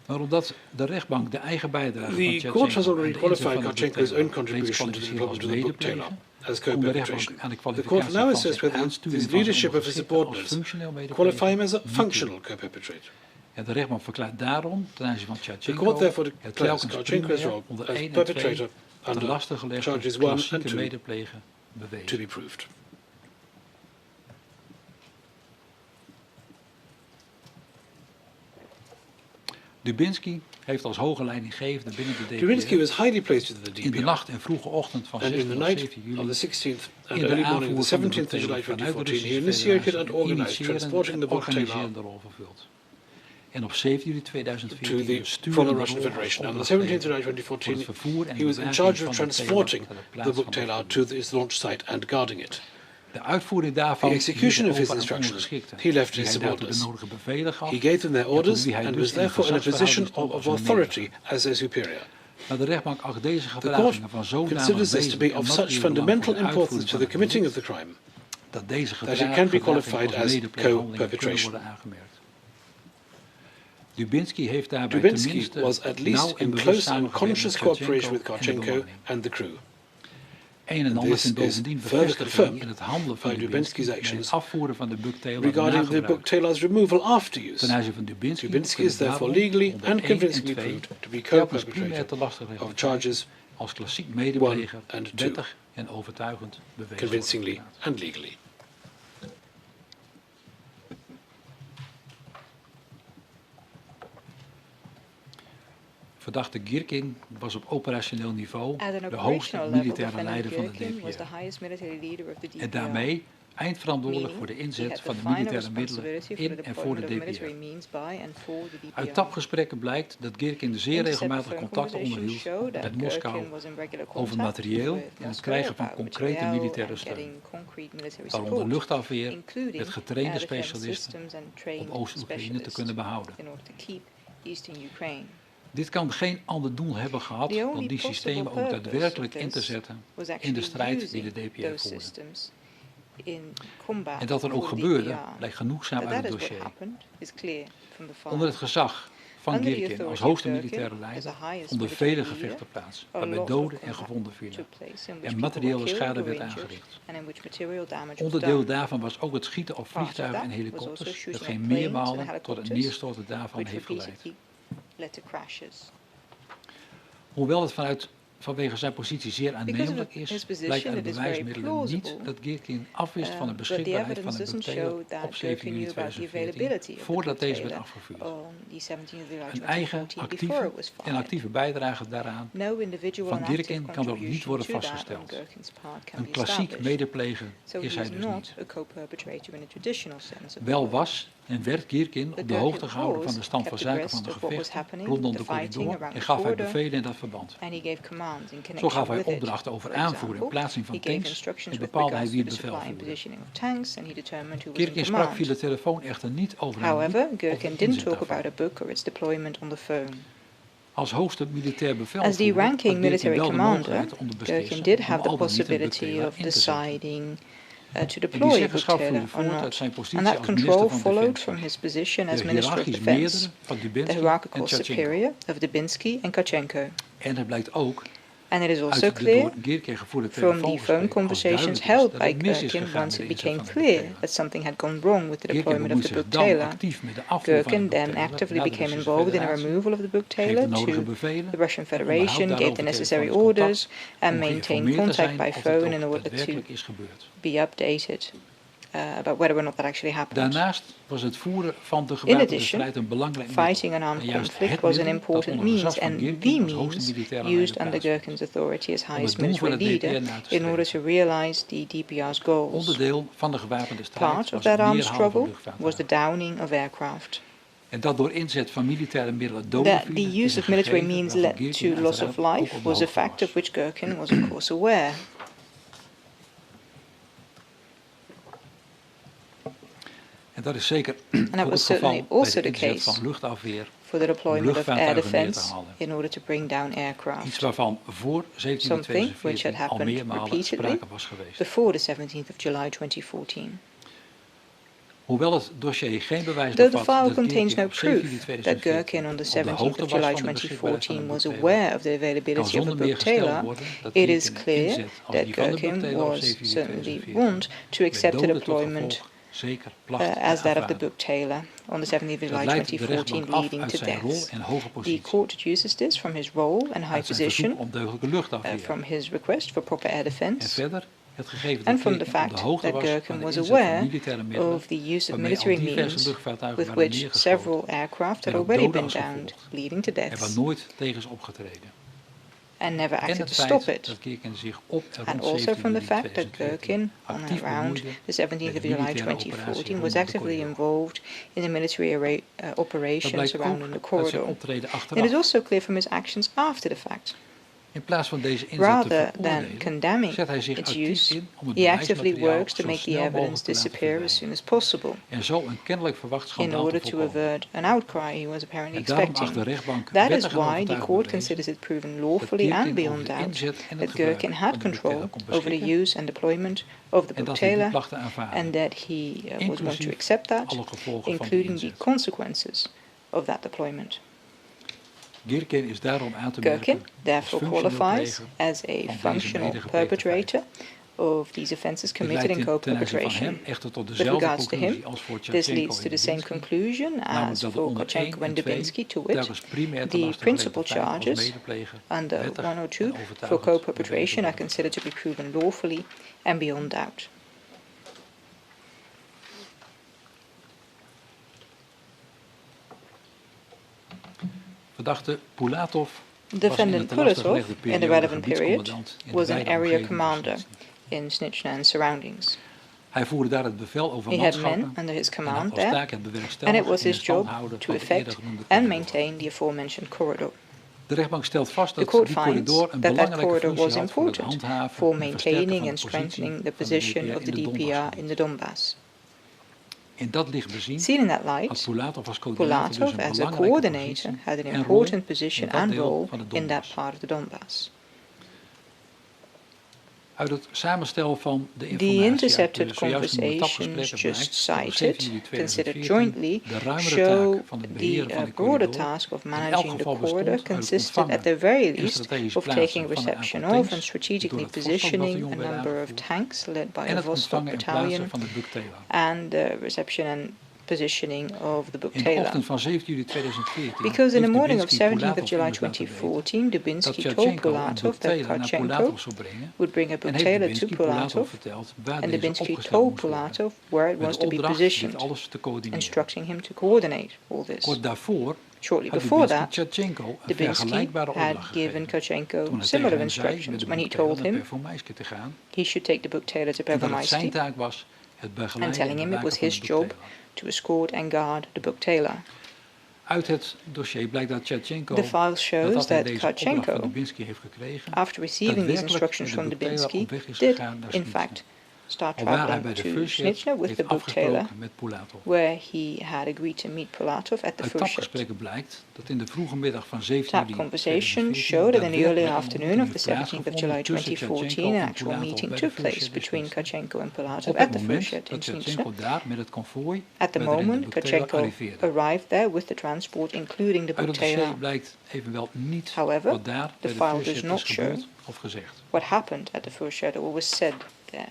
Maar omdat de rechtbank de eigen bijdrage The van court has Tjatchenko already aan de inzet qualified van de Karchenko's boekteler own contribution to the reeds deployment of the booktailor as kon de rechtbank co-perpetration. aan de The court kwalificatie now van assesses zijn whether aansturing his van zijn leadership of his ondergeschikte als subordinates functioneel qualify him medepleger as a niet functional toe. co-perpetrator. Ja, de rechtbank verklaart daarom ten aanzien van The Tjatchenko court therefore het declares telkens Karchenko's primair role onder as 1 en 2 perpetrator ten under laste gelegde charges 1 and klassieke 2 medeplegen to bewezen. be proved. Dubinsky heeft als hoge leidinggevende binnen de Dubinsky DPR was highly placed within the in de DPR, nacht en vroege ochtend van and in 16 the of night 17 of juli the 16th and in de early morning aanvoer of the van de 17th of July boekteler vanuit de 2014, he Russische initiated and Federatie een organized initiërende transporting the en booktailor organiserende rol vervuld. En op 7 juli to 2014 the former Russian Federation. On the 17th of July 2014, he was in charge of transporting the book trailer to its launch site and guarding it. De uitvoering daarvan The execution of his instructions, he left his subordinates. He gave them their orders and was therefore in a position of authority as their superior. Maar de rechtbank acht deze The court gedragingen van zodanig considers this to be wezenlijk of en such materieel fundamental belang voor de importance to uitvoering the committing of van the crime dat deze that it can be qualified as medepleeghandelingen kunnen co-perpetration. worden aangemerkt. Dubinsky heeft daarbij Dubinsky tenminste was at nauw least en in bewust close and samengewerkt conscious met cooperation with Karchenko en de Karchenko bemanning. and the crew. Een en ander This vindt is bovendien further bevestiging confirmed in het handelen van by Dubinsky Dubinsky's bij het actions afvoeren van de buktailor Regarding the book trailer's removal after Ten use, aanzien van Dubinsky Dubinsky is therefore kunnen legally daarom and onder 1 en convincingly 2 proved to be telkens primair te co-perpetrator lastig leggen of charges als klassiek medepleger 1 and 2. wettig en overtuigend bewezen convincingly wordt. and legally. Verdachte Girkin was op operationeel niveau At an de operational hoogste level, militaire defendant leider van de Girkin was the DPR highest military leader of the DPR. en daarmee eindverantwoordelijk voor de Meaning, he inzet had van the de final militaire middelen responsibility for the in en voor de deployment of military DPR. means by and for the DPR. Uit tapgesprekken blijkt dat Girkin zeer Intercept regelmatig phone contacten conversations onderhield show that met Moskou Girkin was in regular over contact materieel with en het Moscow krijgen van about concrete materieel militaire and steun, getting concrete military waaronder support, luchtafweer including met getrainde air defense specialisten systems and trained om Oost-Oekraïne te specialists kunnen behouden. in order to keep Eastern Ukraine. Dit kan geen ander doel hebben gehad The only dan die possible systemen ook purpose daadwerkelijk of in te this zetten was in de actually strijd die de using DPR those voerde. systems in combat En dat er ook for the gebeurde, DPR. blijkt genoegzaam That uit that het is what dossier. happened is clear from the file. Onder het gezag van Under the Girkin als authority hoogste of Girkin militaire as leider the highest vonden military vele leader, gevechten plaats, a waarbij lot of doden en combat gewonden vielen took place in which en people materiële were killed schade or werd injured aangericht. and in which material damage was Onderdeel done. daarvan was ook het schieten op Part of vliegtuigen en that was helikopters, also dat shooting geen at planes and meermalen tot het helicopters, neerstorten daarvan which heeft geleid. repeatedly led to crashes. Hoewel het vanwege zijn positie zeer aannemelijk his is, position, blijkt uit de it is very bewijsmiddelen niet plausible, dat Girkin afwist van de but the beschikbaarheid van evidence een doesn't buktailor show that op 7 Girkin juli knew about the 2014, availability of the voordat deze werd buktailor afgevuurd. on the 17th of July Een eigen 2014 before it was actieve en fired. actieve bijdrage daaraan No individual van and active Girkin kan er ook niet worden contribution to that on vastgesteld. Girkin's part can Een be klassiek established. medepleger So is he hij is dus not niet. a co-perpetrator in a traditional sense of the Wel word. was en werd Girkin But op de hoogte Girkin gehouden van de stand van was zaken kept van de abreast of what was gevechten happening, rondom the de fighting corridor around en the gaf hij border, bevelen in dat verband. and he gave commands in Zo connection gaf hij with it. opdrachten over For aanvoer en example, plaatsing van he gave tanks instructions en with bepaalde hij regards wie to het the bevel supply and voerde. positioning of tanks, and he determined who was in Girkin sprak via command. de telefoon echter niet over een However, boek of de Girkin didn't inzet talk daarvan. about a book or its deployment on the phone. Als hoogste militair As bevelvoerder the had ranking Girkin military wel de commander, mogelijkheid om te beslissen Girkin did om have the al dan niet een possibility buktailor of in te zetten. deciding to En die deploy a zeggenschap buktailor vloeide or voort uit not. zijn positie And that als minister control van followed Defensie. from his position as De Minister of hiërarchisch Defense, meerdere van the Dubinsky en hierarchical Karchenko. superior of Dubinsky and Karchenko. En het blijkt ook And it is also uit de clear door Girkin gevoerde from the phone telefoongesprekken als conversations duidelijk held is by dat het mis is Girkin gegaan once met it de inzet became van de clear buktailor. that something had gone wrong with the Girkin deployment of bemoeit the zich book dan tailor. actief met de afvoer van de Girkin then buktailor actively naar de became Russische involved in a Federatie, removal of the book geeft tailor de nodige to bevelen the Russian en onderhoudt Federation, gave daarover the necessary telefonisch orders, contact and om maintained geïnformeerd te contact zijn by of het phone ook in order to daadwerkelijk is gebeurd. be updated about whether or not that actually happened. Daarnaast was het voeren van de In gewapende addition, strijd een belangrijk middel. fighting an En armed juist conflict het was an middel dat important onder means gezag van and Girkin the als hoogste means militaire used leider under plaatsvond. Girkin's authority as highest doel van military het DPR leader na te in order streven. to realize the DPR's goals. Onderdeel van de gewapende strijd Part of was that het armed neerhalen van struggle was the luchtvaartuigen. downing of aircraft. En dat door inzet van militaire middelen doden That vielen, the is use een of military gegeven means waarvan led Girkin to loss of uiteraard ook life op de was a hoogte fact was. of which Girkin was of course aware. En dat is zeker And that ook het was geval certainly bij also de the inzet case van luchtafweer, for the deployment of air luchtvaartuigen neer te defense halen. in order to bring down Iets aircraft. waarvan voor 17 Something which had 2014 al happened meermalen repeatedly sprake was geweest. before the 17th of July 2014. Hoewel het dossier geen bewijs Though the bevat file dat contains Girkin no op 7 proof juli that 2014 Girkin on the op de 17th hoogte of was July van de beschikbaarheid van 2014 een was buktailor, aware of the kan availability of a zonder meer book gesteld tailor, worden dat it is Girkin een clear inzet als that die van de Girkin buktailor op was 7 juli certainly 2014 warned to met accept the doden tot deployment gevolg, zeker klacht en as that of the afvaarding. book tailor on the 17th of Dat July leidt de 2014 rechtbank af leading uit to zijn rol deaths. en hoge The positie, court deduces this from his role and high uit zijn verzoek position, om deugdelijke luchtafweer from his request for proper air en defense, verder het gegeven and dat from the Girkin op de fact hoogte that was van Girkin de was inzet van aware militaire middelen of the use of waarmee al military diverse means luchtvaartuigen with waren which neergeschoten several aircraft had en ook already doden been als downed, gevolg leading to en waar deaths. nooit tegen is opgetreden. and never en acted het to stop feit it. dat Girkin zich op en And rond also 17 from the juli fact that 2014 Girkin, on and actief around bemoeide the 17th met of de July militaire operatie 2014 was rondom de actively corridor. involved in the military Dat operation blijkt surrounding the ook uit zijn corridor. optreden And it is achteraf. also clear from his actions after the fact. In plaats van deze inzet te Rather than veroordelen, condemning zet hij zich its actief use, in om het he actively bewijsmateriaal works to zo make the snel evidence mogelijk te laten disappear as soon verdwijnen. as possible, En zo een kennelijk verwacht in schandaal te order to voorkomen. avert an outcry he was apparently En daarom acht de expecting. rechtbank That is wettig en why the overtuigend court bewezen considers it proven dat lawfully and Girkin beyond over de doubt inzet en het that gebruik Girkin van had de control Buktaler kon over the beschikken use and deployment of the en dat hij die Buktaler, klachten aanvaarde, and that he was going to inclusief accept that, alle gevolgen van die including the inzet. consequences of that deployment. Girkin is daarom aan te Girkin merken als therefore functioneel qualifies pleger as a van deze functional medegepleegde perpetrator of these offences Dit committed leidt in ten aanzien van co-perpetration. hem echter tot With dezelfde regards to him, conclusie als voor this Tjatchenko leads to en the same Dubinsky, conclusion namelijk as dat de for onder 1 Kotchenko and en 2 Dubinsky, to wit, telkens primair ten the laste principal gelegde feit als charges medepleger under wettig 102 en for overtuigend co-perpetration are bewezen considered to be proven lawfully and beyond doubt. Verdachte Pulatov Defendant Pulatov, in the relevant period, was an area commander in Snitchna and surroundings. Hij voerde daar het bevel over He had men manschappen under his en had command als there, taak het and it bewerkstelligen was en in his stand job houden to van de eerder effect genoemde and corridor. maintain the aforementioned corridor. De rechtbank stelt vast The dat court die finds corridor een that that belangrijke corridor functie was had voor het important handhaven for en versterken maintaining van and de strengthening the positie position van of de the DPR in the Donbass. In dat licht bezien Seen in that had light, Pulatov als coördinator dus Pulatov een as a belangrijke coordinator positie had an en rol important position in dat and deel role van de in that Donbass. part of the Donbass. Uit het samenstellen van de The informatie uit de intercepted zojuist genoemde conversations tapgesprekken just blijkt dat op 17 cited, juli considered 2014 jointly, de ruimere show taak van het the beheren van de broader corridor task of in elk managing the geval bestond corridor uit het consisted ontvangen at the very en least strategisch of plaatsen taking van een reception aantal of and tanks die door strategically het positioning a Vostok-bataljon werden number of aangevoerd tanks led by en a het Vostok ontvangen en plaatsen battalion van de Buktaler. and the reception and positioning of the In de Buktaler. ochtend van 17 juli 2014 Because in the heeft morning of Dubinsky 17th of Pulatov July immers laten weten 2014, dat Dubinsky told Tjatchenko een Pulatov that Buktaler naar Kotchenko Pulatov zou brengen would bring a en heeft Buktaler to Dubinsky Pulatov Pulatov, verteld waar and deze Dubinsky opgesteld told moest worden, Pulatov where it met was de to be opdracht dit positioned, alles te coördineren. instructing him to coordinate all this. Kort daarvoor Shortly had before Dubinsky that, Tjatchenko een Dubinsky vergelijkbare had opdracht given gegeven. Kotchenko Toen hij similar tegen hem zei met instructions de when he Buktaler told naar him Performaiske te gaan he should take the Buktaler to en dat het zijn Pervomaisky, taak was het begeleiden and telling en him it bewaken was van his de job Buktaler. to escort and guard the Buktaler. Uit het dossier blijkt dat Tjatchenko The file shows nadat hij that deze opdracht van Kotchenko, Dubinsky heeft gekregen, after receiving these daadwerkelijk instructions met de from Buktaler Dubinsky, op weg is did gegaan naar in Snitchna. fact start Alwaar hij traveling bij de to first jet Snitchna with heeft the Buktaler, afgesproken met Pulatov. where he had agreed to meet Pulatov at the Uit first jet. tapgesprekken blijkt dat in de vroege middag van 17 Tap juli conversations 2014 show that in the early daadwerkelijk een afternoon of the ontmoeting 17th of heeft July plaatsgevonden tussen 2014, an Tjatchenko en actual Pulatov meeting bij took de place first jet between Snitchna. Kotchenko and Pulatov Op at het the first moment jet in dat Snitchna. Tjatchenko daar met het konvooi At the met erin de moment, Buktaler Kotchenko arriveerde. arrived there with the transport, including the Uit het dossier Buktaler. blijkt evenwel niet However, wat daar the bij de file first does jet not is show gebeurd of gezegd. what happened at the first jet or was said there.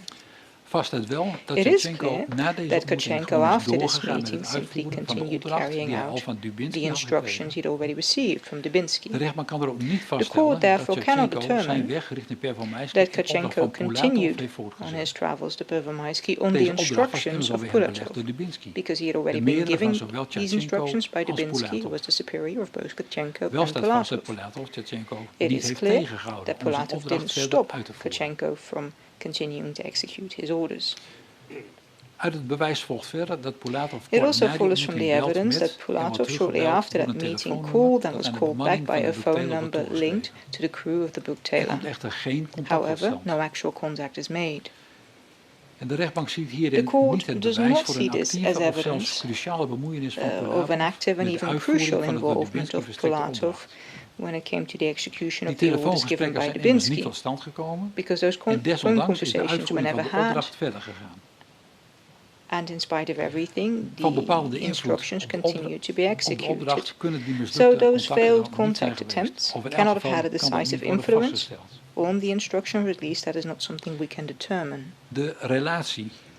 Vast het wel dat It is Tjatchenko clear na deze that ontmoeting Kotchenko gewoon is after this doorgegaan met meeting het simply uitvoeren van de continued opdracht carrying die hij al out van the Dubinsky had instructions gekregen. he'd already received from Dubinsky. De rechtbank kan erop niet court vaststellen dat therefore cannot Tjatchenko zijn determine weg richting Pervomaisky that in opdracht Kotchenko van Pulatov continued heeft on voortgezet. his travels to Pervomaisky on the Deze opdracht was instructions immers al of weer belegd Pulatov, door Dubinsky. because he had already De been meerdere van given zowel these Tjatchenko instructions by als Dubinsky, who Pulatov. was the superior of both Kotchenko Wel and staat vast dat Pulatov. Pulatov Tjatchenko It niet is heeft clear tegengehouden that om zijn Pulatov opdracht didn't verder stop uit te voeren. Kotchenko from continuing to execute his orders. Uit het bewijs volgt verder dat Pulatov It kort also na die follows from the ontmoeting belt evidence met that en Pulatov, wordt shortly teruggebeld after door that een meeting, telefoonnummer called and dat was aan de called back bemanning by van a de phone Buktaler wordt number linked doorgegeven. to the crew of the Er Buktaler. komt echter geen contact tot However, stand. no actual contact is made. En de rechtbank ziet The hierin court niet het does bewijs not voor see een this actieve as of zelfs evidence cruciale bemoeienis van of Pulatov an active and met de even uitvoering crucial van het door involvement Dubinsky of verstrekte Pulatov opdracht. when it came to the execution Die of the orders given telefoongesprekken by zijn immers niet Dubinsky, tot stand gekomen because those en phone desondanks is de conversations were uitvoering van never de had, opdracht verder gegaan. and in spite of everything, Van the bepaalde invloed instructions op de continued to be op de executed. opdracht kunnen die So mislukte those contacten failed dan niet zijn contact geweest. attempts Of in elk cannot have geval had a kan dat niet decisive worden influence vastgesteld. on the instruction, or at least that is not something we can determine. De relatie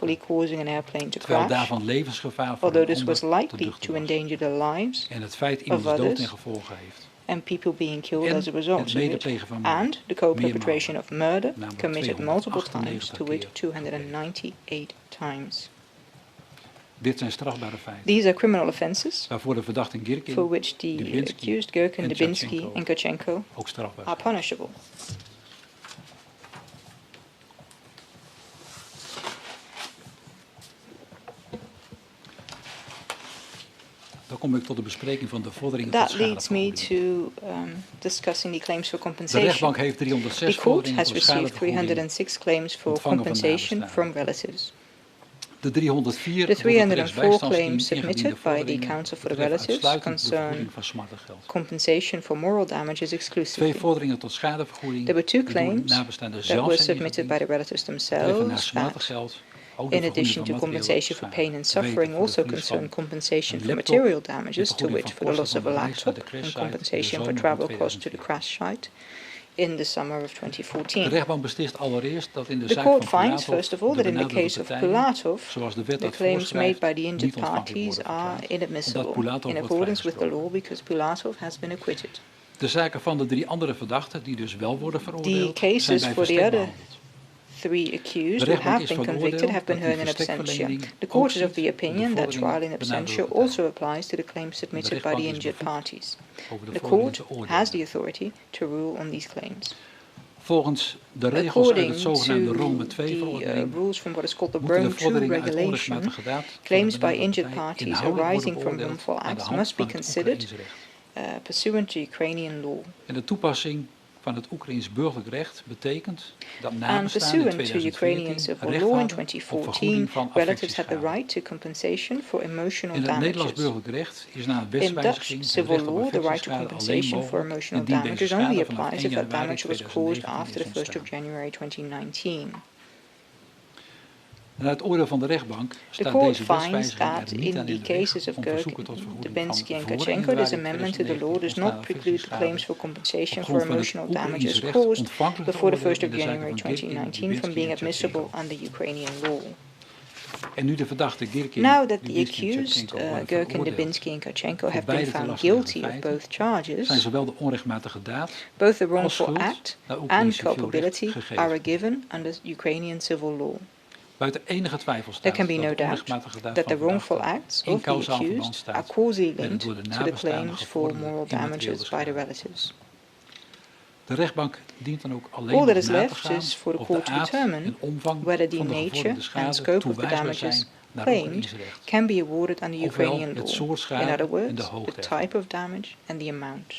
willfully causing an airplane to terwijl crash, daarvan levensgevaar voor although een this was ander te likely duchten to was. endanger the lives En het feit of iemands dood ten others, gevolge heeft. and people being killed as a result of it, and the co-perpetration of murder committed multiple times, to wit 298 times. Dit zijn strafbare feiten. These are criminal offences Waarvoor de verdachten Girkin, for which the Dubinsky accused Girkin, Dubinsky, and Kachenko ook strafbaar are zijn. punishable. Dan kom ik tot de bespreking van de vorderingen tot That leads me schadevergoeding. to discussing the claims for De compensation. rechtbank heeft 306 The court vorderingen has tot received schadevergoeding. 306 claims for ontvangen van compensation nabestaanden. from relatives. De 304 The door het 304 rechtsbijstandsdienst claims ingediende submitted by the vorderingen Council for the betreffen Relatives uitsluitend de concern vergoeding van smartengeld. compensation for moral damages 2 exclusively. vorderingen tot schadevergoeding There were two die door de claims nabestaanden that zelf were zijn submitted by the ingediend, relatives betreffen naar themselves that, smartengeld, ook de in vergoeding addition van to materiële compensation for schade. pain and We weten suffering, voor de also verlies concern van compensation een for laptop, material de damages, to vergoeding which van for the kosten loss of van a de reis naar laptop, de and crashsite in de compensation for zomer van travel costs to the 2004. crash site in the summer of De 2014. rechtbank beslist allereerst dat in de The zaak court van finds, Pulatov first of all, de that in the benadeelde case of partijen, Pulatov, zoals de wet the dat claims made voorschrijft, by the injured niet ontvankelijk parties worden are verklaard, inadmissible omdat Pulatov in wordt accordance with the vrijgesproken. law because Pulatov has been acquitted. De zaken van de 3 andere verdachten, die dus wel worden The veroordeeld, zijn cases bij for the verstek other behandeld. 3 De accused who rechtbank have is been van convicted oordeel have been dat die heard in absentia. verstekverlening The court ook is of the ziet opinion de that trial in vorderingen absentia benadeelde also partijen. applies to the claims De submitted by the rechtbank is injured bevoegd parties. over de The vorderingen court te has the oordelen. authority to rule on these claims. Volgens de regels uit het According zogenaamde to Rome the 2-verordening rules from what is called the moeten de Rome 2 vorderingen uit regulation, onrechtmatige daad van de claims by benadeelde injured partij parties inhoudelijk arising worden from beoordeeld wrongful aan de acts hand must be van het considered Oekraïns recht. pursuant to Ukrainian law. En de toepassing van het Oekraïns burgerlijk recht betekent dat And nabestaanden in pursuant to Ukrainian 2014 civil recht law in hadden op 2014, vergoeding van relatives had the affectieschade. right to compensation for emotional In het Nederlands damages. burgerlijk recht is na een In Dutch wetswijziging het civil recht op law, the right to affectieschade alleen compensation for mogelijk emotional indien deze damages only schade vanaf applies 1 if that januari damage was caused 2019 after is the 1st of ontstaan. January 2019. En uit het oordeel van de rechtbank The staat court deze finds wetswijziging that er niet in aan the in de weg cases of om verzoeken tot vergoeding van Dubinsky and voor 1 Kachenko, this januari amendment to the law does 2019 not ontstaan preclude the claims affectieschade for compensation op for grond van het emotional Oekraïns damages recht caused ontvankelijk te before the 1st oordelen of in de zaken January van Girkin, 2019 from Dubinsky being en admissible Tchepchenko. under Ukrainian law. En nu de verdachte Girkin, Now that the Dubinsky en accused, Tchepchenko worden Girkin, veroordeeld, Dubinsky and Kachenko, have voor been beide found belastbare guilty of feiten, both charges, zijn zowel de onrechtmatige daad both the als wrongful schuld act naar and Oekraïns civiel recht culpability gegeven. are a given under Ukrainian civil law. Buiten enige twijfel There staat can be dat no de doubt onrechtmatige daad that van the wrongful verdachte acts in of the causaal verband accused are staat causally met het linked door de to the nabestaanden claims for gevorderde moral immateriële damages by the schade. relatives. De rechtbank dient dan ook alleen All nog that is na te left gaan is for the of court de to aard determine en omvang whether the van de nature gevorderde and schade scope of the toewijsbaar damages zijn naar claimed Oekraïns recht. can be awarded under Ofwel Ukrainian het law. soort schade In other en de words, hoogte the ervan. type of damage and the amount.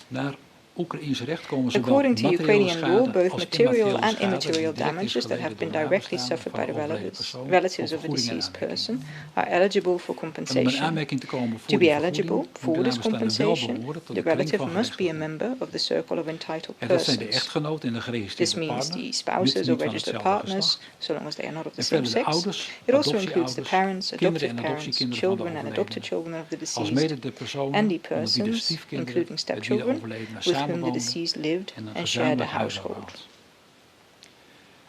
Naar Oekraïns recht komen zowel According to materiële Ukrainian law, schade both als material and schade die immaterial direct is damages that geleden have been door directly nabestaanden suffered by van the een overleden persoon relatives voor of a vergoeding en deceased aanmerking. person are eligible for En om in compensation. aanmerking te komen voor To die be vergoeding eligible moet for de this nabestaande wel compensation, behoren tot the de kring relative van must be a gerechtshoven. member of the circle of entitled En dat zijn de persons. echtgenoten en de This geregistreerde means partner, the spouses mits or niet van registered hetzelfde partners, geslacht. so long as they are not of the En same verder de sex. ouders, It also includes the adoptieouders, parents, kinderen adopted en parents, adoptiekinderen van de children and adopted overledene, children of the als deceased, mede de personen and the onder wie de persons, stiefkinderen including met wie de stepchildren, overledene with whom the samenwoonden deceased lived en een and shared a gezamenlijk huis hebben household. gehad.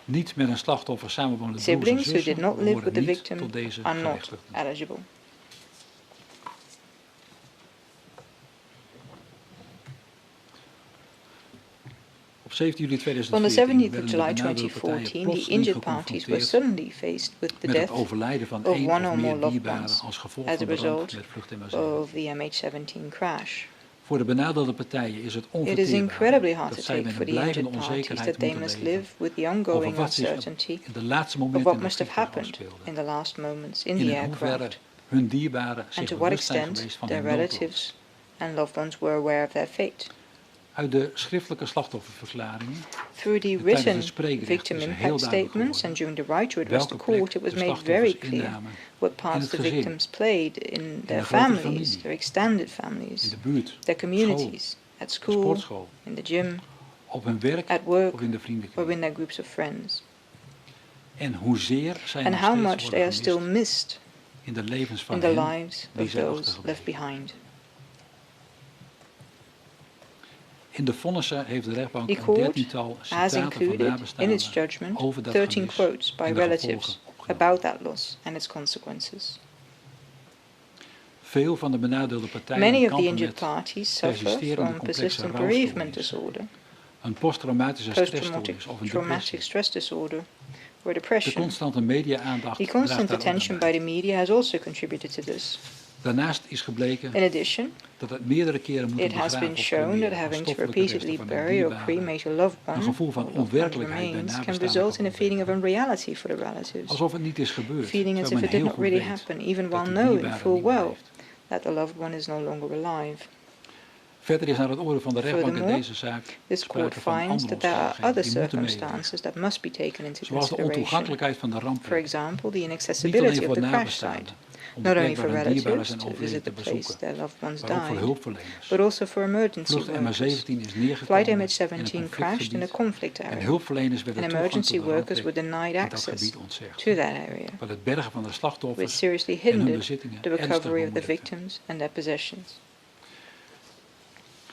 Niet met een slachtoffer samenwonende broers en Siblings who zussen did not live behoren with the niet victim tot deze are not gerechtigden. eligible. Op 17 juli On the 2014 17th of werden de July benadeelde partijen 2014, the plotseling injured parties were geconfronteerd suddenly faced with the met het death overlijden van of één one of or meer more loved dierbaren ones als gevolg as a van de ramp result met vlucht MH17. of the MH17 crash. Voor de benadeelde partijen is het It is onverteerbaar incredibly hard to dat zij take met for een the blijvende injured parties onzekerheid that they moeten must leven live with the over ongoing wat zich uncertainty in de laatste of momenten what in must het have vliegtuig happened afspeelde. in the last moments in En the in hoeverre aircraft, hun dierbaren and zich to what bewust zijn extent geweest van their hun noodlot. relatives and loved ones were aware of their fate. Uit de schriftelijke slachtofferverklaringen Through the tijdens written het spreekrecht victim is heel impact duidelijk statements geworden and during the right to address the welke plek court, it was de made very slachtoffers clear innamen what parts het the gezin, victims played in their de grote families, familie, their extended in families, de buurt, their communities, at de school, sportschool, in the gym, op hun werk at work, of in de or vriendenkring. in their groups of friends, En hoezeer zij and nog how steeds much they worden are still gemist missed in de levens van in the hen lives die of zij those achtergebleven. left behind. In de vonnissen heeft de rechtbank The een court 13-tal has citaten van included in nabestaanden its judgment over dat 13 gemis quotes by en de relatives gevolgen opgenomen. about that loss and its consequences. Veel van de benadeelde partijen Many of the kampen injured met parties suffer persisterende from complexe persistent bereavement rouwstoornissen, disorder, een posttraumatische post-traumatic stressstoornis of een traumatic depressie. stress disorder, or De depression. constante media-aandacht The draagt constant daar ook attention aan by bij. the media has also contributed to this. Daarnaast is gebleken In addition, dat het meerdere keren moeten it has begraven been of shown that cremeren van having to stoffelijke resten repeatedly van een bury or dierbare cremate a loved een one gevoel van or loved one's onwerkelijkheid bij remains can nabestaanden result in a kan feeling of opwekken. unreality for the relatives, Alsof het niet is gebeurd, feeling as terwijl if men it did heel not goed really weet happen, even dat while die knowing dierbare full niet meer well leeft. that the loved one is no longer alive. Verder is naar het oordeel van de rechtbank in Furthermore, deze zaak this court sprake van finds andere that there are other omstandigheden die moeten meewegen, circumstances that must be taken into zoals de consideration. ontoegankelijkheid van de For rampplek. example, the Niet alleen inaccessibility of voor the crash nabestaanden, site, om de not only plek for waar hun dierbaren relatives zijn to overleden visit te the place bezoeken, their loved ones maar ook voor died, hulpverleners. but also for emergency Vlucht workers. MH17 is neergekomen Flight in een MH17 crashed in a conflictgebied conflict en area, hulpverleners and werden toegang emergency tot de workers were rampplek denied in dat access gebied ontzegd. to that area, Wat het bergen van de which slachtoffers seriously en hun hindered bezittingen the ernstig recovery of the bemoeilijkte. victims and their possessions.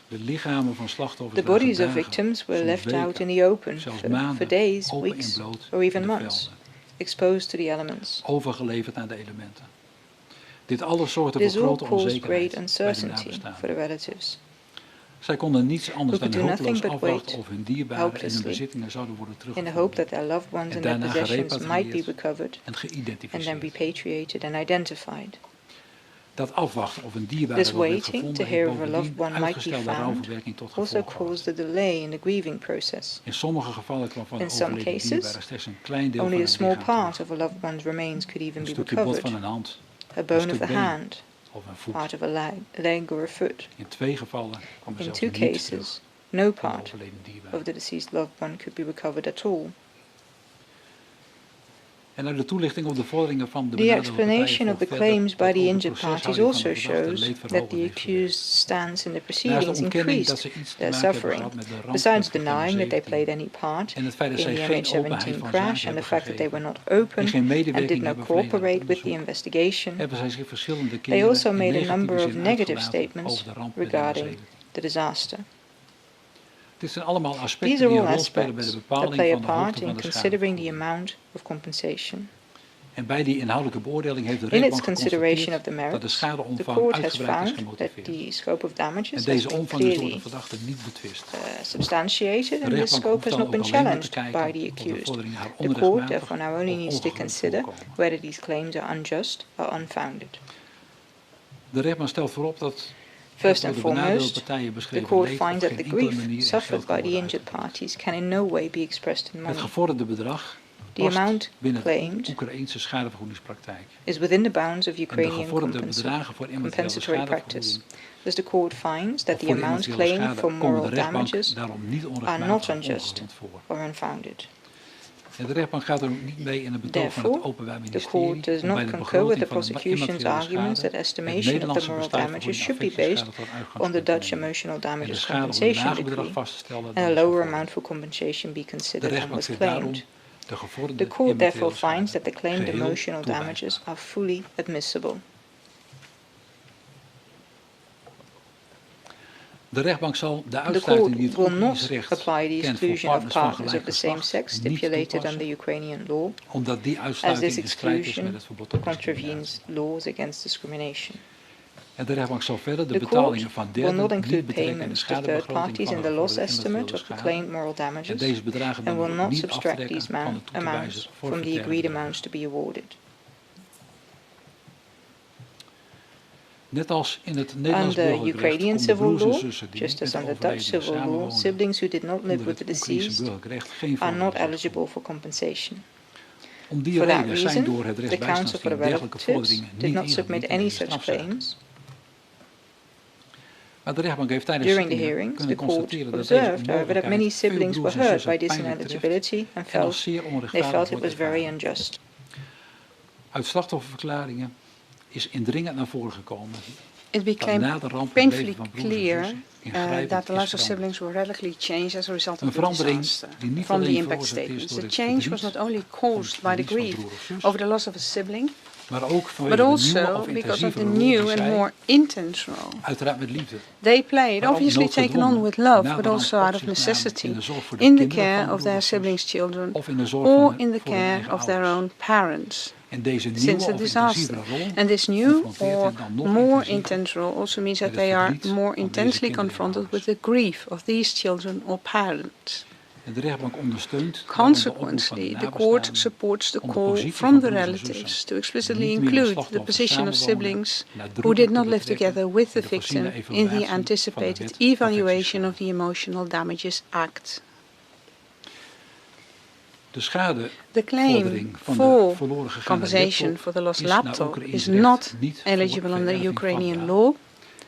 De lichamen van slachtoffers The bodies lagen of dagen, victims were soms left out weken, in the open zelfs for maanden, days, open en weeks, bloot or in even de months, velden, exposed to the elements. overgeleverd aan de elementen. Dit alles zorgde This voor all grote caused onzekerheid great bij de uncertainty for the nabestaanden. relatives, Zij konden niets anders who dan could do hulpeloos nothing but afwachten wait of hun dierbaren en hun helplessly bezittingen zouden worden in the hope teruggevonden that their loved ones en and their daarna possessions might be gerepatrieerd recovered en and then geïdentificeerd. repatriated and identified. Dat afwachten of een dierbare This wel werd waiting to gevonden hear heeft if a loved bovendien one might be uitgestelde found rouwverwerking tot also gevolg gehad. caused a delay in the grieving process. In sommige gevallen kwam van de In some overleden cases, dierbare slechts een klein deel only van a het small lichaam part terug. of a loved one's remains could even Een be stukje bot van recovered, een hand, a een bone of stuk the been hand, of een voet. part of a leg or a foot. In 2 gevallen kwam er In zelfs 2 niets terug cases, no van de part overleden dierbare. of the deceased loved one could be recovered at all. En uit de toelichting op de vorderingen van de The benadeelde explanation partijen of the volgt verder claims by dat the ook de injured parties proceshouding van also de verdachte shows that leedverhogend the heeft gewerkt. accused stance in the Naast de proceedings ontkenning dat increased ze iets te their maken hebben suffering, gehad met de ramp besides met denying that they MH17 played any part en het feit in dat zij the geen openheid MH17 van crash zaken and the hebben fact that they were gegeven not open en geen and did medewerking not hebben verleend aan het cooperate with the onderzoek, investigation, hebben zij zich verschillende they keren also in made a negatieve number of zin negative uitgelaten statements over de ramp met regarding MH17. the disaster. Dit zijn allemaal These aspecten are die all een rol spelen bij de aspects that bepaling play a van de part hoogte in van de considering the schadevergoeding. amount of compensation. En bij die inhoudelijke beoordeling heeft de In its rechtbank consideration of the geconstateerd dat de merits, the schadeomvang court has uitgebreid is found that gemotiveerd. the scope of En damages has deze been omvang is door de clearly verdachte niet betwist. substantiated, De and this rechtbank scope hoeft has dan not ook been alleen maar te challenged kijken by the of de accused. vorderingen haar The court onrechtmatig therefore now only of needs to ongegrond consider voorkomen. whether these claims are unjust or unfounded. De rechtbank stelt voorop dat First het and door de benadeelde foremost, partijen the beschreven court leed op finds that geen the enkele grief manier in suffered geld by kan the worden injured uitgedrukt. parties can in no way be expressed in Het money. gevorderde bedrag The past amount binnen de claimed Oekraïense schadevergoedingspraktijk. is within the bounds of En de Ukrainian gevorderde bedragen voor immateriële compensatory practice. schadevergoeding Thus the court finds that of the voor de amounts immateriële claimed schade for komen moral de rechtbank damages daarom niet are not onrechtmatig of unjust ongegrond voor. or unfounded. En de rechtbank gaat er ook niet mee in het betoog van het Therefore, Openbaar the Ministerie court does om bij not de concur with the begroting van de prosecution's immateriële arguments schade that het estimation of the Nederlandse moral besluit damages voor should be affectie based schade tot on the uitgangspunt Dutch nemen emotional en de damages schade op een compensation lager bedrag decree, vast te stellen and dan a is lower gevolgd. amount for compensation be De considered than rechtbank was vindt daarom claimed. de gevorderde The court therefore immateriële finds schade that the claimed geheel emotional damages toewijsbaar. are fully admissible. De rechtbank zal de The uitsluiting die court het will not Oekraïns recht apply the kent voor exclusion of partners van partners of gelijk the same geslacht sex niet stipulated toepassen, under Ukrainian law, omdat die as uitsluiting this in strijd is met exclusion het verbod op discriminatie. contravenes laws against discrimination. En de rechtbank zal verder de The betalingen court van will derden not niet include betrekken in de payments to third schadebegroting parties van in de the loss gevorderde estimate immateriële of the schade. claimed moral En damages, deze bedragen and dan will ook not niet subtract aftrekken these van de toegewijzen amounts from the forfaitaire agreed bedragen. amounts to be awarded. Net als in het Nederlands Under burgerrecht Ukrainian konden civil broers en law, zussen die just niet as met de under Dutch overledene civil law, samenwonen, siblings who did not live onder with the het Oekraïense deceased burgerrecht geen are not vorderingen eligible for compensation. Om die For that reden zijn reason, door het the counsel for rechtsbijstandsdienst the dergelijke relatives vorderingen did niet not submit ingediend in any de such strafzaak. claims. Maar de rechtbank heeft tijdens During the zittingen hearings, the kunnen court constateren dat deze observed, however, that many onmogelijkheid veel siblings were broers en hurt zussen by this pijnlijk treft ineligibility and en als felt zeer they onrechtvaardig felt it wordt was very ervaren. unjust. Uit slachtofferverklaringen is indringend naar voren gekomen It dat became na de ramp het painfully leven van broers en clear zussen ingrijpend that the is lives of veranderd. siblings were radically changed as a result Een of the verandering disaster. die niet From the alleen impact veroorzaakt is statements, door the het change was verdriet not only om het caused by the verlies van grief broer of zus, over the loss of a sibling, but also because of the new and more intense role they played, obviously taken on with love, but also out of necessity, in the care of their siblings' children or in the care of their own parents since the disaster. And this new or more intense role also means that they are more intensely confronted with the grief of these children or parents. Consequently, the court supports the call from the relatives to explicitly include the position of siblings who did not live together with the victim in the anticipated evaluation of the Emotional Damages Act. The claim for compensation for the lost laptop is not eligible under Ukrainian law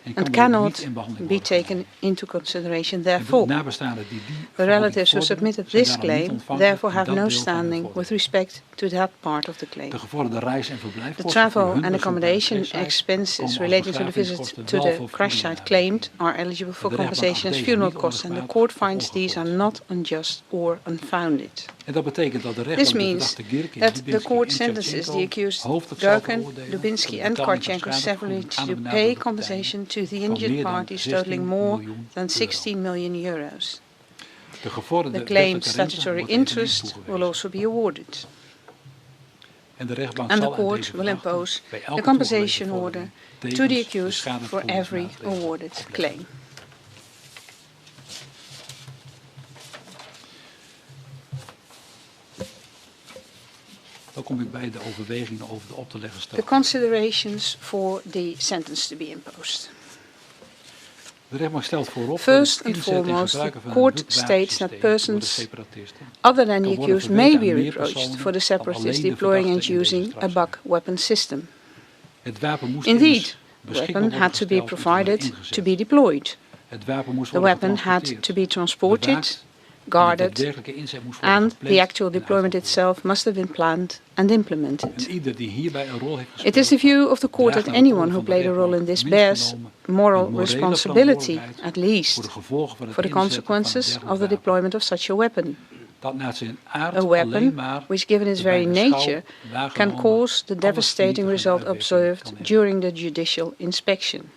and cannot be taken into consideration therefore. The relatives who submitted this claim therefore have no standing with respect to that part of the claim. The travel and accommodation expenses relating to the visit to the crash site claimed are eligible for compensation as funeral costs, and the court finds these are not unjust or unfounded. This means that the court sentences the accused Durkin, Dubinsky and Korchenko severally to pay compensation to the injured parties totaling more than 16 million euros. The claimed statutory interest will also be awarded. And the court will impose a compensation order to the accused for every awarded claim. Dan kom ik bij de overwegingen over de op te leggen straf. The considerations for the sentence to be imposed. De rechtbank stelt voorop First and foremost, the court states that persons other than the accused may be reproached for the separatists deploying and using a bug weapon system. Indeed, the weapon had to be provided to be deployed. The weapon had to be transported, guarded, and the actual deployment itself must have been planned and implemented. It is the view of the court that anyone who played a role in this bears moral responsibility, at least, for the consequences of the deployment of such a weapon. A weapon which, given its very nature, can cause the devastating result observed during the judicial inspection.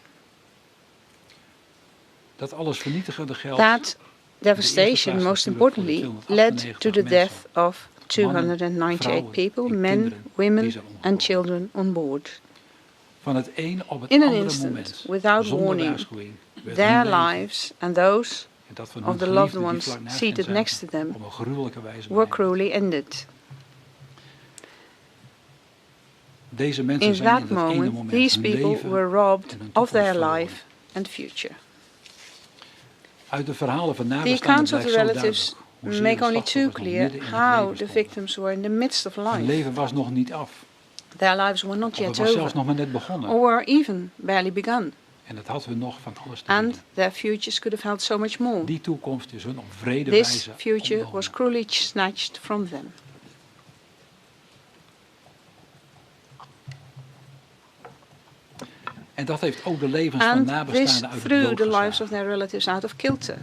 That devastation, most importantly, led to the death of 298 people, men, women and children on board. In an instant, without warning, their lives and those of the loved ones seated next to them were cruelly ended. In that moment, these people were robbed of their life and future. The accounts of the relatives make only too clear how the victims were in the midst of life. Their lives were not yet over, or were even barely begun. And their futures could have held so much more. This future was cruelly snatched from them. En dat heeft ook de levens van nabestaanden uit het threw the lives of their relatives out of kilter.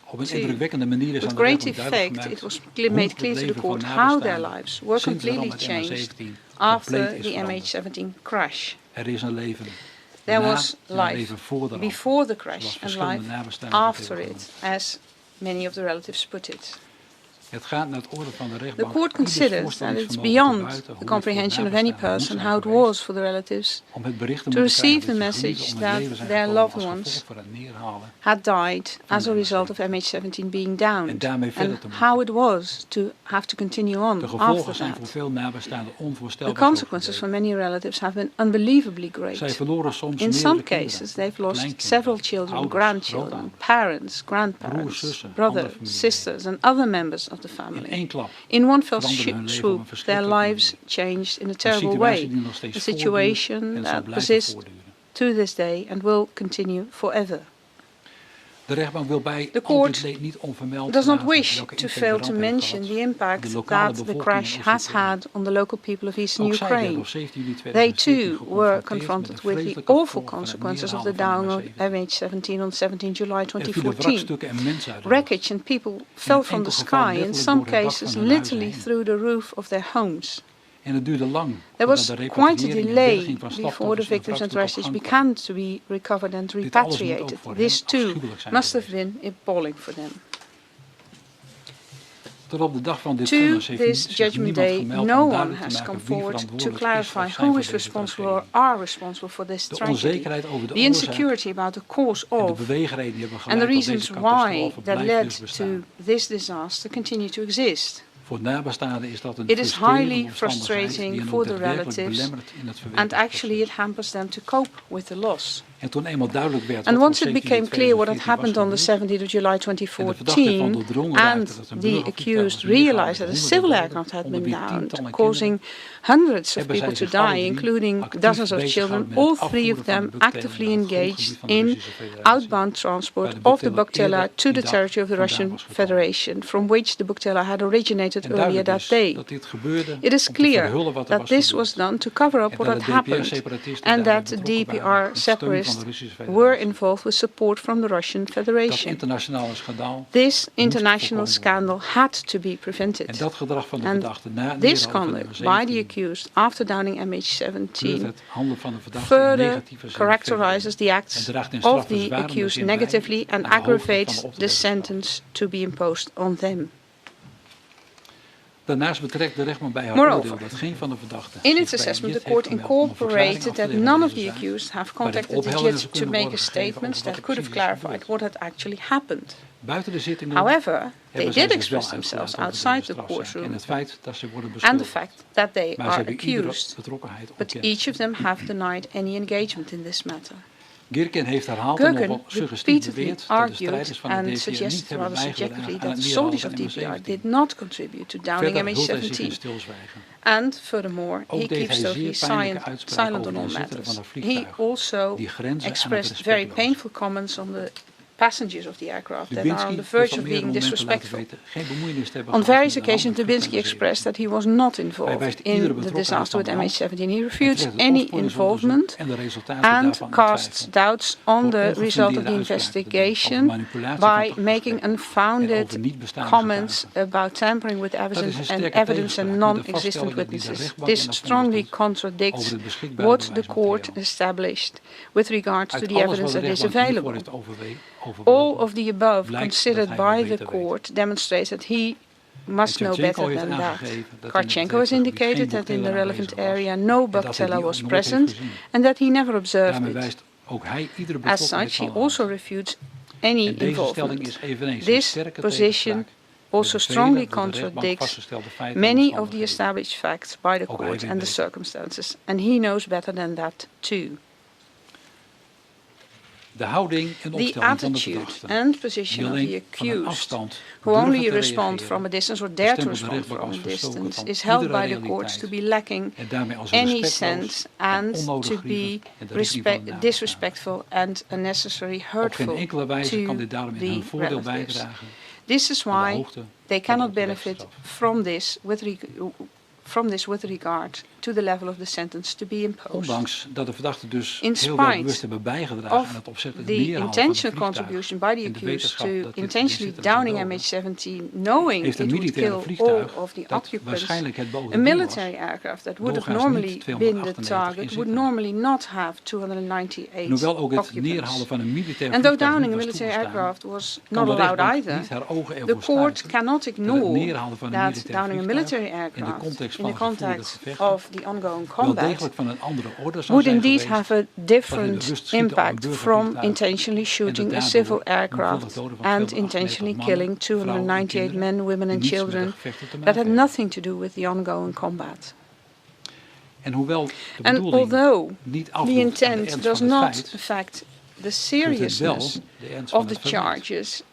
Op een indrukwekkende manier is With great effect, it was made clear to the court how their lives were completely changed after the MH17 crash. Er is een leven. There was life before the crash and life after it, as many of the relatives put it. The court considers that it's beyond the comprehension of any person how it was for the relatives to receive the message that their loved ones had died as a result of MH17 being downed, and how it was to have to continue on after that. The consequences for many relatives have been unbelievably great. In some cases, they've lost several children, grandchildren, parents, grandparents, brothers, sisters, and other members of the family. In one fell swoop, their lives changed in a terrible way, a situation that persists to this day and will continue forever. The court does not wish to fail to mention the impact that the crash has had on the local people of eastern Ukraine. They too were confronted with the awful consequences of the downing of MH17 on 17 July 2014. Wreckage and people fell from the sky, in some cases literally through the roof of their homes. En het duurde lang There was voordat de quite a repatriëring en delay berging van before the slachtoffers en victims and wrakstukken op rescues gang kwam. began to be recovered and Dit alles moet ook repatriated. voor This hen too afschuwelijk zijn must have geweest. been appalling for them. Tot op de dag van dit To vonnis heeft this zich Judgment niemand Day, gemeld no om one duidelijk te has maken come wie forward to verantwoordelijk is clarify of zijn who voor is deze responsible or tragedie. are responsible for this De tragedy. onzekerheid over de The oorzaak insecurity about the cause en de of beweegredenen die hebben and the geleid tot reasons deze why catastrofe that blijven dus led bestaan. to this disaster continue to exist. Voor nabestaanden is dat een It is frustrerende highly omstandigheid frustrating die hen for ook the daadwerkelijk relatives, belemmert in het and verwerkingsproces. actually it hampers them to cope with the loss. En toen eenmaal duidelijk werd And wat once op it became 17 clear what had 2014 happened on the was gebeurd, 17th of July en de verdachte ervan 2014, doordrongen raakte and dat een the burgervliegtuig accused was neergehaald realized that a met civil honderden aircraft had doden, been onder wie downed, tientallen causing kinderen, hundreds of hebben zij people to zich alle die, drie including actief dozens of bezig children, gehouden met all het three of afvoeren van them de actively buktelen naar het engaged grondgebied van de in Russische Federatie, outbound transport waar de of the buktelen buktela eerder to die the dag territory of the vandaan Russian was gekomen. Federation, from which the buktela had originated En earlier duidelijk that is day. dat dit gebeurde It is om te clear verhullen wat er that was this gebeurd. was done to cover up En what dat had de happened, DPR-separatisten and daarbij that the betrokken waren met steun van de DPR-separatists Russische were Federatie. involved with support from the Russian Dat Federation. internationale schandaal This moest international voorkomen worden. scandal had to be En prevented. dat gedrag van de And verdachte na het this neerhalen van de conduct by the MH17 accused after downing kleurt MH17 het handelen van de verdachte in further negatieve zin characterizes the en acts draagt in of the strafverzwarende accused zin bij negatively and aan de hoogte van de aggravates op te the leggen straf. sentence to be imposed on them. Daarnaast betrekt de rechtbank bij haar Moreover, oordeel dat geen van de verdachten In zich its bij assessment, het the court heeft gemeld om een verklaring incorporated af te that leggen none in of the deze zaak, accused have waarin contacted the ophelderingen JIT to kunnen make a worden gegeven statement over wat that er could have precies is clarified gebeurd. what had actually happened. Buiten de zitting However, they hebben zij did zich wel express themselves uitgelaten over outside deze the strafzaak courtroom en het feit dat ze worden and the beschuldigd. fact that they Maar ze are hebben iedere accused, betrokkenheid but ontkend. each of them have denied any engagement in this matter. Girkin heeft herhaald en Gherkin nogal suggestief repeatedly beweerd dat de argued strijders van de and DPR niet suggested hebben rather bijgedragen suggestively aan that het the neerhalen soldiers van of DPR MH17. did not contribute to downing Verder hult hij zich in MH17. stilzwijgen. And furthermore, Ook he deed keeps hij totally zeer pijnlijke silent uitspraken over on de all inzittenden van matters. het He vliegtuig, also die grenzen aan het expressed very respectloos. painful comments on the passengers of the aircraft that are on Dubinsky the heeft verge op of meerdere being momenten laten disrespectful. weten geen bemoeienis te hebben On gehad various met de occasions, handel Dubinsky van expressed that he was not involved wijst in iedere the betrokkenheid disaster with van de hand. MH17. He Hij refutes trekt het any opsporingsonderzoek involvement en de resultaten and daarvan in casts twijfel. doubts on Door the result of the ongefundeerde uitspraken te doen over investigation manipulatie van by gesprekken making en unfounded over niet bestaande comments getuigen. about tampering with Dat is een evidence sterke and tegenspraak met de non-existent vaststellingen die de witnesses. rechtbank en This het strongly vonnis doet contradicts over het beschikbare what the court bewijsmateriaal. established with regards to Uit the alles evidence wat de that is rechtbank hiervoor available. heeft All overwogen, of the above blijkt considered dat hij wel by the beter weet. court demonstrates that he must know Tjentjenko better heeft than that. aangegeven dat in het Karchenko has betreffende gebied indicated geen that in the boekteler relevant aanwezig was area no en dat hij buktela die was ook nooit heeft present gezien. and that he never observed Daarmee it. wijst ook hij iedere As betrokkenheid such, he van de also hand. refutes any En deze stelling involvement. is eveneens een This sterke position tegenspraak also met de strongly vele door de rechtbank contradicts vastgestelde feiten en many of the omstandigheden. established facts by the Ook court hij and weet the beter. circumstances, and he knows better than that too. De houding en The opstelling van de attitude verdachte, and die position of alleen the van een accused, afstand who durven only te respond reageren, from a distance or dare to bestempelt de respond rechtbank from a als verstoken distance, van is held iedere by the courts to realiteit be lacking en daarmee als any respectloos sense en and onnodig to be grieven en de richting van de nabestaanden. disrespectful and unnecessary Op geen hurtful enkele wijze kan to dit daarom in the hun voordeel relatives. bijdragen This is aan de why hoogte they van cannot de benefit gerechtsstraf. from this with regard to the level of the sentence to be imposed. Ondanks dat de verdachten dus In heel wel spite bewust hebben bijgedragen of aan het opzettelijk the neerhalen van het intentional vliegtuig contribution by the en de accused wetenschap to dat dit intentionally inzittenden zou downing doden, MH17, knowing heeft it een would militaire kill all vliegtuig of the dat occupants, waarschijnlijk het a bovendien was, military aircraft that would have doorgaans normally niet been the 298 target would inzittenden. normally not have En 298 hoewel ook het occupants. neerhalen van een militair And though vliegtuig downing a niet was military toegestaan, aircraft was kan not de allowed rechtbank either, niet haar ogen the ervoor court sluiten cannot dat het ignore neerhalen van een that militair downing a vliegtuig military in de aircraft context in van the gevoerde context gevechten of the ongoing wel combat degelijk van een andere orde zou would zijn indeed geweest have a dat in different de rust schieten op een impact from burgervliegtuig intentionally en de shooting a daardoor civil ongevallen aircraft doden van and 298 intentionally mannen, killing vrouwen en 298 kinderen men, women die and niets met de children gevechten te that maken had hebben. nothing to do with the ongoing combat. En hoewel de And bedoeling although niet the afdoet aan de intent ernst does van het not feit, affect the doet het wel seriousness de ernst of van the het verwijt. charges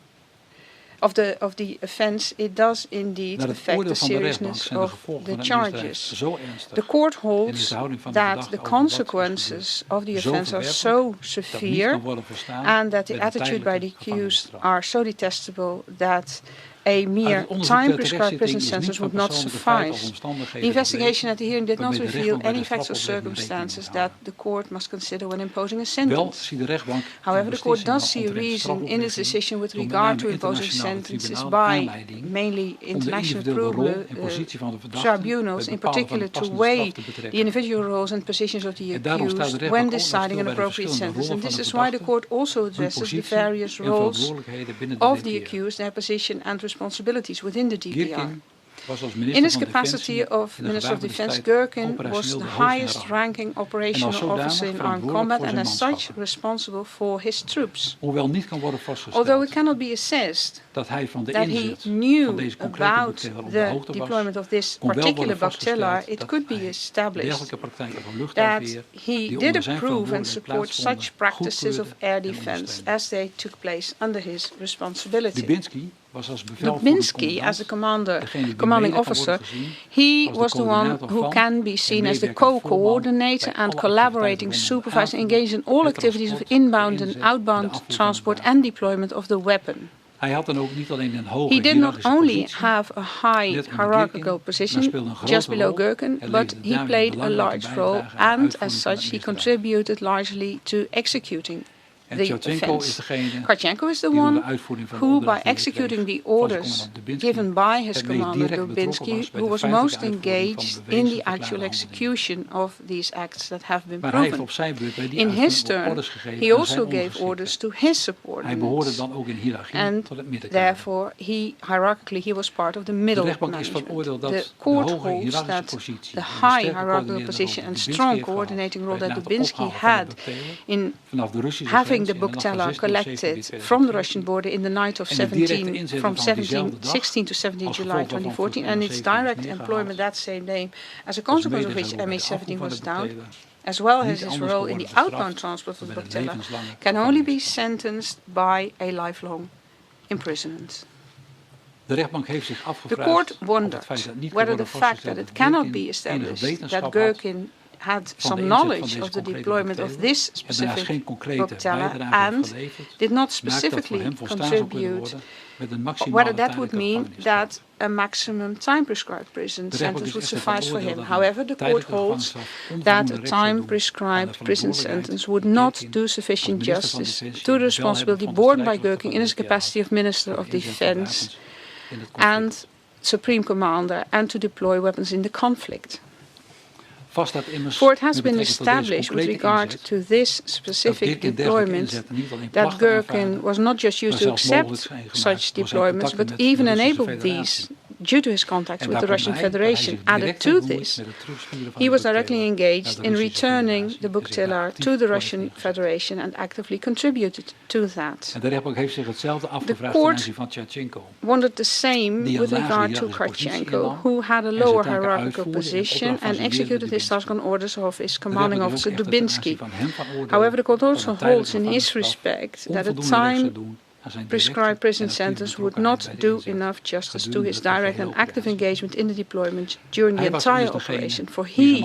of the offense, it does indeed Naar het affect oordeel the van de rechtbank seriousness zijn de of gevolgen the van het misdrijf charges. zo ernstig The court en is holds de houding van de that verdachte the over wat is consequences of the zo offense are verwerpelijk so dat niet severe kan worden verstaan and that the met een attitude by the tijdelijke accused gevangenisstraf. are so detestable that a mere time-prescribed prison sentence would not suffice. The investigation at the hearing did not reveal any facts or circumstances that the court must consider when imposing a sentence. However, the court does see a reason in its decision with regard to imposing sentences by mainly international tribunals, in particular to weigh the individual roles and positions of the accused when deciding an appropriate sentence. And this is why the court also addresses the various roles of the accused, their position and responsibilities within the DPR. In his capacity of Minister of Defense, Gherkin was the highest-ranking operational officer in armed combat and as such responsible for his troops. Although it cannot be assessed that he knew about the deployment of this particular Bactella, it could be established that he did approve and support such practices of air defense as they took place under his responsibility. Dubinsky, as the commanding officer, he was the one who can be seen as the co-coordinator and collaborating, supervising, engaged in all activities of inbound and outbound transport and deployment of the weapon. He did not only have a high hierarchical position just below Gherkin, but he played a large role and, as such, he contributed largely to executing the offense. Karchenko is the one who, by executing the orders given by his commander Dubinsky, who was most engaged in the actual execution of these acts that have been proven. In his turn, he also gave orders to his subordinates, and therefore, hierarchically, he was part of the middle management. The court holds that the high hierarchical position and strong coordinating role that Dubinsky had in having the Bactella collected from the Russian border in the night of 16 to 17 July 2014, and its direct employment that same day, as a consequence of which MH17 was downed, as well as his role in the outbound transport of the Bactella, can only be sentenced by a lifelong imprisonment. The court wondered whether the fact that it cannot be established that Gherkin had some knowledge of the deployment of this specific Bactella and did not specifically contribute, whether that would mean that a maximum time-prescribed prison sentence would suffice for him. However, the court holds that a time-prescribed prison sentence would not do sufficient justice to the responsibility borne by Gherkin in his capacity of Minister of Defense and Supreme Commander and to deploy weapons in the conflict. For it has been established with regard to this specific deployment that Gherkin was not just used to accept such deployments, but even enabled these due to his contacts with the Russian Federation. Added to this, he was directly engaged in returning the Bactella to the Russian Federation and actively contributed to that. The court wondered the same with regard to Karchenko, who had a lower hierarchical position and executed his task on orders of his commanding officer Dubinsky. However, the court also holds in his respect that a time-prescribed prison sentence would not do enough justice to his direct and active engagement in the deployment during the entire operation, for he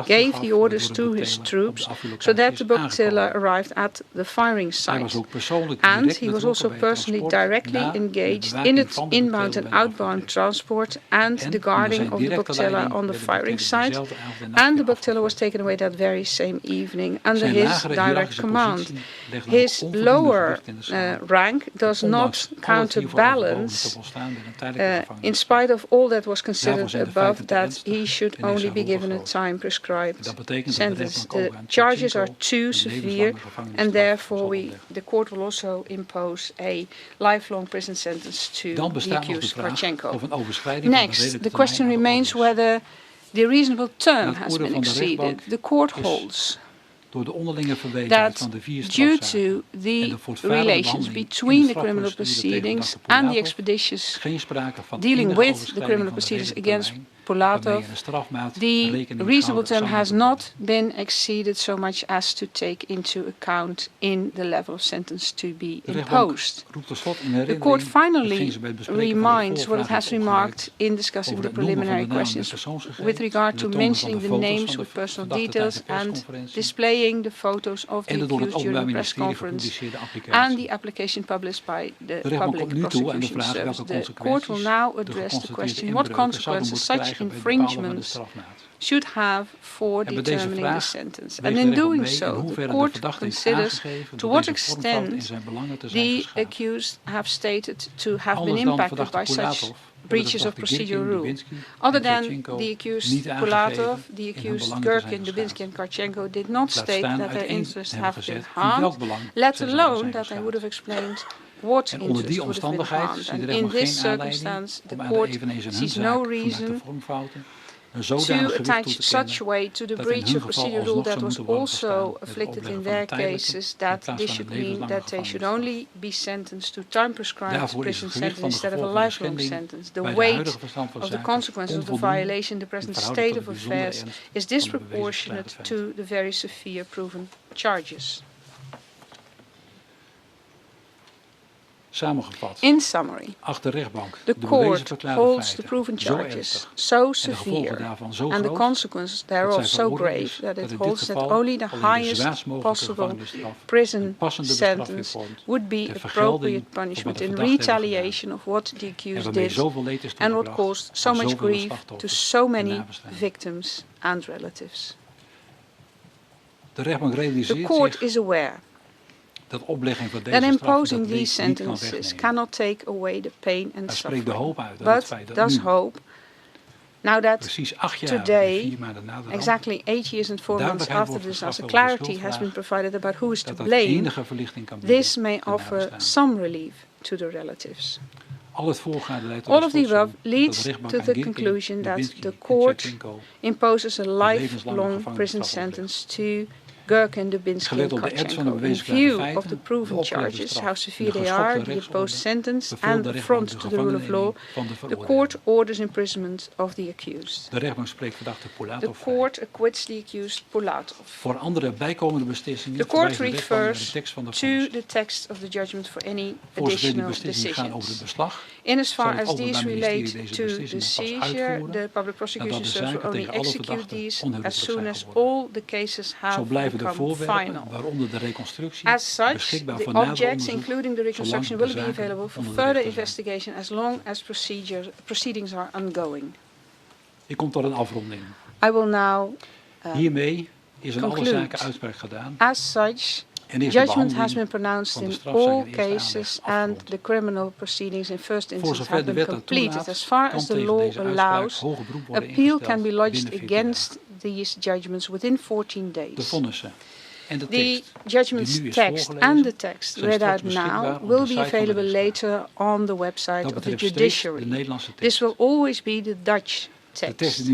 gave the orders to his troops so that the Bactella arrived at the firing site. And he was also personally directly engaged in its inbound and outbound transport and the guarding of the Bactella on the firing site, and the Bactella was taken away that very same evening under his direct command. His lower rank does not counterbalance, in spite of all that was considered above, that he should only be given a time-prescribed sentence. The charges are too severe, and therefore the court will also impose a lifelong prison sentence to the accused Karchenko. Next, the question remains whether the reasonable term has been exceeded. The court holds that due to the relations between the criminal proceedings and the expeditious dealing with the criminal proceedings against Pulatov, the reasonable term has not been exceeded so much as to take into account in the level of sentence to be imposed. The court finally reminds what it has remarked in discussing the preliminary questions with regard to mentioning the names with personal details and displaying the photos of the accused during the press conference and the application published by the Public Prosecution Service. The court will now address the question what consequences such infringements should have for determining the sentence. And in doing so, the court considers to what extent the accused have stated to have been impacted by such breaches of procedural rule. Other than the accused Pulatov, the accused Gherkin, Dubinsky and Karchenko did not state that their interests have been harmed, let alone that they would have explained what interest would have been harmed. And in this circumstance, the court sees no reason to attach such weight to the breach of procedure rule that was also afflicted in their cases, that this should mean that they should only be sentenced to time-prescribed prison sentence instead of a lifelong sentence. The weight of the consequences of the violation in the present state of affairs is disproportionate to the very severe proven charges. In summary, the court holds the proven charges so severe and the consequences thereof so grave that it holds that only the highest possible prison sentence would be appropriate punishment in retaliation of what the accused did and what caused so much grief to so many victims and relatives. The court is aware that imposing these sentences cannot take away the pain and suffering, but does hope, now that today, exactly 8 years and 4 months after the disaster, clarity has been provided about who is to blame, this may offer some relief to the relatives. All of the above leads to the conclusion that the court imposes a lifelong prison sentence to Gherkin, Dubinsky and Karchenko. In view of the proven charges, how severe they are, the imposed sentence and the affront to the rule of law, the court orders imprisonment of the accused. The court acquits the accused Pulatov. The court refers to the text of the judgment for any additional decisions. In as far as these relate to the seizure, the Public Prosecution Service will only execute these as soon as all the cases have become final. As such, the objects, including the reconstruction, will be available for further investigation as long as proceedings are ongoing. I will now conclude. As such, judgment has been pronounced in all cases and the criminal proceedings in first instance have been completed. As far as the law allows, appeal can be lodged against these judgments within 14 days. The judgment's text and the text read out now will be available later on the website of the judiciary. This will always be the Dutch text.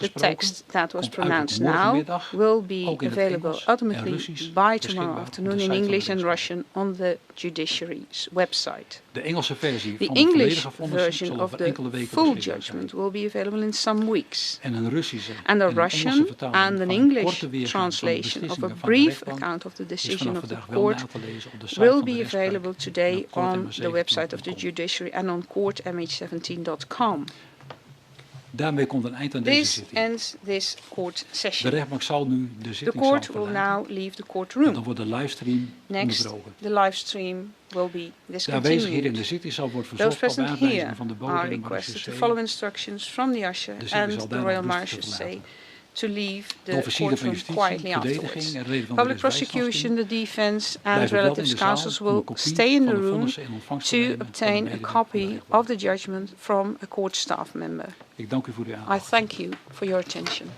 The text that was pronounced now will be available ultimately by tomorrow afternoon in English and Russian on the judiciary's website. The English version of the full judgment will be available in some weeks. And a Russian and an English translation of a brief account of the decision of the court will be available today on the website of the judiciary and on courtmh17.com. This ends this court session. The court will now leave the courtroom. Next, the live stream will be discontinued. Those present here are requested to follow instructions from the usher and the Royal Marchioness to leave the courtroom quietly afterwards. Public prosecution, the defense and relatives counsels will stay in the room to obtain a copy of the judgment from a court staff member. I thank you for your attention.